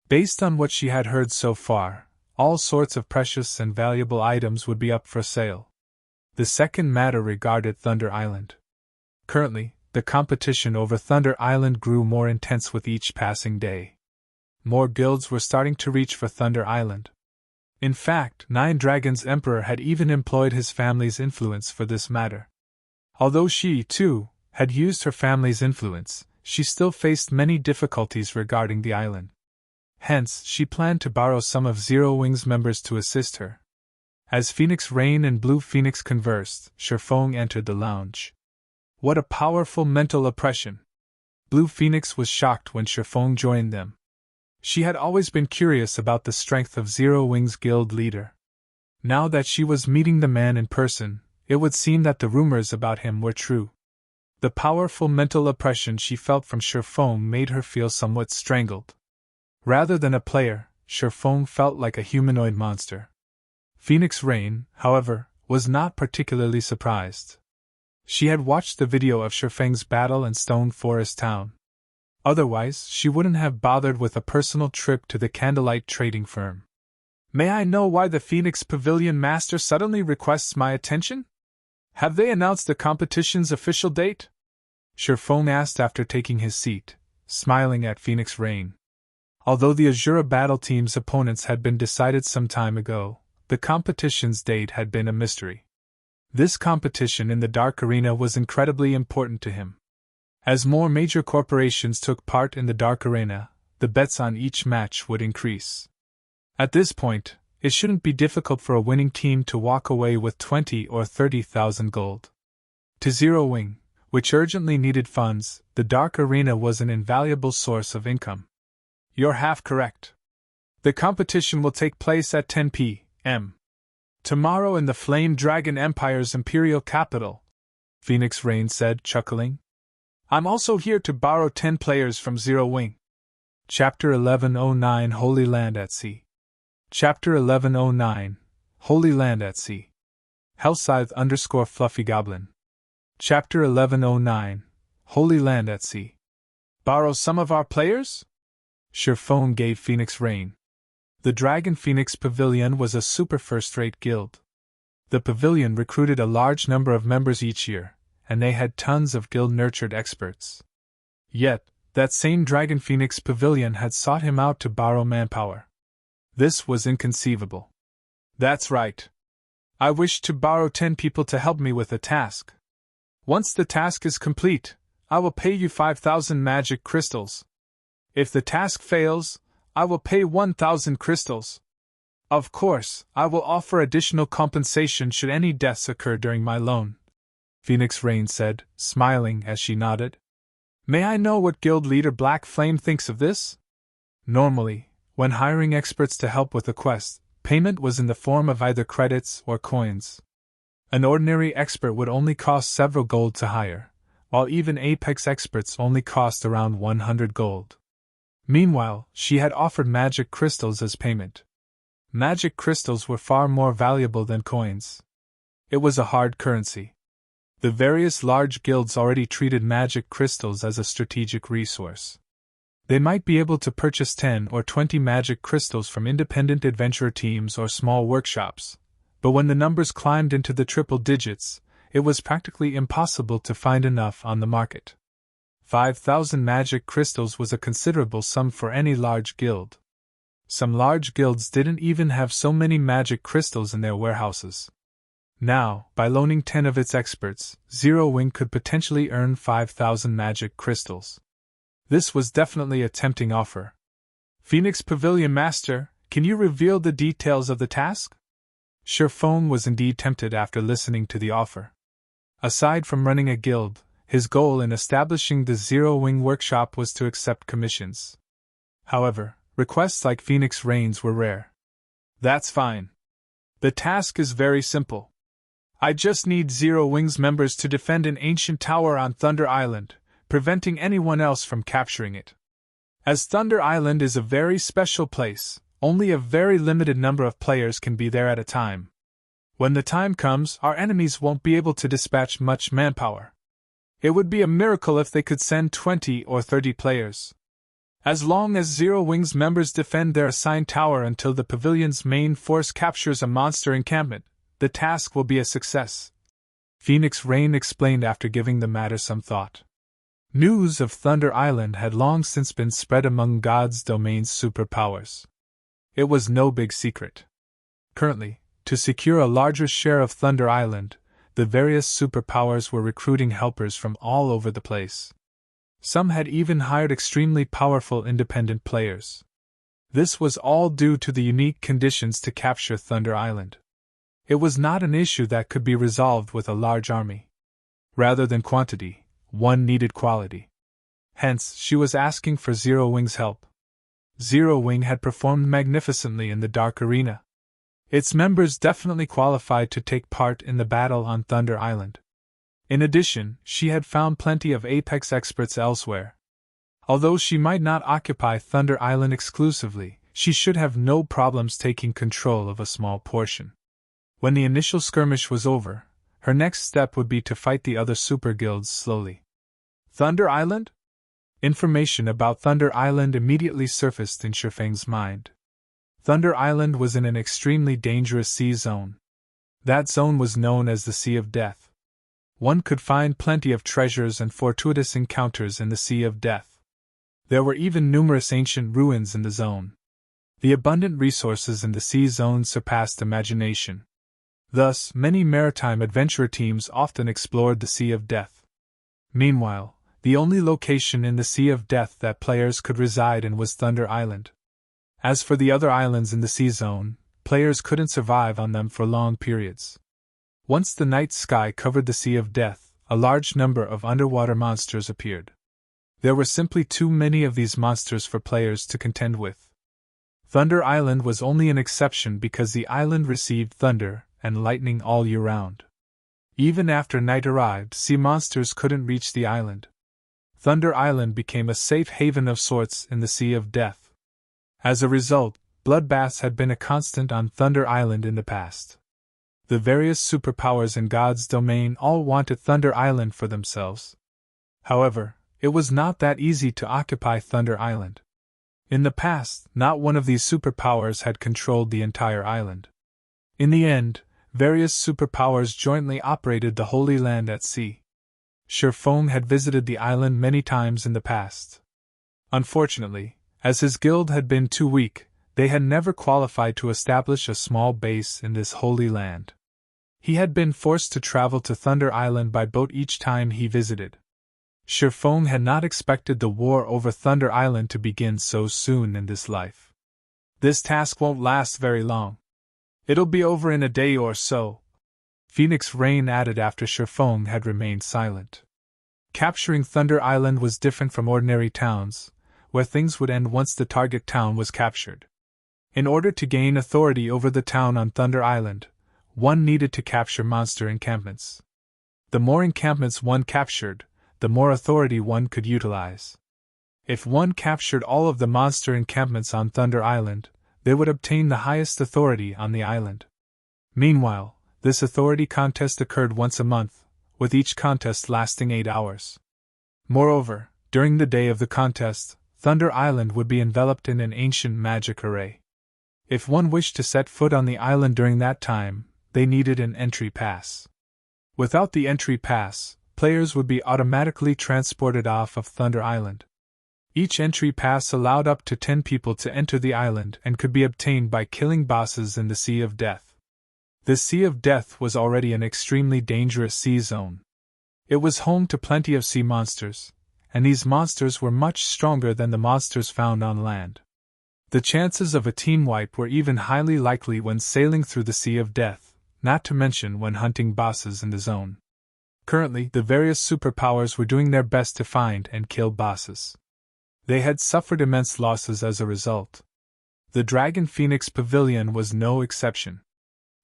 Based on what she had heard so far, all sorts of precious and valuable items would be up for sale. The second matter regarded Thunder Island. Currently, the competition over Thunder Island grew more intense with each passing day. More guilds were starting to reach for Thunder Island. In fact, Nine Dragons' Emperor had even employed his family's influence for this matter. Although she, too, had used her family's influence, she still faced many difficulties regarding the island. Hence, she planned to borrow some of Zero Wing's members to assist her. As Phoenix Rain and Blue Phoenix conversed, Sherfong entered the lounge. What a powerful mental oppression! Blue Phoenix was shocked when Sherfong joined them. She had always been curious about the strength of Zero Wing's guild leader. Now that she was meeting the man in person, it would seem that the rumors about him were true. The powerful mental oppression she felt from Sherfong made her feel somewhat strangled. Rather than a player, Sherfong felt like a humanoid monster. Phoenix Rain, however, was not particularly surprised. She had watched the video of Sherfeng's battle in Stone Forest Town. Otherwise, she wouldn't have bothered with a personal trip to the Candlelight trading firm. May I know why the Phoenix Pavilion Master suddenly requests my attention? Have they announced the competition's official date? Sherfong asked after taking his seat, smiling at Phoenix Rain. Although the Azura battle team's opponents had been decided some time ago, the competition's date had been a mystery. This competition in the Dark Arena was incredibly important to him. As more major corporations took part in the Dark Arena, the bets on each match would increase. At this point, it shouldn't be difficult for a winning team to walk away with 20 or 30,000 gold. To Zero Wing, which urgently needed funds, the Dark Arena was an invaluable source of income. You're half correct. The competition will take place at 10 p.m. tomorrow in the Flame Dragon Empire's imperial capital, Phoenix Rain said, chuckling. I'm also here to borrow 10 players from Zero Wing. Chapter 1109 Holy Land at Sea. Chapter 1109 Holy Land at Sea. Hellscythe _ Fluffy Goblin. Chapter 1109 Holy Land at Sea. Borrow some of our players? Sherfong gave Phoenix Rain. The Dragon Phoenix Pavilion was a super first-rate guild. The pavilion recruited a large number of members each year, and they had tons of guild-nurtured experts. Yet, that same Dragon Phoenix Pavilion had sought him out to borrow manpower. This was inconceivable. That's right. I wish to borrow 10 people to help me with the task. Once the task is complete, I will pay you 5,000 magic crystals. If the task fails, I will pay 1,000 crystals. Of course, I will offer additional compensation should any deaths occur during my loan," Phoenix Rain said, smiling as she nodded. "May I know what guild leader Black Flame thinks of this?" Normally, when hiring experts to help with a quest, payment was in the form of either credits or coins. An ordinary expert would only cost several gold to hire, while even Apex experts only cost around 100 gold. Meanwhile, she had offered magic crystals as payment. Magic crystals were far more valuable than coins. It was a hard currency. The various large guilds already treated magic crystals as a strategic resource. They might be able to purchase 10 or 20 magic crystals from independent adventurer teams or small workshops, but when the numbers climbed into the triple digits, it was practically impossible to find enough on the market. 5,000 magic crystals was a considerable sum for any large guild. Some large guilds didn't even have so many magic crystals in their warehouses. Now, by loaning 10 of its experts, Zero Wing could potentially earn 5,000 magic crystals. This was definitely a tempting offer. "Phoenix Pavilion Master, can you reveal the details of the task?" Sherfone was indeed tempted after listening to the offer. Aside from running a guild, his goal in establishing the Zero Wing workshop was to accept commissions. However, requests like Phoenix Rain's were rare. "That's fine. The task is very simple. I just need Zero Wing's members to defend an ancient tower on Thunder Island, preventing anyone else from capturing it. As Thunder Island is a very special place, only a very limited number of players can be there at a time. When the time comes, our enemies won't be able to dispatch much manpower. It would be a miracle if they could send 20 or 30 players. As long as Zero Wing's members defend their assigned tower until the pavilion's main force captures a monster encampment, the task will be a success," Phoenix Rain explained after giving the matter some thought. News of Thunder Island had long since been spread among God's Domain's superpowers. It was no big secret. Currently, to secure a larger share of Thunder Island, the various superpowers were recruiting helpers from all over the place. Some had even hired extremely powerful independent players. This was all due to the unique conditions to capture Thunder Island. It was not an issue that could be resolved with a large army. Rather than quantity, one needed quality. Hence, she was asking for Zero Wing's help. Zero Wing had performed magnificently in the Dark Arena. Its members definitely qualified to take part in the battle on Thunder Island. In addition, she had found plenty of Apex experts elsewhere. Although she might not occupy Thunder Island exclusively, she should have no problems taking control of a small portion. When the initial skirmish was over, her next step would be to fight the other super guilds slowly. Thunder Island? Information about Thunder Island immediately surfaced in Shifeng's mind. Thunder Island was in an extremely dangerous sea zone. That zone was known as the Sea of Death. One could find plenty of treasures and fortuitous encounters in the Sea of Death. There were even numerous ancient ruins in the zone. The abundant resources in the sea zone surpassed imagination. Thus, many maritime adventurer teams often explored the Sea of Death. Meanwhile, the only location in the Sea of Death that players could reside in was Thunder Island. As for the other islands in the sea zone, players couldn't survive on them for long periods. Once the night sky covered the Sea of Death, a large number of underwater monsters appeared. There were simply too many of these monsters for players to contend with. Thunder Island was only an exception because the island received thunder and lightning all year round. Even after night arrived, sea monsters couldn't reach the island. Thunder Island became a safe haven of sorts in the Sea of Death. As a result, bloodbaths had been a constant on Thunder Island in the past. The various superpowers in God's domain all wanted Thunder Island for themselves. However, it was not that easy to occupy Thunder Island. In the past, not one of these superpowers had controlled the entire island. In the end, various superpowers jointly operated the Holy Land at sea. Sherfone had visited the island many times in the past. Unfortunately, as his guild had been too weak, they had never qualified to establish a small base in this Holy Land. He had been forced to travel to Thunder Island by boat each time he visited. Shifeng had not expected the war over Thunder Island to begin so soon in this life. This task won't last very long. It'll be over in a day or so, Phoenix Rain added after Shifeng had remained silent. Capturing Thunder Island was different from ordinary towns, where things would end once the target town was captured. In order to gain authority over the town on Thunder Island, one needed to capture monster encampments. The more encampments one captured, the more authority one could utilize. If one captured all of the monster encampments on Thunder Island, they would obtain the highest authority on the island. Meanwhile, this authority contest occurred once a month, with each contest lasting 8 hours. Moreover, during the day of the contest, Thunder Island would be enveloped in an ancient magic array. If one wished to set foot on the island during that time, they needed an entry pass. Without the entry pass, players would be automatically transported off of Thunder Island. Each entry pass allowed up to 10 people to enter the island and could be obtained by killing bosses in the Sea of Death. The Sea of Death was already an extremely dangerous sea zone. It was home to plenty of sea monsters, and these monsters were much stronger than the monsters found on land. The chances of a team wipe were even highly likely when sailing through the Sea of Death, not to mention when hunting bosses in the zone. Currently, the various superpowers were doing their best to find and kill bosses. They had suffered immense losses as a result. The Dragon Phoenix Pavilion was no exception.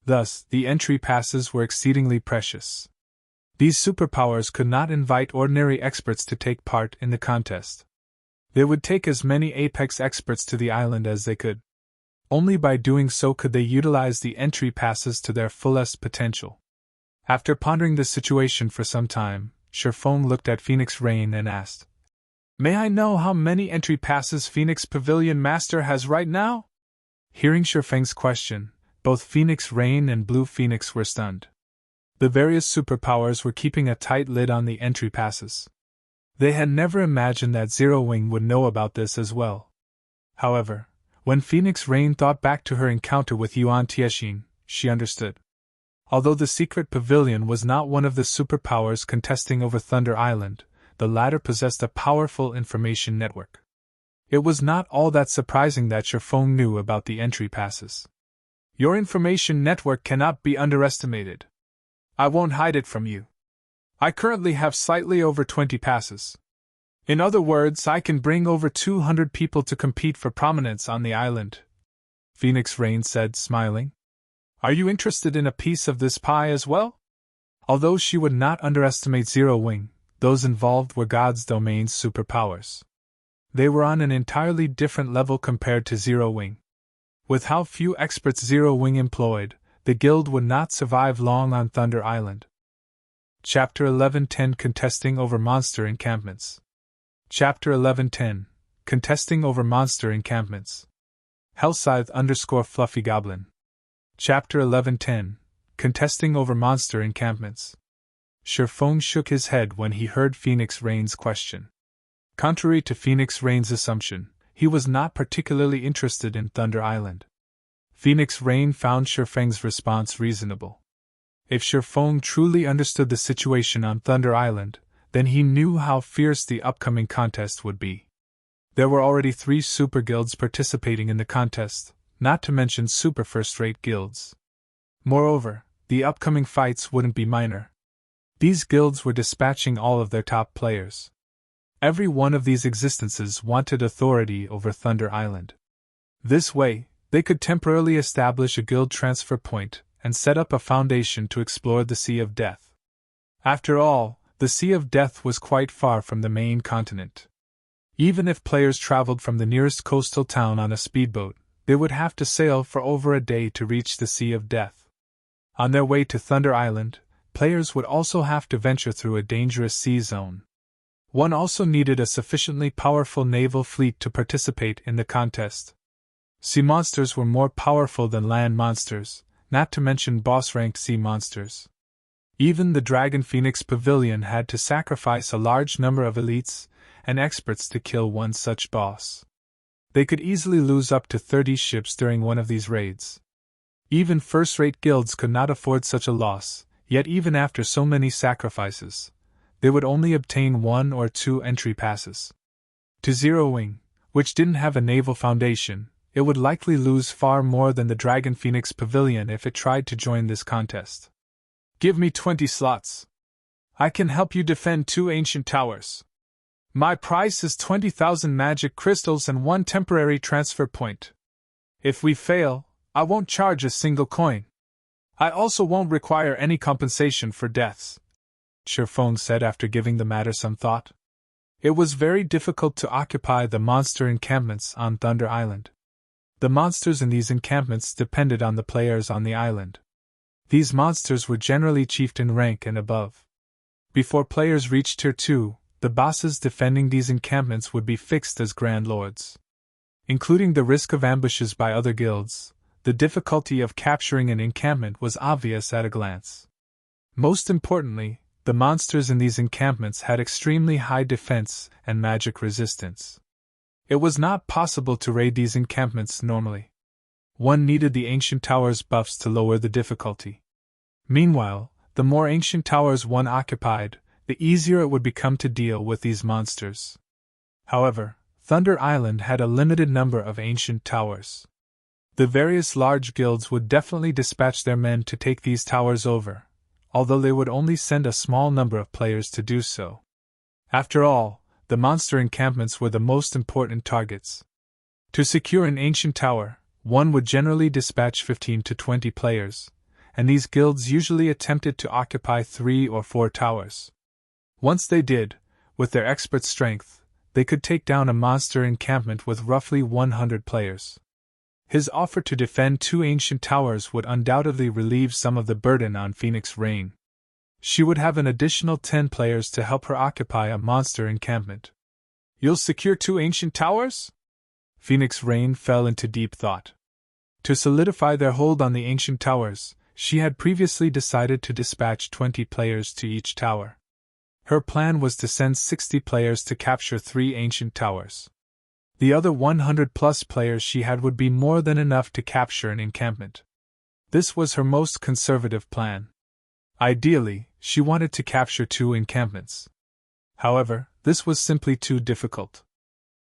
Thus, the entry passes were exceedingly precious. These superpowers could not invite ordinary experts to take part in the contest. They would take as many Apex experts to the island as they could. Only by doing so could they utilize the entry passes to their fullest potential. After pondering the situation for some time, Shifeng looked at Phoenix Rain and asked, "May I know how many entry passes Phoenix Pavilion Master has right now?" Hearing Shifeng's question, both Phoenix Rain and Blue Phoenix were stunned. The various superpowers were keeping a tight lid on the entry passes. They had never imagined that Zero Wing would know about this as well. However, when Phoenix Rain thought back to her encounter with Yuan Tiexin, she understood. Although the secret pavilion was not one of the superpowers contesting over Thunder Island, the latter possessed a powerful information network. It was not all that surprising that Shifeng knew about the entry passes. "Your information network cannot be underestimated. I won't hide it from you. I currently have slightly over 20 passes. In other words, I can bring over 200 people to compete for prominence on the island," Phoenix Rain said, smiling. "Are you interested in a piece of this pie as well?" Although she would not underestimate Zero Wing, those involved were God's Domain's superpowers. They were on an entirely different level compared to Zero Wing. With how few experts Zero Wing employed, the guild would not survive long on Thunder Island. Chapter 1110 Contesting over Monster Encampments. Chapter 1110 Contesting over Monster Encampments. Hellscythe_Fluffy Goblin. Chapter 1110 Contesting over Monster Encampments. Shifeng shook his head when he heard Phoenix Rain's question. Contrary to Phoenix Rain's assumption, he was not particularly interested in Thunder Island. Phoenix Rain found Shifeng's response reasonable. If Shifeng truly understood the situation on Thunder Island, then he knew how fierce the upcoming contest would be. There were already 3 super guilds participating in the contest, not to mention super first-rate guilds. Moreover, the upcoming fights wouldn't be minor. These guilds were dispatching all of their top players. Every one of these existences wanted authority over Thunder Island. This way, they could temporarily establish a guild transfer point and set up a foundation to explore the Sea of Death. After all, the Sea of Death was quite far from the main continent. Even if players traveled from the nearest coastal town on a speedboat, they would have to sail for over a day to reach the Sea of Death. On their way to Thunder Island, players would also have to venture through a dangerous sea zone. One also needed a sufficiently powerful naval fleet to participate in the contest. Sea monsters were more powerful than land monsters, not to mention boss-ranked sea monsters. Even the Dragon Phoenix Pavilion had to sacrifice a large number of elites and experts to kill one such boss. They could easily lose up to 30 ships during one of these raids. Even first-rate guilds could not afford such a loss, yet even after so many sacrifices, they would only obtain 1 or 2 entry passes. To Zero Wing, which didn't have a naval foundation, it would likely lose far more than the Dragon Phoenix Pavilion if it tried to join this contest. Give me 20 slots. I can help you defend 2 ancient towers. My price is 20,000 magic crystals and 1 temporary transfer point. If we fail, I won't charge a single coin. I also won't require any compensation for deaths, Shirfong said after giving the matter some thought. It was very difficult to occupy the monster encampments on Thunder Island. The monsters in these encampments depended on the players on the island. These monsters were generally chieftain rank and above. Before players reached Tier 2, the bosses defending these encampments would be fixed as Grand Lords. Including the risk of ambushes by other guilds, the difficulty of capturing an encampment was obvious at a glance. Most importantly, the monsters in these encampments had extremely high defense and magic resistance. It was not possible to raid these encampments normally. One needed the ancient towers buffs to lower the difficulty. Meanwhile, the more ancient towers one occupied, the easier it would become to deal with these monsters. However, Thunder Island had a limited number of ancient towers. The various large guilds would definitely dispatch their men to take these towers over, although they would only send a small number of players to do so. After all, the monster encampments were the most important targets. To secure an ancient tower, one would generally dispatch 15 to 20 players, and these guilds usually attempted to occupy 3 or 4 towers. Once they did, with their expert strength, they could take down a monster encampment with roughly 100 players. His offer to defend 2 ancient towers would undoubtedly relieve some of the burden on Phoenix Rain. She would have an additional 10 players to help her occupy a monster encampment. You'll secure 2 ancient towers? Phoenix Rain fell into deep thought. To solidify their hold on the ancient towers, she had previously decided to dispatch 20 players to each tower. Her plan was to send 60 players to capture 3 ancient towers. The other 100-plus players she had would be more than enough to capture an encampment. This was her most conservative plan. Ideally, she wanted to capture 2 encampments. However, this was simply too difficult.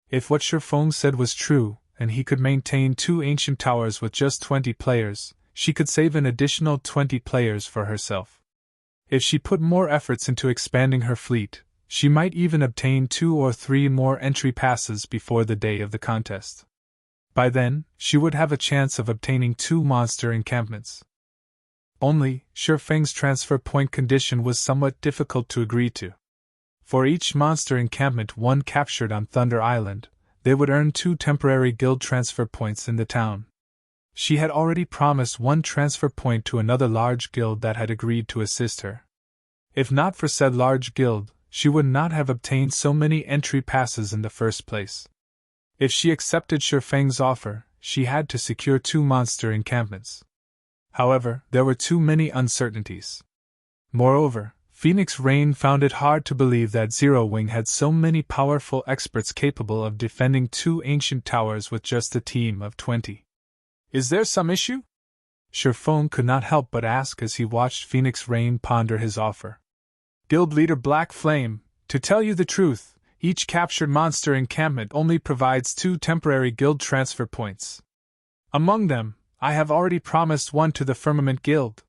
If what Shirfong said was true, and he could maintain 2 ancient towers with just 20 players, she could save an additional 20 players for herself. If she put more efforts into expanding her fleet, she might even obtain 2 or 3 more entry passes before the day of the contest. By then, she would have a chance of obtaining 2 monster encampments. Only, Shirfeng's transfer point condition was somewhat difficult to agree to. For each monster encampment one captured on Thunder Island, they would earn 2 temporary guild transfer points in the town. She had already promised 1 transfer point to another large guild that had agreed to assist her. If not for said large guild, she would not have obtained so many entry passes in the first place. If she accepted Shirfeng's offer, she had to secure 2 monster encampments. However, there were too many uncertainties. Moreover, Phoenix Rain found it hard to believe that Zero Wing had so many powerful experts capable of defending 2 ancient towers with just a team of 20. Is there some issue? Shirfong could not help but ask as he watched Phoenix Rain ponder his offer. Guild leader Black Flame, to tell you the truth, each captured monster encampment only provides 2 temporary guild transfer points. Among them, I have already promised 1 to the Firmament Guild.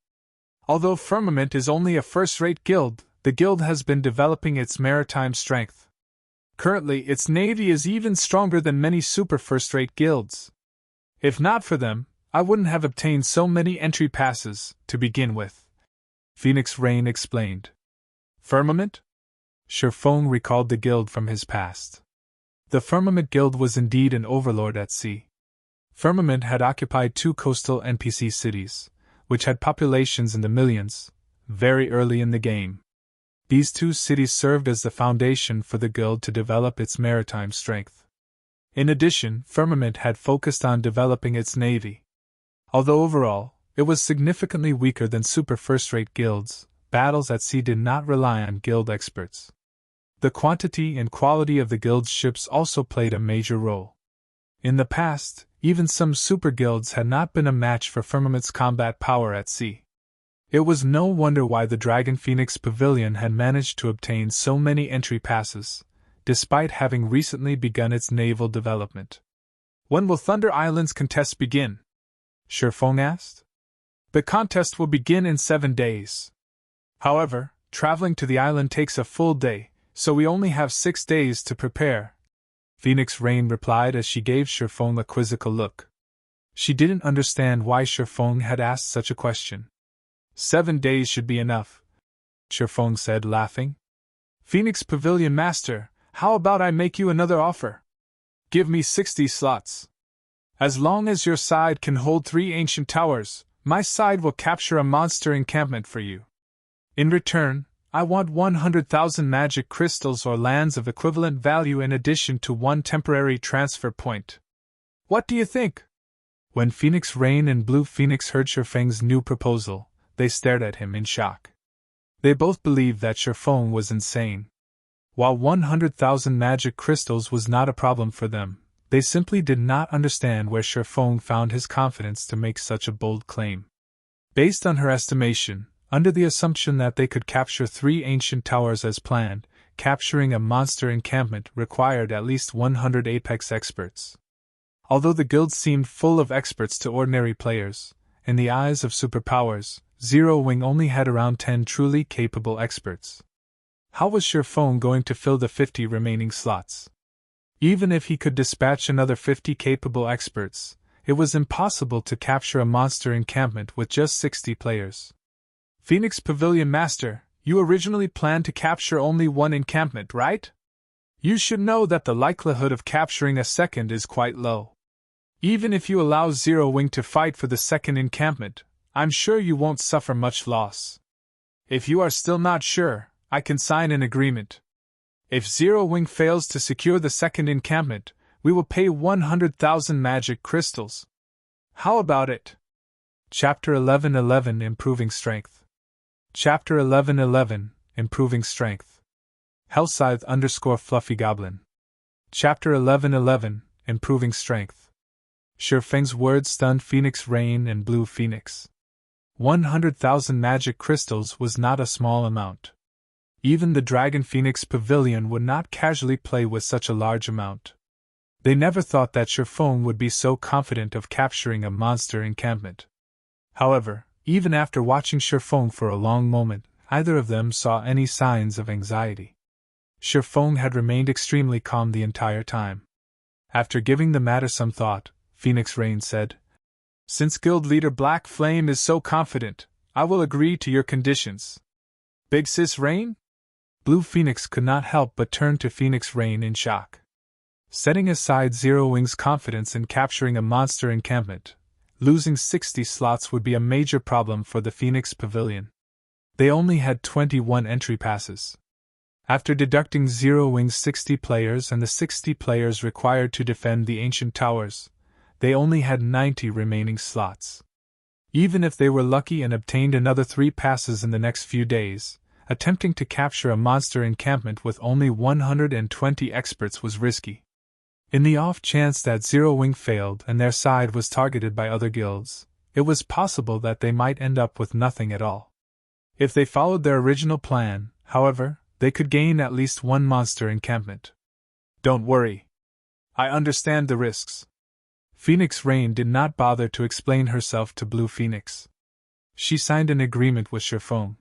Although Firmament is only a first-rate guild, the guild has been developing its maritime strength. Currently, its navy is even stronger than many super first-rate guilds. If not for them, I wouldn't have obtained so many entry passes, to begin with. Phoenix Rain explained. Firmament? Shirfong recalled the guild from his past. The Firmament Guild was indeed an overlord at sea. Firmament had occupied 2 coastal NPC cities, which had populations in the millions, very early in the game. These 2 cities served as the foundation for the guild to develop its maritime strength. In addition, Firmament had focused on developing its navy. Although overall, it was significantly weaker than super first-rate guilds, battles at sea did not rely on guild experts. The quantity and quality of the guild's ships also played a major role. In the past, even some super guilds had not been a match for Firmament's combat power at sea. It was no wonder why the Dragon Phoenix Pavilion had managed to obtain so many entry passes, despite having recently begun its naval development. When will Thunder Island's contest begin? Shifeng asked. The contest will begin in 7 days. However, traveling to the island takes a full day, so we only have 6 days to prepare, Phoenix Rain replied as she gave Shifeng a quizzical look. She didn't understand why Shifeng had asked such a question. 7 days should be enough, Shifeng said, laughing. Phoenix Pavilion Master, how about I make you another offer? Give me 60 slots. As long as your side can hold 3 ancient towers, my side will capture a monster encampment for you. In return, I want 100,000 magic crystals or lands of equivalent value in addition to 1 temporary transfer point. What do you think? When Phoenix Rain and Blue Phoenix heard Shifeng's new proposal, they stared at him in shock. They both believed that Shifeng was insane. While 100,000 magic crystals was not a problem for them, they simply did not understand where Shifeng found his confidence to make such a bold claim. Based on her estimation, under the assumption that they could capture 3 ancient towers as planned, capturing a monster encampment required at least 100 apex experts. Although the guild seemed full of experts to ordinary players, in the eyes of superpowers, Zero Wing only had around 10 truly capable experts. How was Shifeng going to fill the 50 remaining slots? Even if he could dispatch another 50 capable experts, it was impossible to capture a monster encampment with just 60 players. Phoenix Pavilion Master, you originally planned to capture only 1 encampment, right? You should know that the likelihood of capturing a second is quite low. Even if you allow Zero Wing to fight for the second encampment, I'm sure you won't suffer much loss. If you are still not sure, I can sign an agreement. If Zero Wing fails to secure the second encampment, we will pay 100,000 magic crystals. How about it? Chapter 11:11 Improving Strength. Chapter 11:11 Improving Strength. Hellscythe _Fluffy Goblin. Chapter 11:11 Improving Strength. Shifeng's words stunned Phoenix Rain and Blue Phoenix. 100,000 magic crystals was not a small amount. Even the Dragon Phoenix Pavilion would not casually play with such a large amount. They never thought that Shifeng would be so confident of capturing a monster encampment. However, even after watching Shifeng for a long moment, neither of them saw any signs of anxiety. Shifeng had remained extremely calm the entire time. After giving the matter some thought, Phoenix Rain said, Since Guild Leader Black Flame is so confident, I will agree to your conditions. Big Sis Rain? Blue Phoenix could not help but turn to Phoenix Rain in shock. Setting aside Zero Wing's confidence in capturing a monster encampment, losing 60 slots would be a major problem for the Phoenix Pavilion. They only had 21 entry passes. After deducting Zero Wing's 60 players and the 60 players required to defend the ancient towers, they only had 90 remaining slots. Even if they were lucky and obtained another 3 passes in the next few days, attempting to capture a monster encampment with only 120 experts was risky. In the off chance that Zero Wing failed and their side was targeted by other guilds, it was possible that they might end up with nothing at all. If they followed their original plan, however, they could gain at least 1 monster encampment. Don't worry. I understand the risks. Phoenix Rain did not bother to explain herself to Blue Phoenix. She signed an agreement with Shifeng.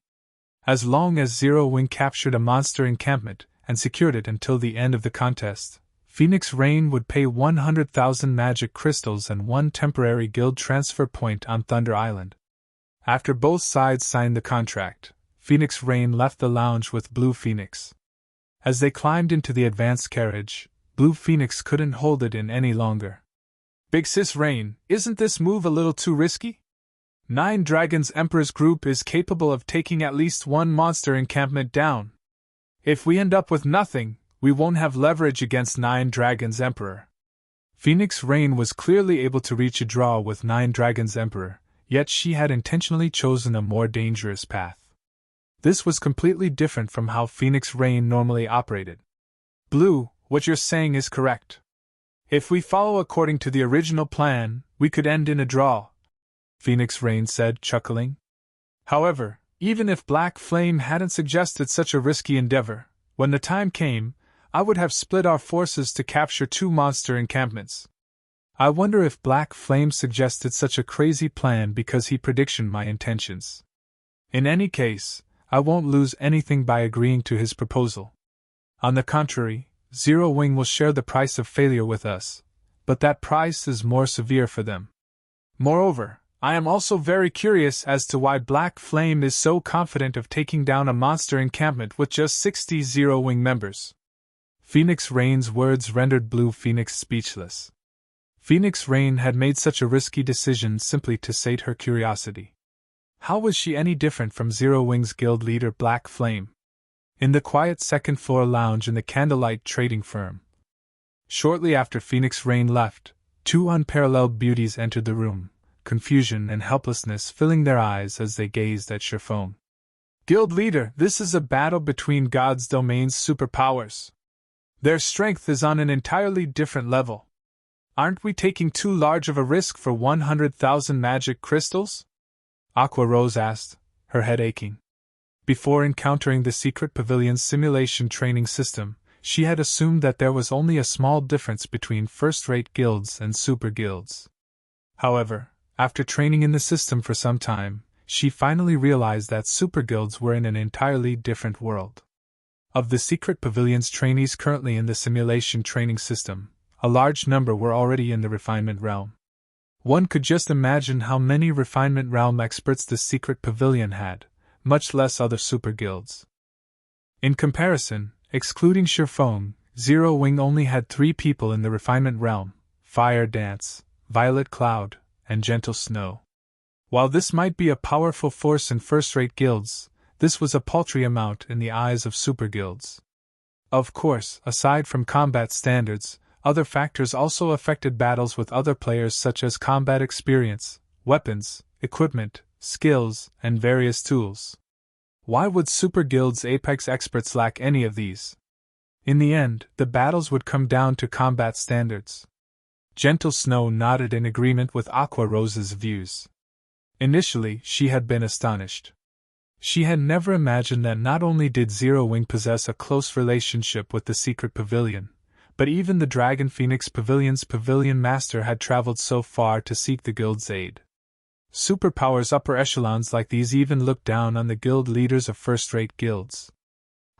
As long as Zero Wing captured a monster encampment and secured it until the end of the contest, Phoenix Rain would pay 100,000 magic crystals and 1 temporary guild transfer point on Thunder Island. After both sides signed the contract, Phoenix Rain left the lounge with Blue Phoenix. As they climbed into the advanced carriage, Blue Phoenix couldn't hold it in any longer. Big Sis Rain, isn't this move a little too risky? 9 Dragons Emperor's group is capable of taking at least 1 monster encampment down. If we end up with nothing, we won't have leverage against 9 Dragons Emperor. Phoenix Rain was clearly able to reach a draw with 9 Dragons Emperor, yet she had intentionally chosen a more dangerous path. This was completely different from how Phoenix Rain normally operated. Blue, what you're saying is correct. If we follow according to the original plan, we could end in a draw, Phoenix Rain said, chuckling. However, even if Black Flame hadn't suggested such a risky endeavor, when the time came, I would have split our forces to capture 2 monster encampments. I wonder if Black Flame suggested such a crazy plan because he predicted my intentions. In any case, I won't lose anything by agreeing to his proposal. On the contrary, Zero Wing will share the price of failure with us, but that price is more severe for them. Moreover, I am also very curious as to why Black Flame is so confident of taking down a monster encampment with just 60 Zero Wing members. Phoenix Rain's words rendered Blue Phoenix speechless. Phoenix Rain had made such a risky decision simply to sate her curiosity. How was she any different from Zero Wing's guild leader Black Flame? In the quiet second-floor lounge in the Candlelight trading firm. Shortly after Phoenix Rain left, 2 unparalleled beauties entered the room, confusion and helplessness filling their eyes as they gazed at Chiffon. Guild leader, this is a battle between God's domain's superpowers. Their strength is on an entirely different level. Aren't we taking too large of a risk for 100,000 magic crystals? Aqua Rose asked, her head aching. Before encountering the secret pavilion's simulation training system, she had assumed that there was only a small difference between first-rate guilds and super guilds. However, after training in the system for some time, she finally realized that super guilds were in an entirely different world. Of the secret pavilion's trainees currently in the simulation training system, a large number were already in the refinement realm. One could just imagine how many refinement realm experts the secret pavilion had, much less other super guilds. In comparison, excluding Chiffon, Zero Wing only had 3 people in the refinement realm: Fire Dance, Violet Cloud, and Gentle Snow. While this might be a powerful force in first-rate guilds, this was a paltry amount in the eyes of super guilds. Of course, aside from combat standards, other factors also affected battles with other players such as combat experience, weapons, equipment, skills, and various tools. Why would super guilds' apex experts lack any of these? In the end, the battles would come down to combat standards. Gentle Snow nodded in agreement with Aqua Rose's views. Initially, she had been astonished. She had never imagined that not only did Zero Wing possess a close relationship with the secret pavilion, but even the Dragon Phoenix Pavilion's pavilion master had traveled so far to seek the guild's aid. Superpowers upper echelons like these even looked down on the guild leaders of first-rate guilds.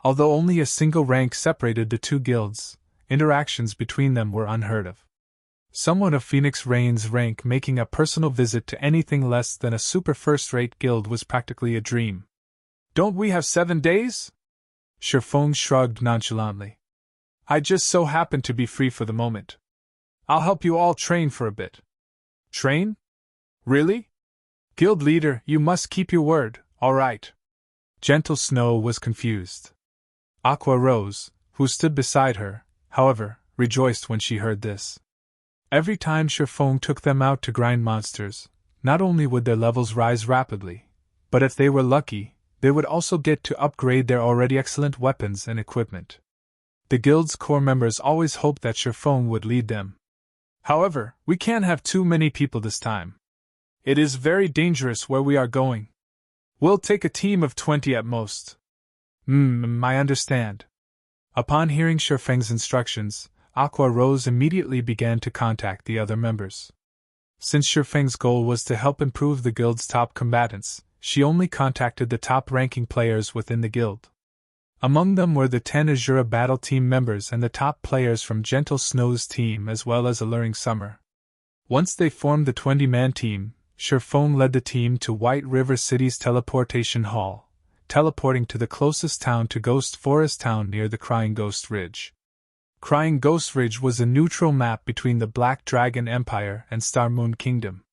Although only a single rank separated the 2 guilds, interactions between them were unheard of. Someone of Phoenix Rain's rank making a personal visit to anything less than a super first-rate guild was practically a dream. Don't we have 7 days? Chiffon shrugged nonchalantly. I just so happen to be free for the moment. I'll help you all train for a bit. Train? Really? Guild leader, you must keep your word, all right. Gentle Snow was confused. Aqua Rose, who stood beside her, however, rejoiced when she heard this. Every time Chiffon took them out to grind monsters, not only would their levels rise rapidly, but if they were lucky, they would also get to upgrade their already excellent weapons and equipment. The guild's core members always hoped that Chiffon would lead them. However, we can't have too many people this time. It is very dangerous where we are going. We'll take a team of 20 at most. I understand. Upon hearing Shifeng's instructions, Aqua Rose immediately began to contact the other members. Since Shifeng's goal was to help improve the guild's top combatants, she only contacted the top-ranking players within the guild. Among them were the 10 Azura Battle Team members and the top players from Gentle Snow's team as well as Alluring Summer. Once they formed the 20-man team, Chiffon led the team to White River City's teleportation hall, teleporting to the closest town to Ghost Forest Town near the Crying Ghost Ridge. Crying Ghost Ridge was a neutral map between the Black Dragon Empire and Star Moon Kingdom.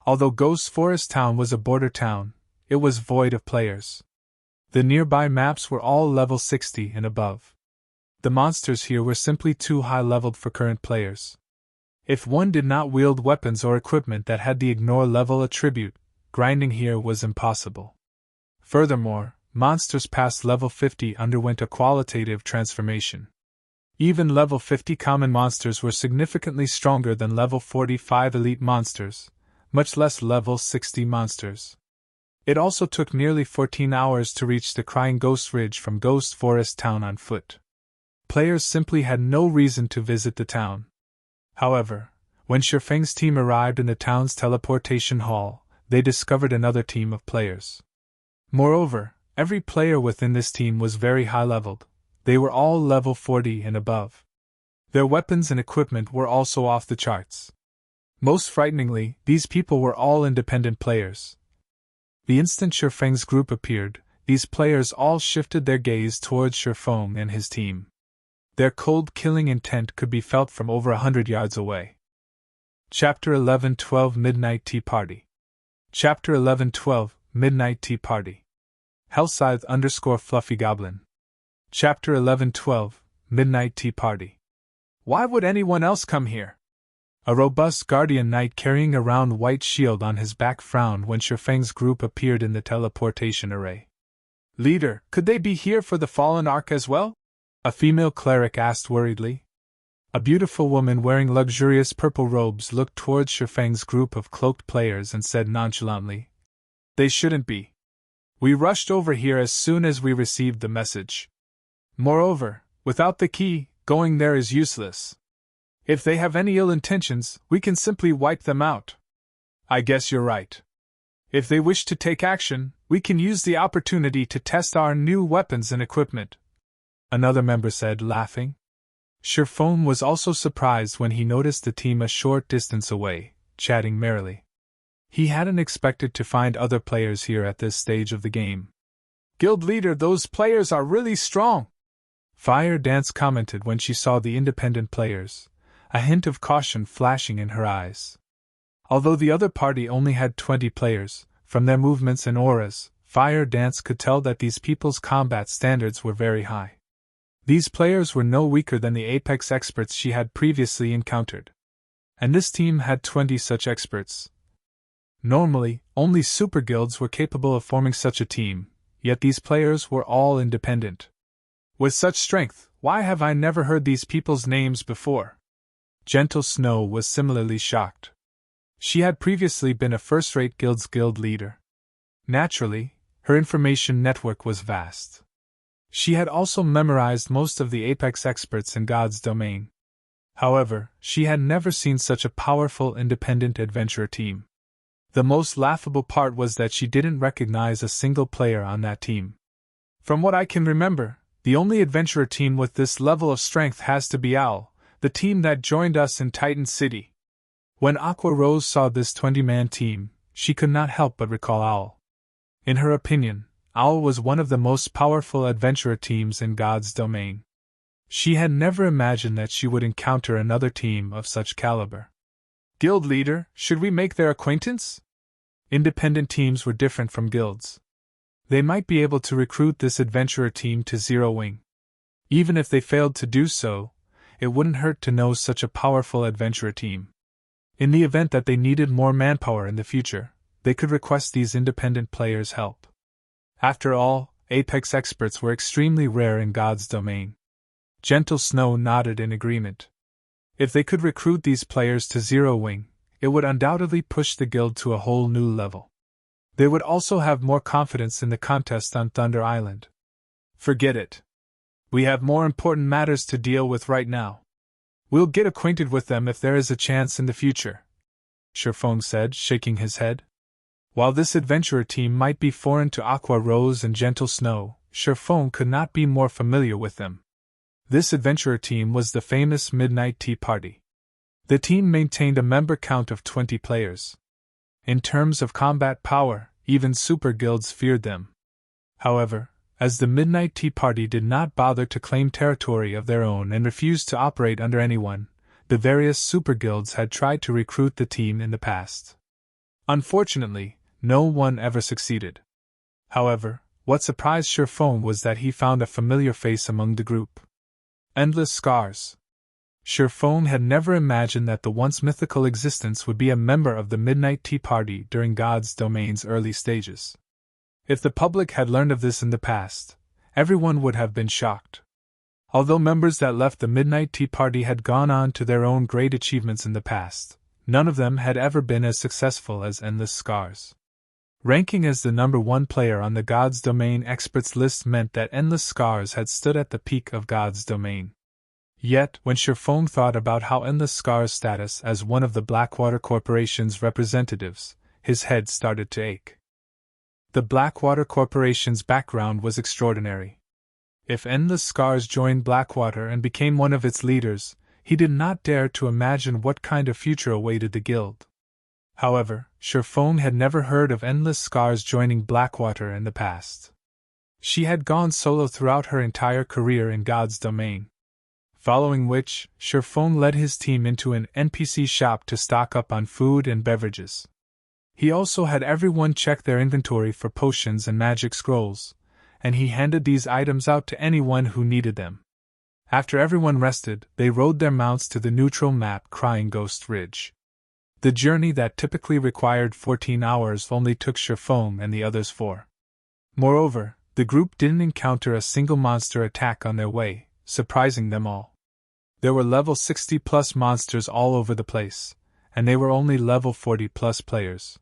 Although Ghost Forest Town was a border town, it was void of players. The nearby maps were all level 60 and above. The monsters here were simply too high-leveled for current players. If one did not wield weapons or equipment that had the ignore level attribute, grinding here was impossible. Furthermore, monsters past level 50 underwent a qualitative transformation. Even level 50 common monsters were significantly stronger than level 45 elite monsters, much less level 60 monsters. It also took nearly 14 hours to reach the Crying Ghost Ridge from Ghost Forest Town on foot. Players simply had no reason to visit the town. However, when Shifeng's team arrived in the town's teleportation hall, they discovered another team of players. Moreover, every player within this team was very high-leveled. They were all level 40 and above. Their weapons and equipment were also off the charts. Most frighteningly, these people were all independent players. The instant Shifeng's group appeared, these players all shifted their gaze towards Shifeng and his team. Their cold killing intent could be felt from over 100 yards away. Chapter 11-12 Midnight Tea Party. Chapter 11-12 Midnight Tea Party. Hellscythe_Fluffy Goblin. Chapter 11-12 Midnight Tea Party. Why would anyone else come here? A robust guardian knight carrying a round white shield on his back frowned when Shifeng's group appeared in the teleportation array. Leader, could they be here for the Fallen Ark as well? A female cleric asked worriedly. A beautiful woman wearing luxurious purple robes looked towards Shifeng's group of cloaked players and said nonchalantly, "They shouldn't be. We rushed over here as soon as we received the message. Moreover, without the key, going there is useless. If they have any ill intentions, we can simply wipe them out." "I guess you're right. If they wish to take action, we can use the opportunity to test our new weapons and equipment," another member said, laughing. Shifeng was also surprised when he noticed the team a short distance away, chatting merrily. He hadn't expected to find other players here at this stage of the game. "Guild leader, those players are really strong," Fire Dance commented when she saw the independent players, a hint of caution flashing in her eyes. Although the other party only had 20 players, from their movements and auras, Fire Dance could tell that these people's combat standards were very high. These players were no weaker than the Apex experts she had previously encountered. And this team had 20 such experts. Normally, only super guilds were capable of forming such a team, yet these players were all independent. With such strength, why have I never heard these people's names before? Gentle Snow was similarly shocked. She had previously been a first-rate guild's guild leader. Naturally, her information network was vast. She had also memorized most of the Apex experts in God's domain. However, she had never seen such a powerful independent adventurer team. The most laughable part was that she didn't recognize a single player on that team. From what I can remember, the only adventurer team with this level of strength has to be Owl, the team that joined us in Titan City. When Aqua Rose saw this 20-man team, she could not help but recall Owl. In her opinion, Owl was one of the most powerful adventurer teams in God's domain. She had never imagined that she would encounter another team of such caliber. "Guild leader, should we make their acquaintance?" Independent teams were different from guilds. They might be able to recruit this adventurer team to Zero Wing. Even if they failed to do so, it wouldn't hurt to know such a powerful adventurer team. In the event that they needed more manpower in the future, they could request these independent players' help. After all, Apex experts were extremely rare in God's domain. Gentle Snow nodded in agreement. If they could recruit these players to Zero Wing, it would undoubtedly push the guild to a whole new level. They would also have more confidence in the contest on Thunder Island. "Forget it. We have more important matters to deal with right now. We'll get acquainted with them if there is a chance in the future," Shifeng said, shaking his head. While this adventurer team might be foreign to Aqua Rose and Gentle Snow, Shifeng could not be more familiar with them. This adventurer team was the famous Midnight Tea Party. The team maintained a member count of 20 players. In terms of combat power, even super guilds feared them. However, as the Midnight Tea Party did not bother to claim territory of their own and refused to operate under anyone, the various super guilds had tried to recruit the team in the past. Unfortunately, no one ever succeeded. However, what surprised Shifeng was that he found a familiar face among the group. Endless Scars. Shifeng had never imagined that the once mythical existence would be a member of the Midnight Tea Party during God's domain's early stages. If the public had learned of this in the past, everyone would have been shocked. Although members that left the Midnight Tea Party had gone on to their own great achievements in the past, none of them had ever been as successful as Endless Scars. Ranking as the number 1 player on the God's Domain experts list meant that Endless Scars had stood at the peak of God's Domain. Yet, when Sherfone thought about how Endless Scars' status as one of the Blackwater Corporation's representatives, his head started to ache. The Blackwater Corporation's background was extraordinary. If Endless Scars joined Blackwater and became one of its leaders, he did not dare to imagine what kind of future awaited the guild. However, Sherfone had never heard of Endless Scars joining Blackwater in the past. She had gone solo throughout her entire career in God's Domain. Following which, Sherfone led his team into an NPC shop to stock up on food and beverages. He also had everyone check their inventory for potions and magic scrolls, and he handed these items out to anyone who needed them. After everyone rested, they rode their mounts to the neutral map Crying Ghost Ridge. The journey that typically required 14 hours only took Sherfone and the others 4. Moreover, the group didn't encounter a single monster attack on their way, surprising them all. There were level 60+ monsters all over the place, and they were only level 40+ players.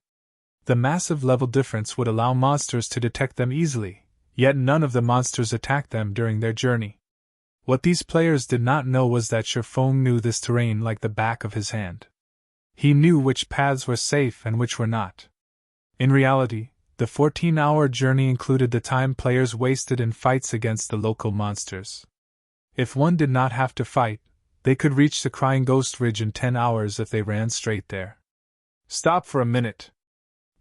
The massive level difference would allow monsters to detect them easily, yet none of the monsters attacked them during their journey. What these players did not know was that Sherfone knew this terrain like the back of his hand. He knew which paths were safe and which were not. In reality, the 14-hour journey included the time players wasted in fights against the local monsters. If one did not have to fight, they could reach the Crying Ghost Ridge in 10 hours if they ran straight there. Stop for a minute.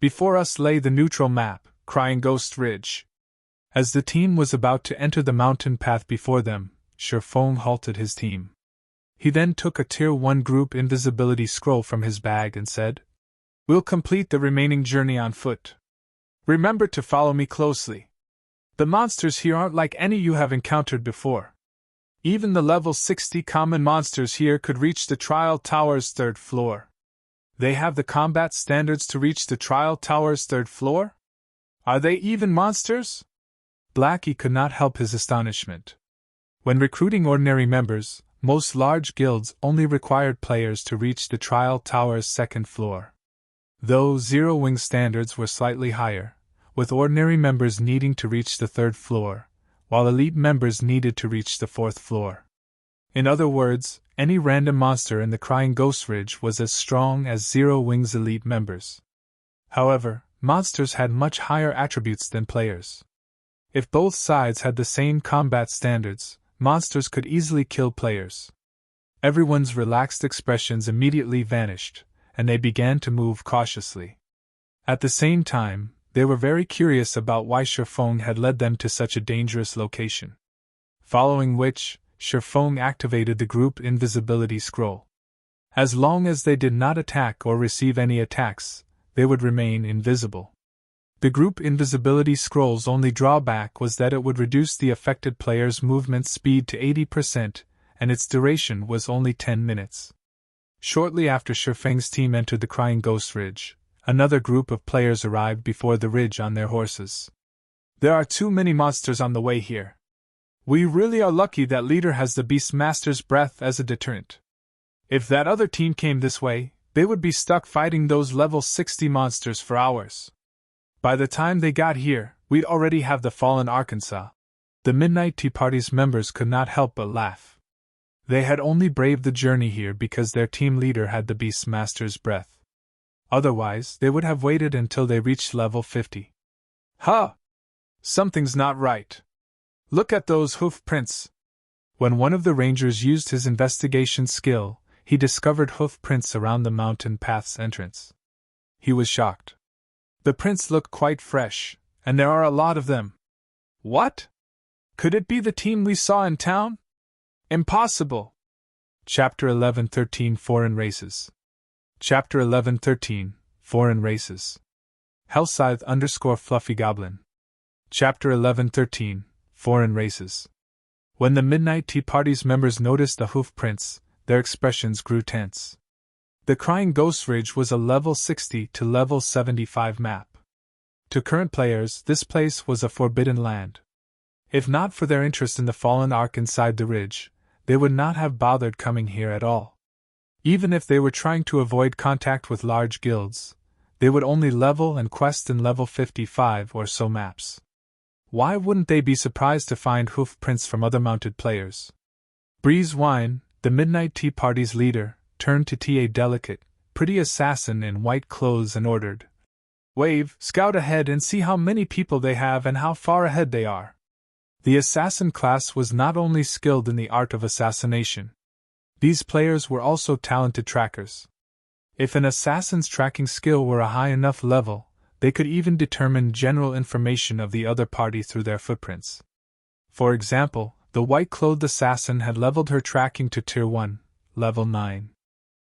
Before us lay the neutral map, Crying Ghost Ridge. As the team was about to enter the mountain path before them, Sherfone halted his team. He then took a Tier 1 group invisibility scroll from his bag and said, "We'll complete the remaining journey on foot. Remember to follow me closely. The monsters here aren't like any you have encountered before. Even the level 60 common monsters here could reach the Trial Tower's 3rd floor. They have the combat standards to reach the Trial Tower's 3rd floor? Are they even monsters?" Blackie could not help his astonishment. When recruiting ordinary members, most large guilds only required players to reach the Trial Tower's 2nd floor. Though Zero Wing standards were slightly higher, with ordinary members needing to reach the 3rd floor, while elite members needed to reach the 4th floor. In other words, any random monster in the Crying Ghost Ridge was as strong as Zero Wing's elite members. However, monsters had much higher attributes than players. If both sides had the same combat standards, monsters could easily kill players. Everyone's relaxed expressions immediately vanished, and they began to move cautiously. At the same time, they were very curious about why Sherfone had led them to such a dangerous location. Following which, Sherfone activated the group invisibility scroll. As long as they did not attack or receive any attacks, they would remain invisible. The group invisibility scroll's only drawback was that it would reduce the affected player's movement speed to 80%, and its duration was only 10 minutes. Shortly after Sherfeng's team entered the Crying Ghost Ridge, another group of players arrived before the ridge on their horses. "There are too many monsters on the way here. We really are lucky that leader has the Beastmaster's breath as a deterrent. If that other team came this way, they would be stuck fighting those level 60 monsters for hours. By the time they got here, we'd already have the fallen Arkansas." The Midnight Tea Party's members could not help but laugh. They had only braved the journey here because their team leader had the Beastmaster's breath. Otherwise, they would have waited until they reached level 50. "Huh! Something's not right. Look at those hoof prints." When one of the rangers used his investigation skill, he discovered hoof prints around the mountain path's entrance. He was shocked. The prints looked quite fresh, and there are a lot of them. What? Could it be the team we saw in town? Impossible! Chapter 11:13 Foreign Races. Chapter 11:13 Foreign Races. Hellscythe_Fluffy Goblin. Chapter 11:13 Foreign Races. When the Midnight Tea Party's members noticed the hoof prints, their expressions grew tense. The Crying Ghost Ridge was a level 60 to level 75 map. To current players, this place was a forbidden land. If not for their interest in the fallen ark inside the ridge, they would not have bothered coming here at all. Even if they were trying to avoid contact with large guilds, they would only level and quest in level 55 or so maps. Why wouldn't they be surprised to find hoof prints from other mounted players? Breeze Wine, the Midnight Tea Party's leader, turned to T.A. Delicate, pretty assassin in white clothes and ordered, "Wave, scout ahead and see how many people they have and how far ahead they are." The assassin class was not only skilled in the art of assassination. These players were also talented trackers. If an assassin's tracking skill were a high enough level, they could even determine general information of the other party through their footprints. For example, the white-clothed assassin had leveled her tracking to Tier 1, level 9.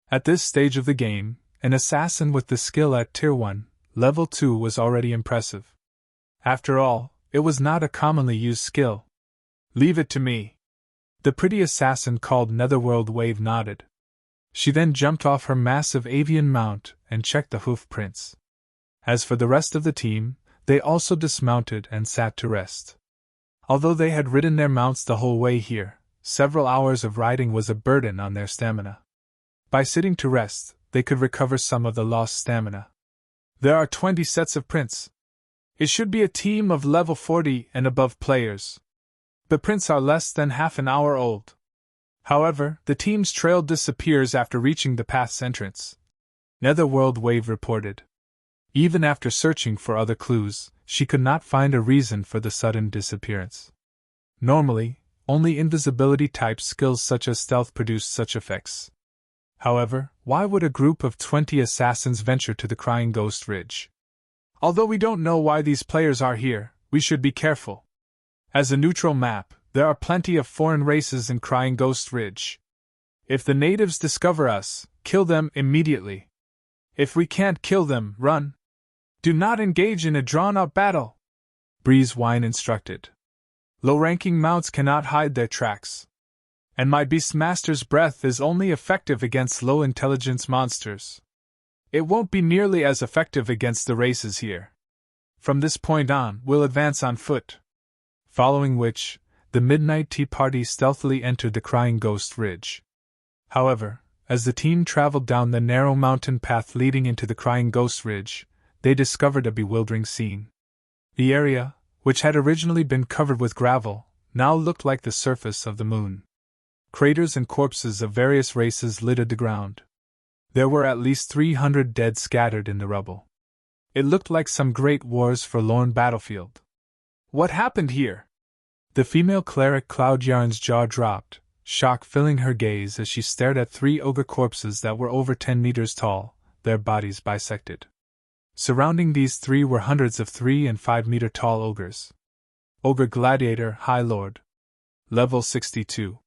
At this stage of the game, an assassin with the skill at Tier 1, level 2 was already impressive. After all, it was not a commonly used skill. "Leave it to me." The pretty assassin called Netherworld Wave nodded. She then jumped off her massive avian mount and checked the hoof prints. As for the rest of the team, they also dismounted and sat to rest. Although they had ridden their mounts the whole way here, several hours of riding was a burden on their stamina. By sitting to rest, they could recover some of the lost stamina. "There are 20 sets of prints. It should be a team of level 40 and above players. The prints are less than half an hour old." However, the team's trail disappears after reaching the path's entrance. Netherworld Wave reported. Even after searching for other clues, she could not find a reason for the sudden disappearance. Normally, only invisibility-type skills such as stealth produce such effects. However, why would a group of 20 assassins venture to the Crying Ghost Ridge? Although we don't know why these players are here, we should be careful. As a neutral map, there are plenty of foreign races in Crying Ghost Ridge. If the natives discover us, kill them immediately. If we can't kill them, run. Do not engage in a drawn-out battle, Breeze Wine instructed. Low-ranking mounts cannot hide their tracks. And my Beastmaster's breath is only effective against low-intelligence monsters. It won't be nearly as effective against the races here. From this point on, we'll advance on foot. Following which, the Midnight Tea Party stealthily entered the Crying Ghost Ridge. However, as the team traveled down the narrow mountain path leading into the Crying Ghost Ridge, they discovered a bewildering scene. The area, which had originally been covered with gravel, now looked like the surface of the moon. Craters and corpses of various races littered the ground. There were at least 300 dead scattered in the rubble. It looked like some great war's forlorn battlefield. What happened here? The female cleric Cloudyarn's jaw dropped, shock filling her gaze as she stared at 3 ogre corpses that were over 10 meters tall, their bodies bisected. Surrounding these 3 were hundreds of 3 and 5 meter tall ogres. Ogre Gladiator High Lord. Level 62.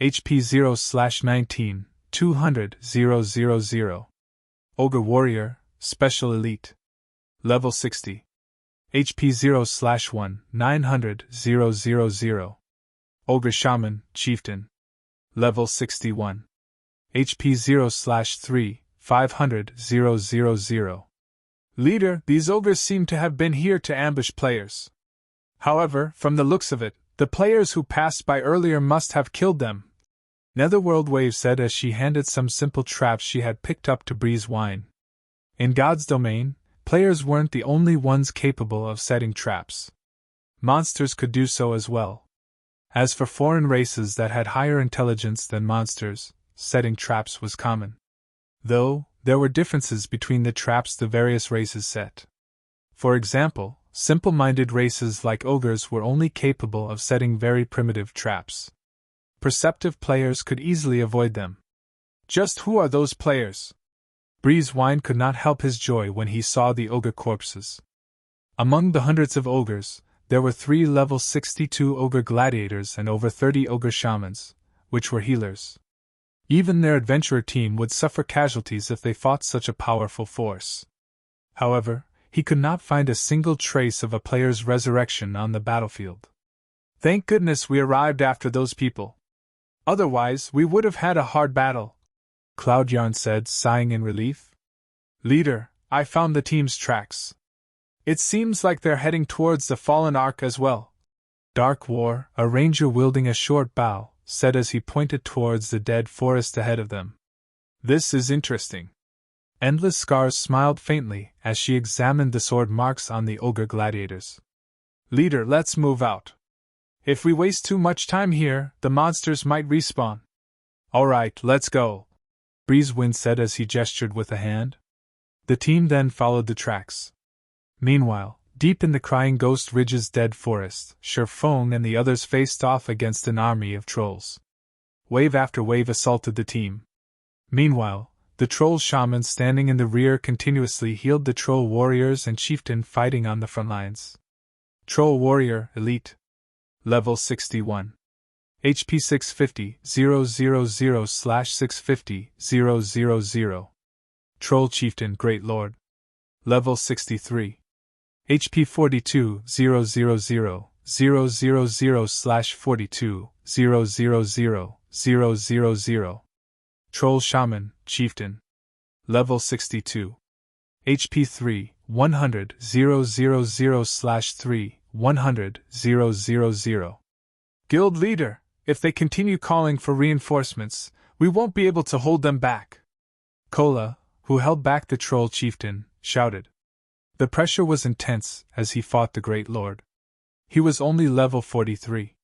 HP 0/19, 200,000. Ogre Warrior, Special Elite. Level 60. HP 0/1, 900,000. Ogre Shaman, Chieftain. Level 61. HP 0/3, 500,000. Leader, these ogres seem to have been here to ambush players. However, from the looks of it, the players who passed by earlier must have killed them, Netherworld Wave said as she handed some simple traps she had picked up to Breeze Wine. In God's domain, players weren't the only ones capable of setting traps. Monsters could do so as well. As for foreign races that had higher intelligence than monsters, setting traps was common. Though, there were differences between the traps the various races set. For example, simple-minded races like ogres were only capable of setting very primitive traps. Perceptive players could easily avoid them. Just who are those players? Breeze Wine could not help his joy when he saw the ogre corpses. Among the hundreds of ogres, there were 3 level 62 ogre gladiators and over 30 ogre shamans, which were healers. Even their adventurer team would suffer casualties if they fought such a powerful force. However, he could not find a single trace of a player's resurrection on the battlefield. Thank goodness we arrived after those people. Otherwise, we would have had a hard battle, Cloudyarn said, sighing in relief. Leader, I found the team's tracks. It seems like they're heading towards the fallen ark as well. Dark War, a ranger wielding a short bow, said as he pointed towards the dead forest ahead of them. This is interesting. Endless Scars smiled faintly as she examined the sword marks on the ogre gladiators. Leader, let's move out. If we waste too much time here, the monsters might respawn. Alright, let's go, Breezewind said as he gestured with a hand. The team then followed the tracks. Meanwhile, deep in the Crying Ghost Ridge's dead forest, Sherfong and the others faced off against an army of trolls. Wave after wave assaulted the team. Meanwhile, the troll shaman standing in the rear continuously healed the troll warriors and chieftain fighting on the front lines. Troll Warrior Elite. Level 61. HP 650, 000/650, 000. Troll Chieftain Great Lord. Level 63. HP 42, 000/42, 000. Troll Shaman Chieftain. Level 62. HP 3, 100, 000/3, 100, 000. Guild Leader, if they continue calling for reinforcements, we won't be able to hold them back. Kola, who held back the Troll Chieftain, shouted. The pressure was intense as he fought the Great Lord. He was only level 43.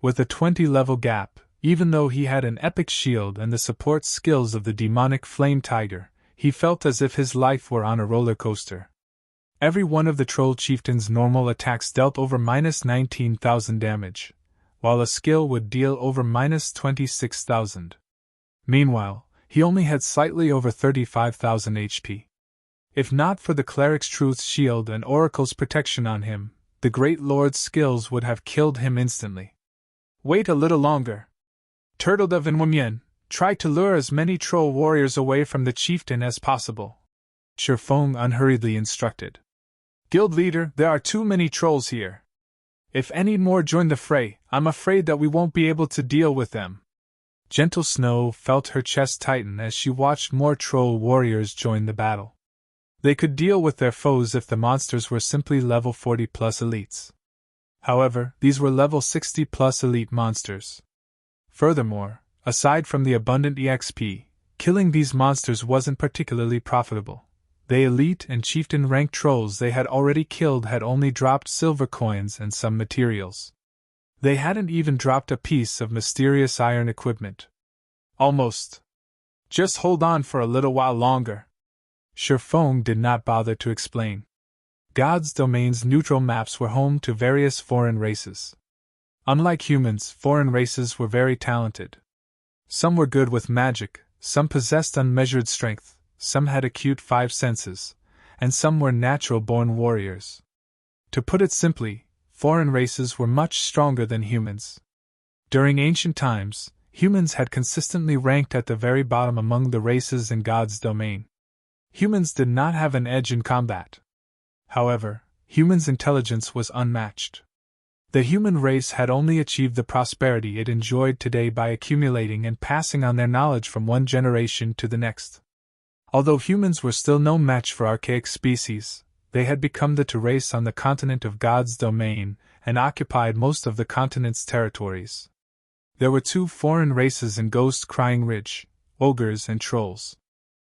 With a 20-level gap, even though he had an epic shield and the support skills of the demonic Flame Tiger, he felt as if his life were on a roller coaster. Every one of the Troll Chieftain's normal attacks dealt over -19,000 damage, while a skill would deal over -26,000. Meanwhile, he only had slightly over 35,000 HP. If not for the Cleric's Truth's shield and Oracle's protection on him, the Great Lord's skills would have killed him instantly. Wait a little longer. Turtledove and Wumyen, try to lure as many troll warriors away from the chieftain as possible, Sherfong unhurriedly instructed. Guild Leader, there are too many trolls here. If any more join the fray, I'm afraid that we won't be able to deal with them. Gentle Snow felt her chest tighten as she watched more troll warriors join the battle. They could deal with their foes if the monsters were simply level 40+ elites. However, these were level 60+ elite monsters. Furthermore, aside from the abundant EXP, killing these monsters wasn't particularly profitable. The elite and chieftain rank trolls they had already killed had only dropped silver coins and some materials. They hadn't even dropped a piece of mysterious iron equipment. Almost. Just hold on for a little while longer. Sherfong did not bother to explain. God's Domain's neutral maps were home to various foreign races. Unlike humans, foreign races were very talented. Some were good with magic, some possessed unmeasured strength, some had acute 5 senses, and some were natural-born warriors. To put it simply, foreign races were much stronger than humans. During ancient times, humans had consistently ranked at the very bottom among the races in God's domain. Humans did not have an edge in combat. However, humans' intelligence was unmatched. The human race had only achieved the prosperity it enjoyed today by accumulating and passing on their knowledge from one generation to the next. Although humans were still no match for archaic species, they had become the race on the continent of God's domain and occupied most of the continent's territories. There were 2 foreign races in Ghost Crying Ridge, ogres and trolls.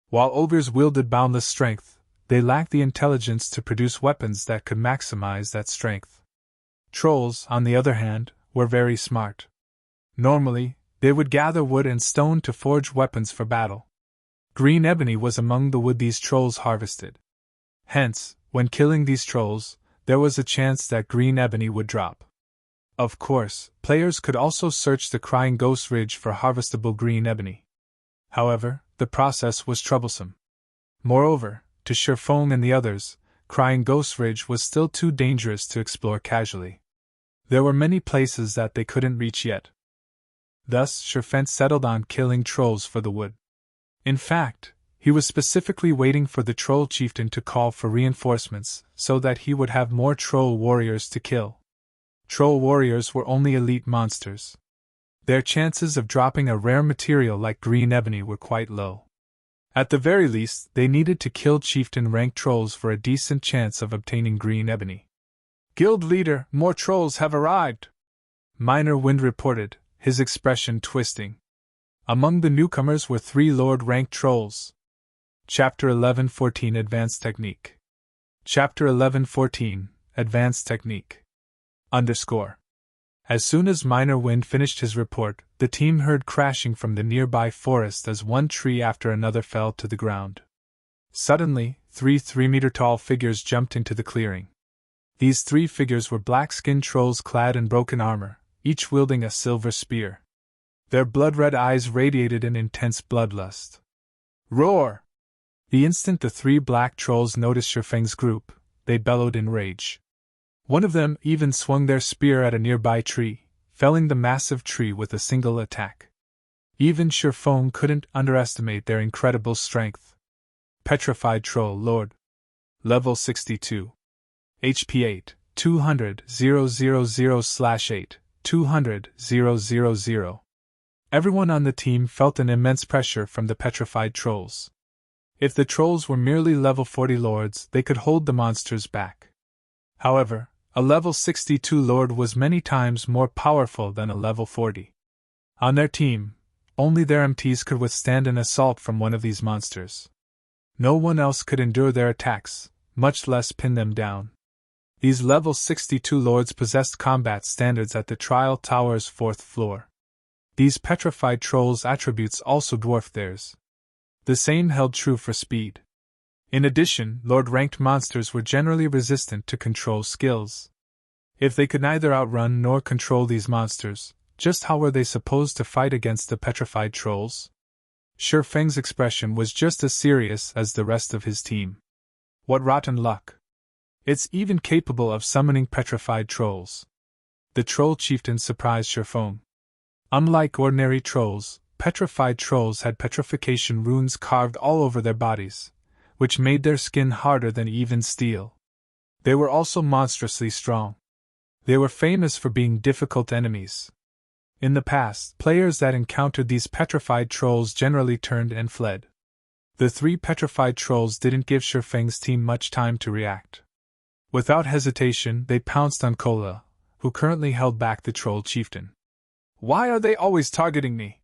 While ogres wielded boundless strength, they lacked the intelligence to produce weapons that could maximize that strength. Trolls, on the other hand, were very smart. Normally, they would gather wood and stone to forge weapons for battle. Green ebony was among the wood these trolls harvested. Hence, when killing these trolls, there was a chance that green ebony would drop. Of course, players could also search the Crying Ghost Ridge for harvestable green ebony. However, the process was troublesome. Moreover, to Sherfong and the others, Crying Ghost Ridge was still too dangerous to explore casually. There were many places that they couldn't reach yet. Thus, Sherfent settled on killing trolls for the wood. In fact, he was specifically waiting for the troll chieftain to call for reinforcements so that he would have more troll warriors to kill. Troll warriors were only elite monsters. Their chances of dropping a rare material like green ebony were quite low. At the very least, they needed to kill chieftain-ranked trolls for a decent chance of obtaining green ebony. Guild Leader, more trolls have arrived! Minor Wind reported, his expression twisting. Among the newcomers were 3 Lord-ranked trolls. Chapter 1114 Advanced Technique. Chapter 1114 Advanced Technique. _ As soon as Minor Wind finished his report, the team heard crashing from the nearby forest as one tree after another fell to the ground. Suddenly, 3 3-meter-tall figures jumped into the clearing. These 3 figures were black-skinned trolls clad in broken armor, each wielding a silver spear. Their blood-red eyes radiated an intense bloodlust. Roar! The instant the 3 black trolls noticed Shifeng's group, they bellowed in rage. One of them even swung their spear at a nearby tree, felling the massive tree with a single attack. Even Shifeng couldn't underestimate their incredible strength. Petrified Troll Lord. Level 62. HP 8, 200,000/8, 200,000. Everyone on the team felt an immense pressure from the petrified trolls. If the trolls were merely level 40 lords, they could hold the monsters back. However, a level 62 lord was many times more powerful than a level 40. On their team, only their MTs could withstand an assault from one of these monsters. No one else could endure their attacks, much less pin them down. These level 62 lords possessed combat standards at the Trial Tower's 4th floor. These petrified trolls' attributes also dwarfed theirs. The same held true for speed. In addition, Lord-ranked monsters were generally resistant to control skills. If they could neither outrun nor control these monsters, just how were they supposed to fight against the petrified trolls? Shifeng's expression was just as serious as the rest of his team. What rotten luck! It's even capable of summoning petrified trolls. The troll chieftain surprised Shifeng. Unlike ordinary trolls, petrified trolls had petrification runes carved all over their bodies, which made their skin harder than even steel. They were also monstrously strong. They were famous for being difficult enemies. In the past, players that encountered these petrified trolls generally turned and fled. The 3 petrified trolls didn't give Shifeng's team much time to react. Without hesitation, they pounced on Kola, who currently held back the troll chieftain. Why are they always targeting me?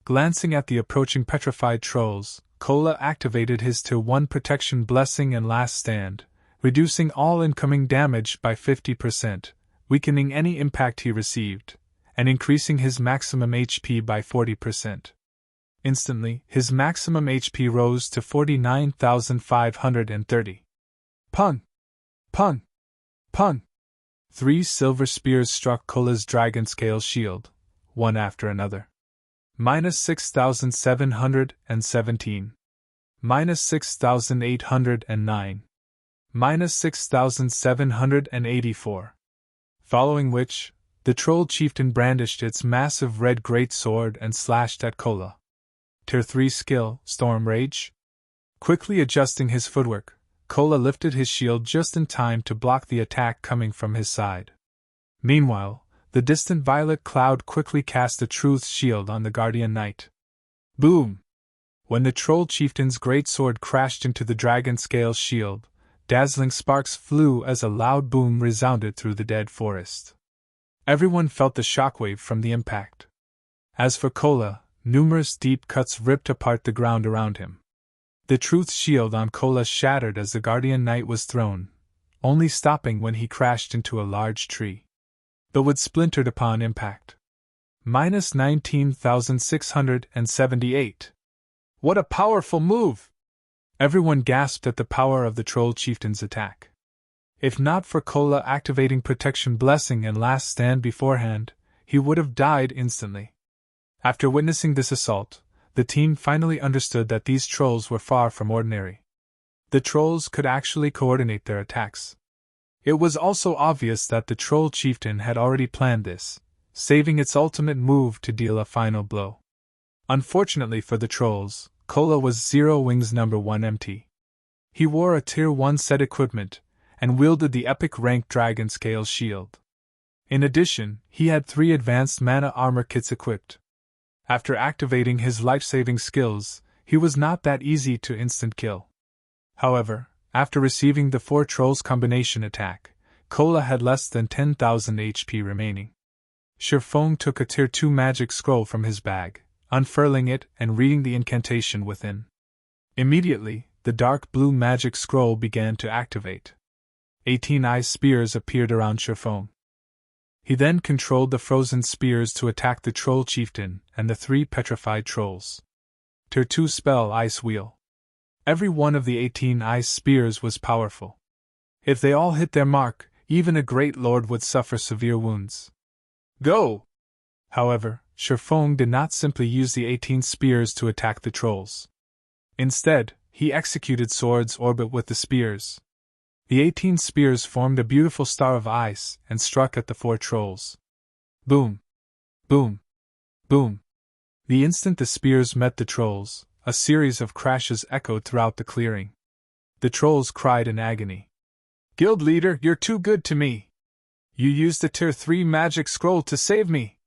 Glancing at the approaching petrified trolls, Kola activated his Tier 1 Protection Blessing and Last Stand, reducing all incoming damage by 50%, weakening any impact he received, and increasing his maximum HP by 40%. Instantly, his maximum HP rose to 49,530. Pun! Pun! Pun! 3 silver spears struck Kola's dragon scale shield, one after another. -6,717. -6,809. -6,784. Following which, the troll chieftain brandished its massive red great sword and slashed at Kola. Tier 3 skill, Storm Rage. Quickly adjusting his footwork, Kola lifted his shield just in time to block the attack coming from his side. Meanwhile, the distant violet cloud quickly cast a truth shield on the guardian knight. Boom! When the troll chieftain's great sword crashed into the dragon scale shield, dazzling sparks flew as a loud boom resounded through the dead forest. Everyone felt the shockwave from the impact. As for Kola, numerous deep cuts ripped apart the ground around him. The truth shield on Kola shattered as the guardian knight was thrown, only stopping when he crashed into a large tree. The wood splintered upon impact. -19,678. What a powerful move! Everyone gasped at the power of the troll chieftain's attack. If not for Kola activating Protection Blessing and Last Stand beforehand, he would have died instantly. After witnessing this assault, the team finally understood that these trolls were far from ordinary. The trolls could actually coordinate their attacks. It was also obvious that the troll chieftain had already planned this, saving its ultimate move to deal a final blow. Unfortunately for the trolls, Kola was Zero Wings number 1 MT. He wore a Tier 1 set equipment, and wielded the epic rank Dragon Scale shield. In addition, he had 3 advanced mana armor kits equipped. After activating his life-saving skills, he was not that easy to instant kill. However, after receiving the 4 trolls combination attack, Kola had less than 10,000 HP remaining. Shifeng took a Tier 2 magic scroll from his bag, unfurling it and reading the incantation within. Immediately, the dark blue magic scroll began to activate. 18 ice spears appeared around Shifeng. He then controlled the frozen spears to attack the troll chieftain and the 3 petrified trolls. Tier 2 spell Ice Wheel. Every one of the 18 ice spears was powerful. If they all hit their mark, even a great lord would suffer severe wounds. Go! However, Shifeng did not simply use the 18 spears to attack the trolls. Instead, he executed Sword's orbit with the spears. The 18 spears formed a beautiful star of ice and struck at the 4 trolls. Boom! Boom! Boom! The instant the spears met the trolls, a series of crashes echoed throughout the clearing. The trolls cried in agony. Guild leader, you're too good to me. You used a Tier 3 magic scroll to save me.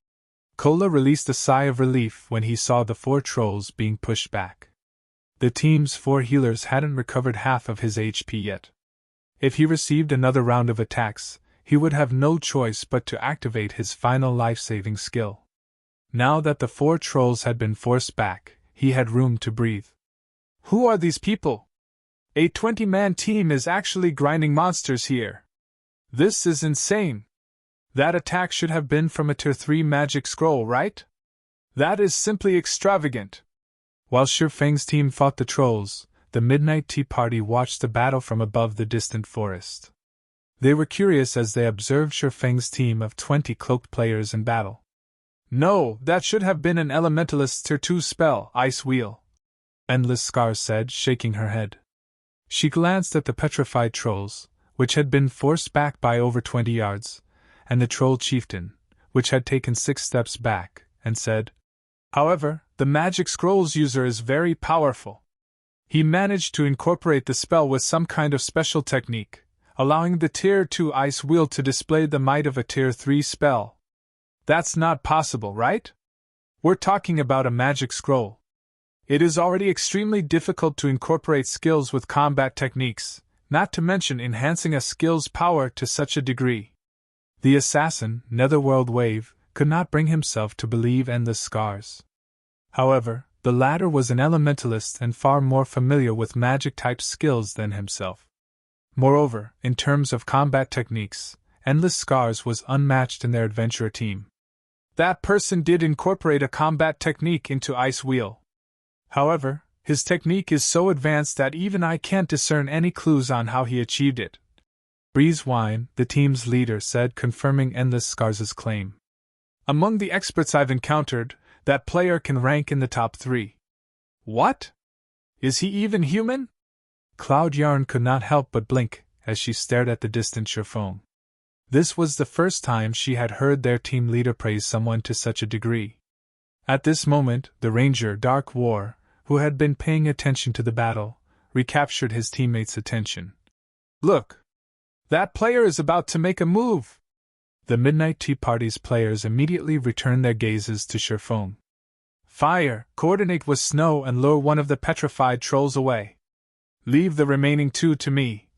Kola released a sigh of relief when he saw the 4 trolls being pushed back. The team's 4 healers hadn't recovered half of his HP yet. If he received another round of attacks, he would have no choice but to activate his final life-saving skill. Now that the 4 trolls had been forced back, he had room to breathe. Who are these people? A 20-man team is actually grinding monsters here. This is insane. That attack should have been from a Tier 3 magic scroll, right? That is simply extravagant. While Shifeng's team fought the trolls, the Midnight Tea Party watched the battle from above the distant forest. They were curious as they observed Shifeng's team of 20 cloaked players in battle. No, that should have been an elementalist Tier 2 spell, Ice Wheel, Endless Scars said, shaking her head. She glanced at the petrified trolls, which had been forced back by over 20 yards, and the troll chieftain, which had taken 6 steps back, and said, However, the magic scroll's user is very powerful. He managed to incorporate the spell with some kind of special technique, allowing the Tier 2 Ice Wheel to display the might of a Tier 3 spell. That's not possible, right? We're talking about a magic scroll. It is already extremely difficult to incorporate skills with combat techniques, not to mention enhancing a skill's power to such a degree. The assassin, Netherworld Wave, could not bring himself to believe Endless Scars. However, the latter was an elementalist and far more familiar with magic-type skills than himself. Moreover, in terms of combat techniques, Endless Scars was unmatched in their adventurer team. That person did incorporate a combat technique into Ice Wheel. However, his technique is so advanced that even I can't discern any clues on how he achieved it. Breezewine, the team's leader, said, confirming Endless Scars' claim. Among the experts I've encountered, that player can rank in the top 3. What? Is he even human? Cloud Yarn could not help but blink as she stared at the distant Shifeng. This was the first time she had heard their team leader praise someone to such a degree. At this moment, the ranger Dark War, who had been paying attention to the battle, recaptured his teammates' attention. Look! That player is about to make a move! The Midnight Tea Party's players immediately returned their gazes to Shifeng. Fire! Coordinate with snow and lure one of the petrified trolls away. Leave the remaining 2 to me,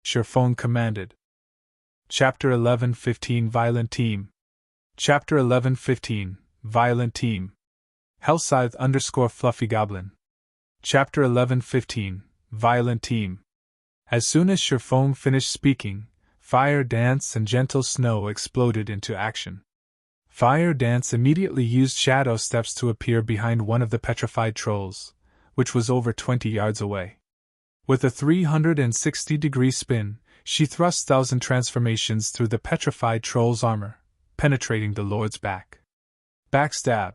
Shifeng commanded. Chapter 11:15 Violent Team. Chapter 11:15 Violent Team. Hellscythe _ Fluffy Goblin. Chapter 11:15 Violent Team. As soon as Shifeng finished speaking, Fire Dance and Gentle Snow exploded into action. Fire Dance immediately used shadow steps to appear behind one of the petrified trolls, which was over 20 yards away. With a 360-degree spin, she thrust 1,000 transformations through the petrified troll's armor, penetrating the lord's back. Backstab.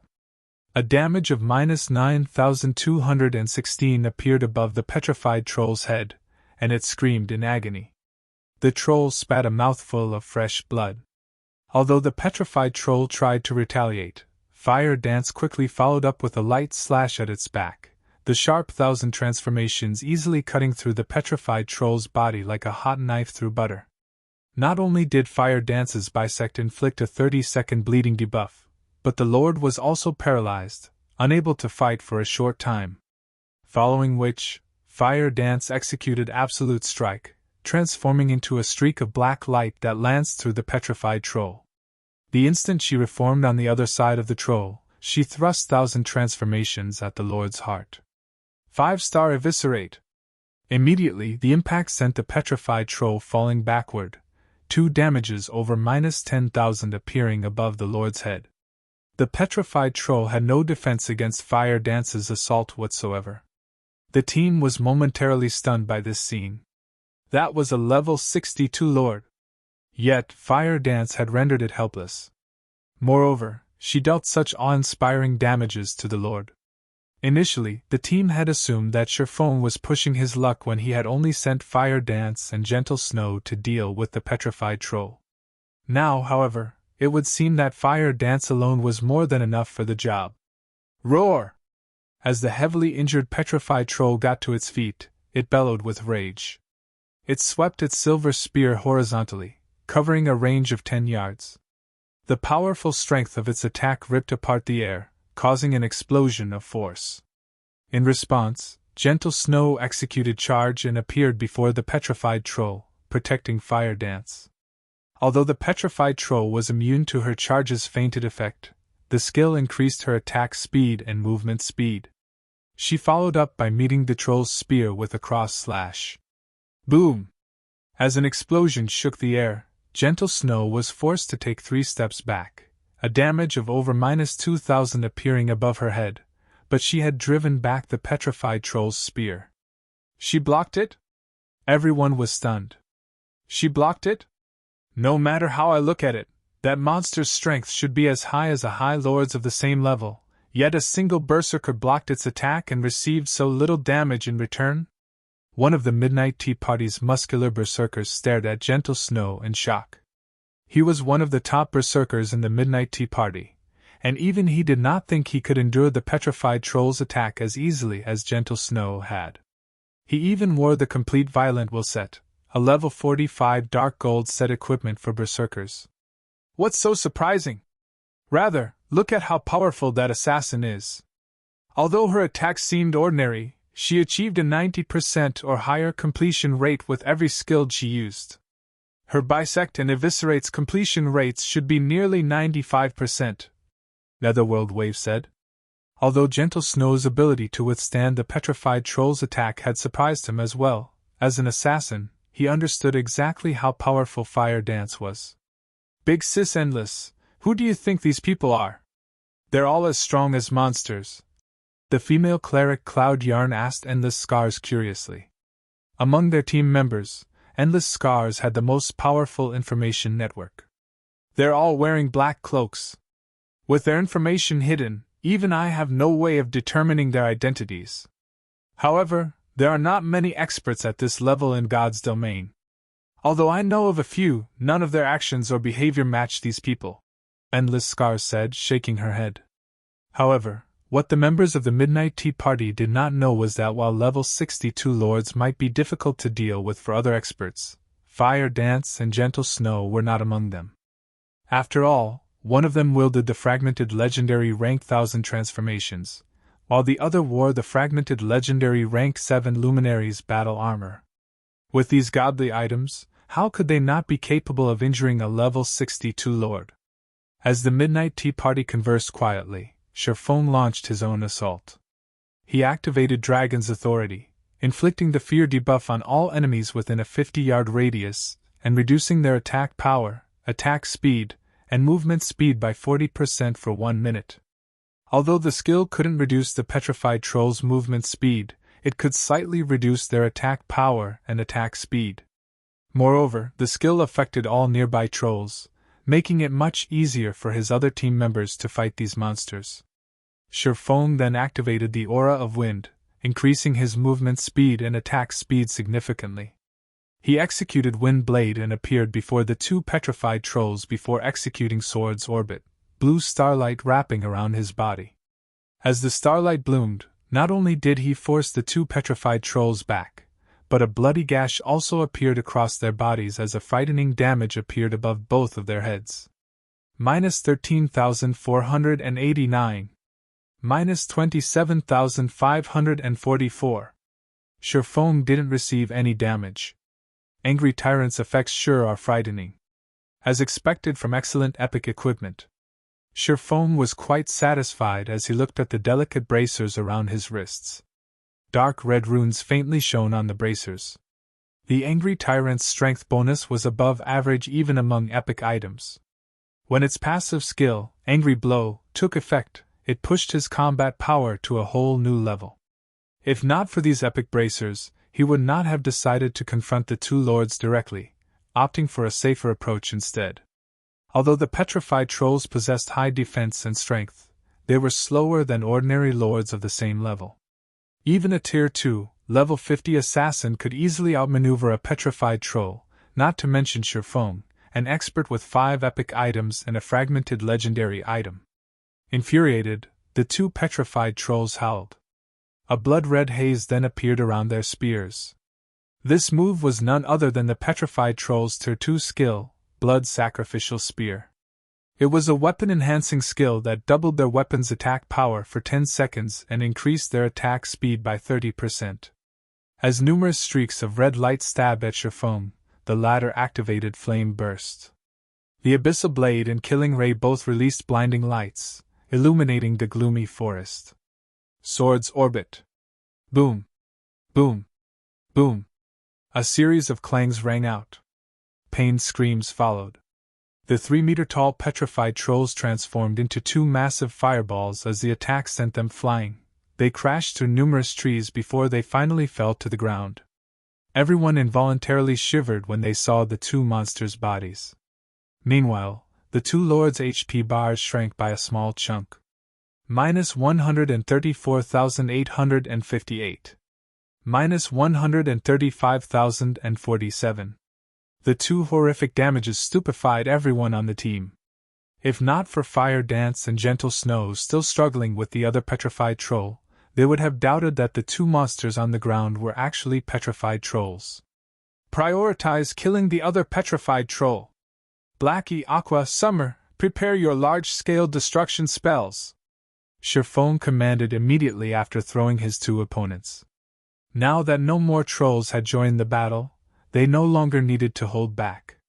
A damage of -9,216 appeared above the petrified troll's head, and it screamed in agony. The troll spat a mouthful of fresh blood. Although the petrified troll tried to retaliate, Fire Dance quickly followed up with a light slash at its back, the sharp 1,000 transformations easily cutting through the petrified troll's body like a hot knife through butter. Not only did Fire Dance's bisect inflict a 30-second bleeding debuff, but the Lord was also paralyzed, unable to fight for a short time. Following which, Fire Dance executed Absolute Strike, transforming into a streak of black light that lanced through the petrified troll. The instant she reformed on the other side of the troll, she thrust 1,000 transformations at the Lord's heart. 5-star eviscerate. Immediately, the impact sent the petrified troll falling backward, 2 damages over -10,000 appearing above the Lord's head. The petrified troll had no defense against Fire Dance's assault whatsoever. The team was momentarily stunned by this scene. That was a level 62 Lord. Yet, Fire Dance had rendered it helpless. Moreover, she dealt such awe-inspiring damages to the Lord. Initially, the team had assumed that Cherfone was pushing his luck when he had only sent Fire Dance and Gentle Snow to deal with the petrified troll. Now, however, it would seem that Fire Dance alone was more than enough for the job. Roar! As the heavily injured petrified troll got to its feet, it bellowed with rage. It swept its silver spear horizontally, covering a range of 10 yards. The powerful strength of its attack ripped apart the air, causing an explosion of force. In response, Gentle Snow executed charge and appeared before the petrified troll, protecting Fire Dance. Although the petrified troll was immune to her charge's fainted effect, the skill increased her attack speed and movement speed. She followed up by meeting the troll's spear with a cross slash. Boom! As an explosion shook the air, Gentle Snow was forced to take 3 steps back, a damage of over -2,000 appearing above her head, but she had driven back the petrified troll's spear. She blocked it? Everyone was stunned. She blocked it? No matter how I look at it, that monster's strength should be as high as a High Lord's of the same level, yet a single berserker blocked its attack and received so little damage in return? One of the Midnight Tea Party's muscular berserkers stared at Gentle Snow in shock. He was one of the top berserkers in the Midnight Tea Party, and even he did not think he could endure the petrified troll's attack as easily as Gentle Snow had. He even wore the complete Violent Will set, a level 45 dark gold set equipment for berserkers. What's so surprising? Rather, look at how powerful that assassin is. Although her attack seemed ordinary, she achieved a 90% or higher completion rate with every skill she used. Her bisect and eviscerate's completion rates should be nearly 95%, Netherworld Wave said. Although Gentle Snow's ability to withstand the petrified troll's attack had surprised him as well, as an assassin, he understood exactly how powerful Fire Dance was. Big Sis Endless, who do you think these people are? They're all as strong as monsters. The female cleric Cloud Yarn asked Endless Scars curiously. Among their team members, Endless Scars had the most powerful information network. They're all wearing black cloaks. With their information hidden, even I have no way of determining their identities. However, there are not many experts at this level in God's domain. Although I know of a few, none of their actions or behavior match these people, Endless Scars said, shaking her head. However, what the members of the Midnight Tea Party did not know was that while level 62 lords might be difficult to deal with for other experts, Fire Dance and Gentle Snow were not among them. After all, one of them wielded the fragmented legendary rank 1000 transformations, while the other wore the fragmented legendary rank 7 luminaries battle armor. With these godly items, how could they not be capable of injuring a level 62 lord? As the Midnight Tea Party conversed quietly, Cherfone launched his own assault. He activated Dragon's Authority, inflicting the fear debuff on all enemies within a 50-yard radius, and reducing their attack power, attack speed, and movement speed by 40% for 1 minute. Although the skill couldn't reduce the petrified troll's movement speed, it could slightly reduce their attack power and attack speed. Moreover, the skill affected all nearby trolls, making it much easier for his other team members to fight these monsters. Cherfone then activated the Aura of Wind, increasing his movement speed and attack speed significantly. He executed Wind Blade and appeared before the 2 petrified trolls before executing Sword's Orbit, blue starlight wrapping around his body. As the starlight bloomed, not only did he force the 2 petrified trolls back, but a bloody gash also appeared across their bodies as a frightening damage appeared above both of their heads. -13,489. -27,544. Cherfone didn't receive any damage. Angry Tyrant's effects sure are frightening. as expected from excellent epic equipment. Sherfoam was quite satisfied as he looked at the delicate bracers around his wrists. Dark red runes faintly shone on the bracers. The Angry Tyrant's strength bonus was above average even among epic items. When its passive skill, Angry Blow, took effect, it pushed his combat power to a whole new level. If not for these epic bracers, he would not have decided to confront the two lords directly, opting for a safer approach instead. Although the petrified trolls possessed high defense and strength, they were slower than ordinary lords of the same level. Even a Tier 2, Level 50 assassin could easily outmaneuver a petrified troll, not to mention Sherfoam, an expert with 5 epic items and a fragmented legendary item. Infuriated, the two petrified trolls howled. A blood-red haze then appeared around their spears. This move was none other than the petrified troll's Tier 2 skill, Blood Sacrificial Spear. It was a weapon-enhancing skill that doubled their weapon's attack power for 10 seconds and increased their attack speed by 30%. As numerous streaks of red light stabbed at Sherfoam, the latter activated Flame Burst. The Abyssal Blade and Killing Ray both released blinding lights, illuminating the gloomy forest. Swords Orbit. Boom. Boom. Boom. A series of clangs rang out. Pained screams followed. The 3-meter-tall petrified trolls transformed into 2 massive fireballs as the attack sent them flying. They crashed through numerous trees before they finally fell to the ground. Everyone involuntarily shivered when they saw the 2 monsters' bodies. Meanwhile, the 2 lords' HP bars shrank by a small chunk. Minus 134,858. Minus 135,047. The 2 horrific damages stupefied everyone on the team. If not for Fire Dance and Gentle Snow still struggling with the other petrified troll, they would have doubted that the 2 monsters on the ground were actually petrified trolls. Prioritize killing the other petrified troll. Blackie, Aqua, Summer, prepare your large-scale destruction spells. Sherfoam commanded immediately after throwing his 2 opponents. Now that no more trolls had joined the battle, they no longer needed to hold back.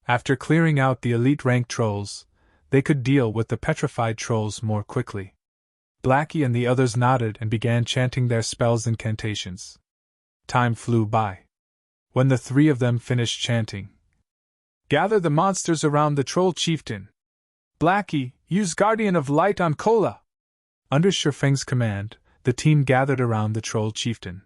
After clearing out the elite rank trolls, they could deal with the petrified trolls more quickly. Blackie and the others nodded and began chanting their spells incantations. Time flew by. When the 3 of them finished chanting, "Gather the monsters around the troll chieftain. Blackie, use Guardian of Light on Kola." Under Sherfeng's command, the team gathered around the troll chieftain.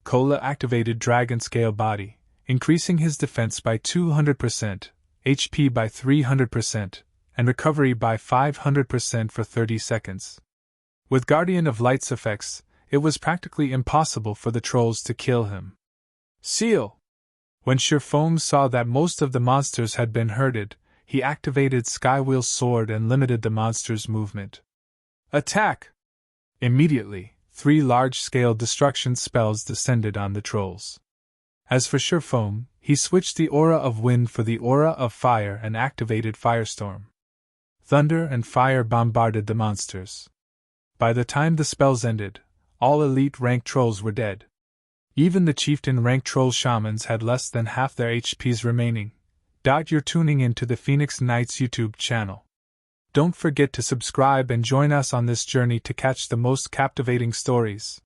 Kola activated Dragon Scale Body, increasing his defense by 200%, HP by 300%, and recovery by 500% for 30 seconds. With Guardian of Light's effects, it was practically impossible for the trolls to kill him. Seal! When Sherfoam saw that most of the monsters had been herded, he activated Skywheel's sword and limited the monsters' movement. Attack! Immediately, 3 large-scale destruction spells descended on the trolls. As for Sherfoam, he switched the Aura of Wind for the Aura of Fire and activated Firestorm. Thunder and fire bombarded the monsters. By the time the spells ended, all elite rank trolls were dead. Even the chieftain rank troll shamans had less than half their HPs remaining. You're tuning into the Phoenix Knights YouTube channel. Don't forget to subscribe and join us on this journey to catch the most captivating stories.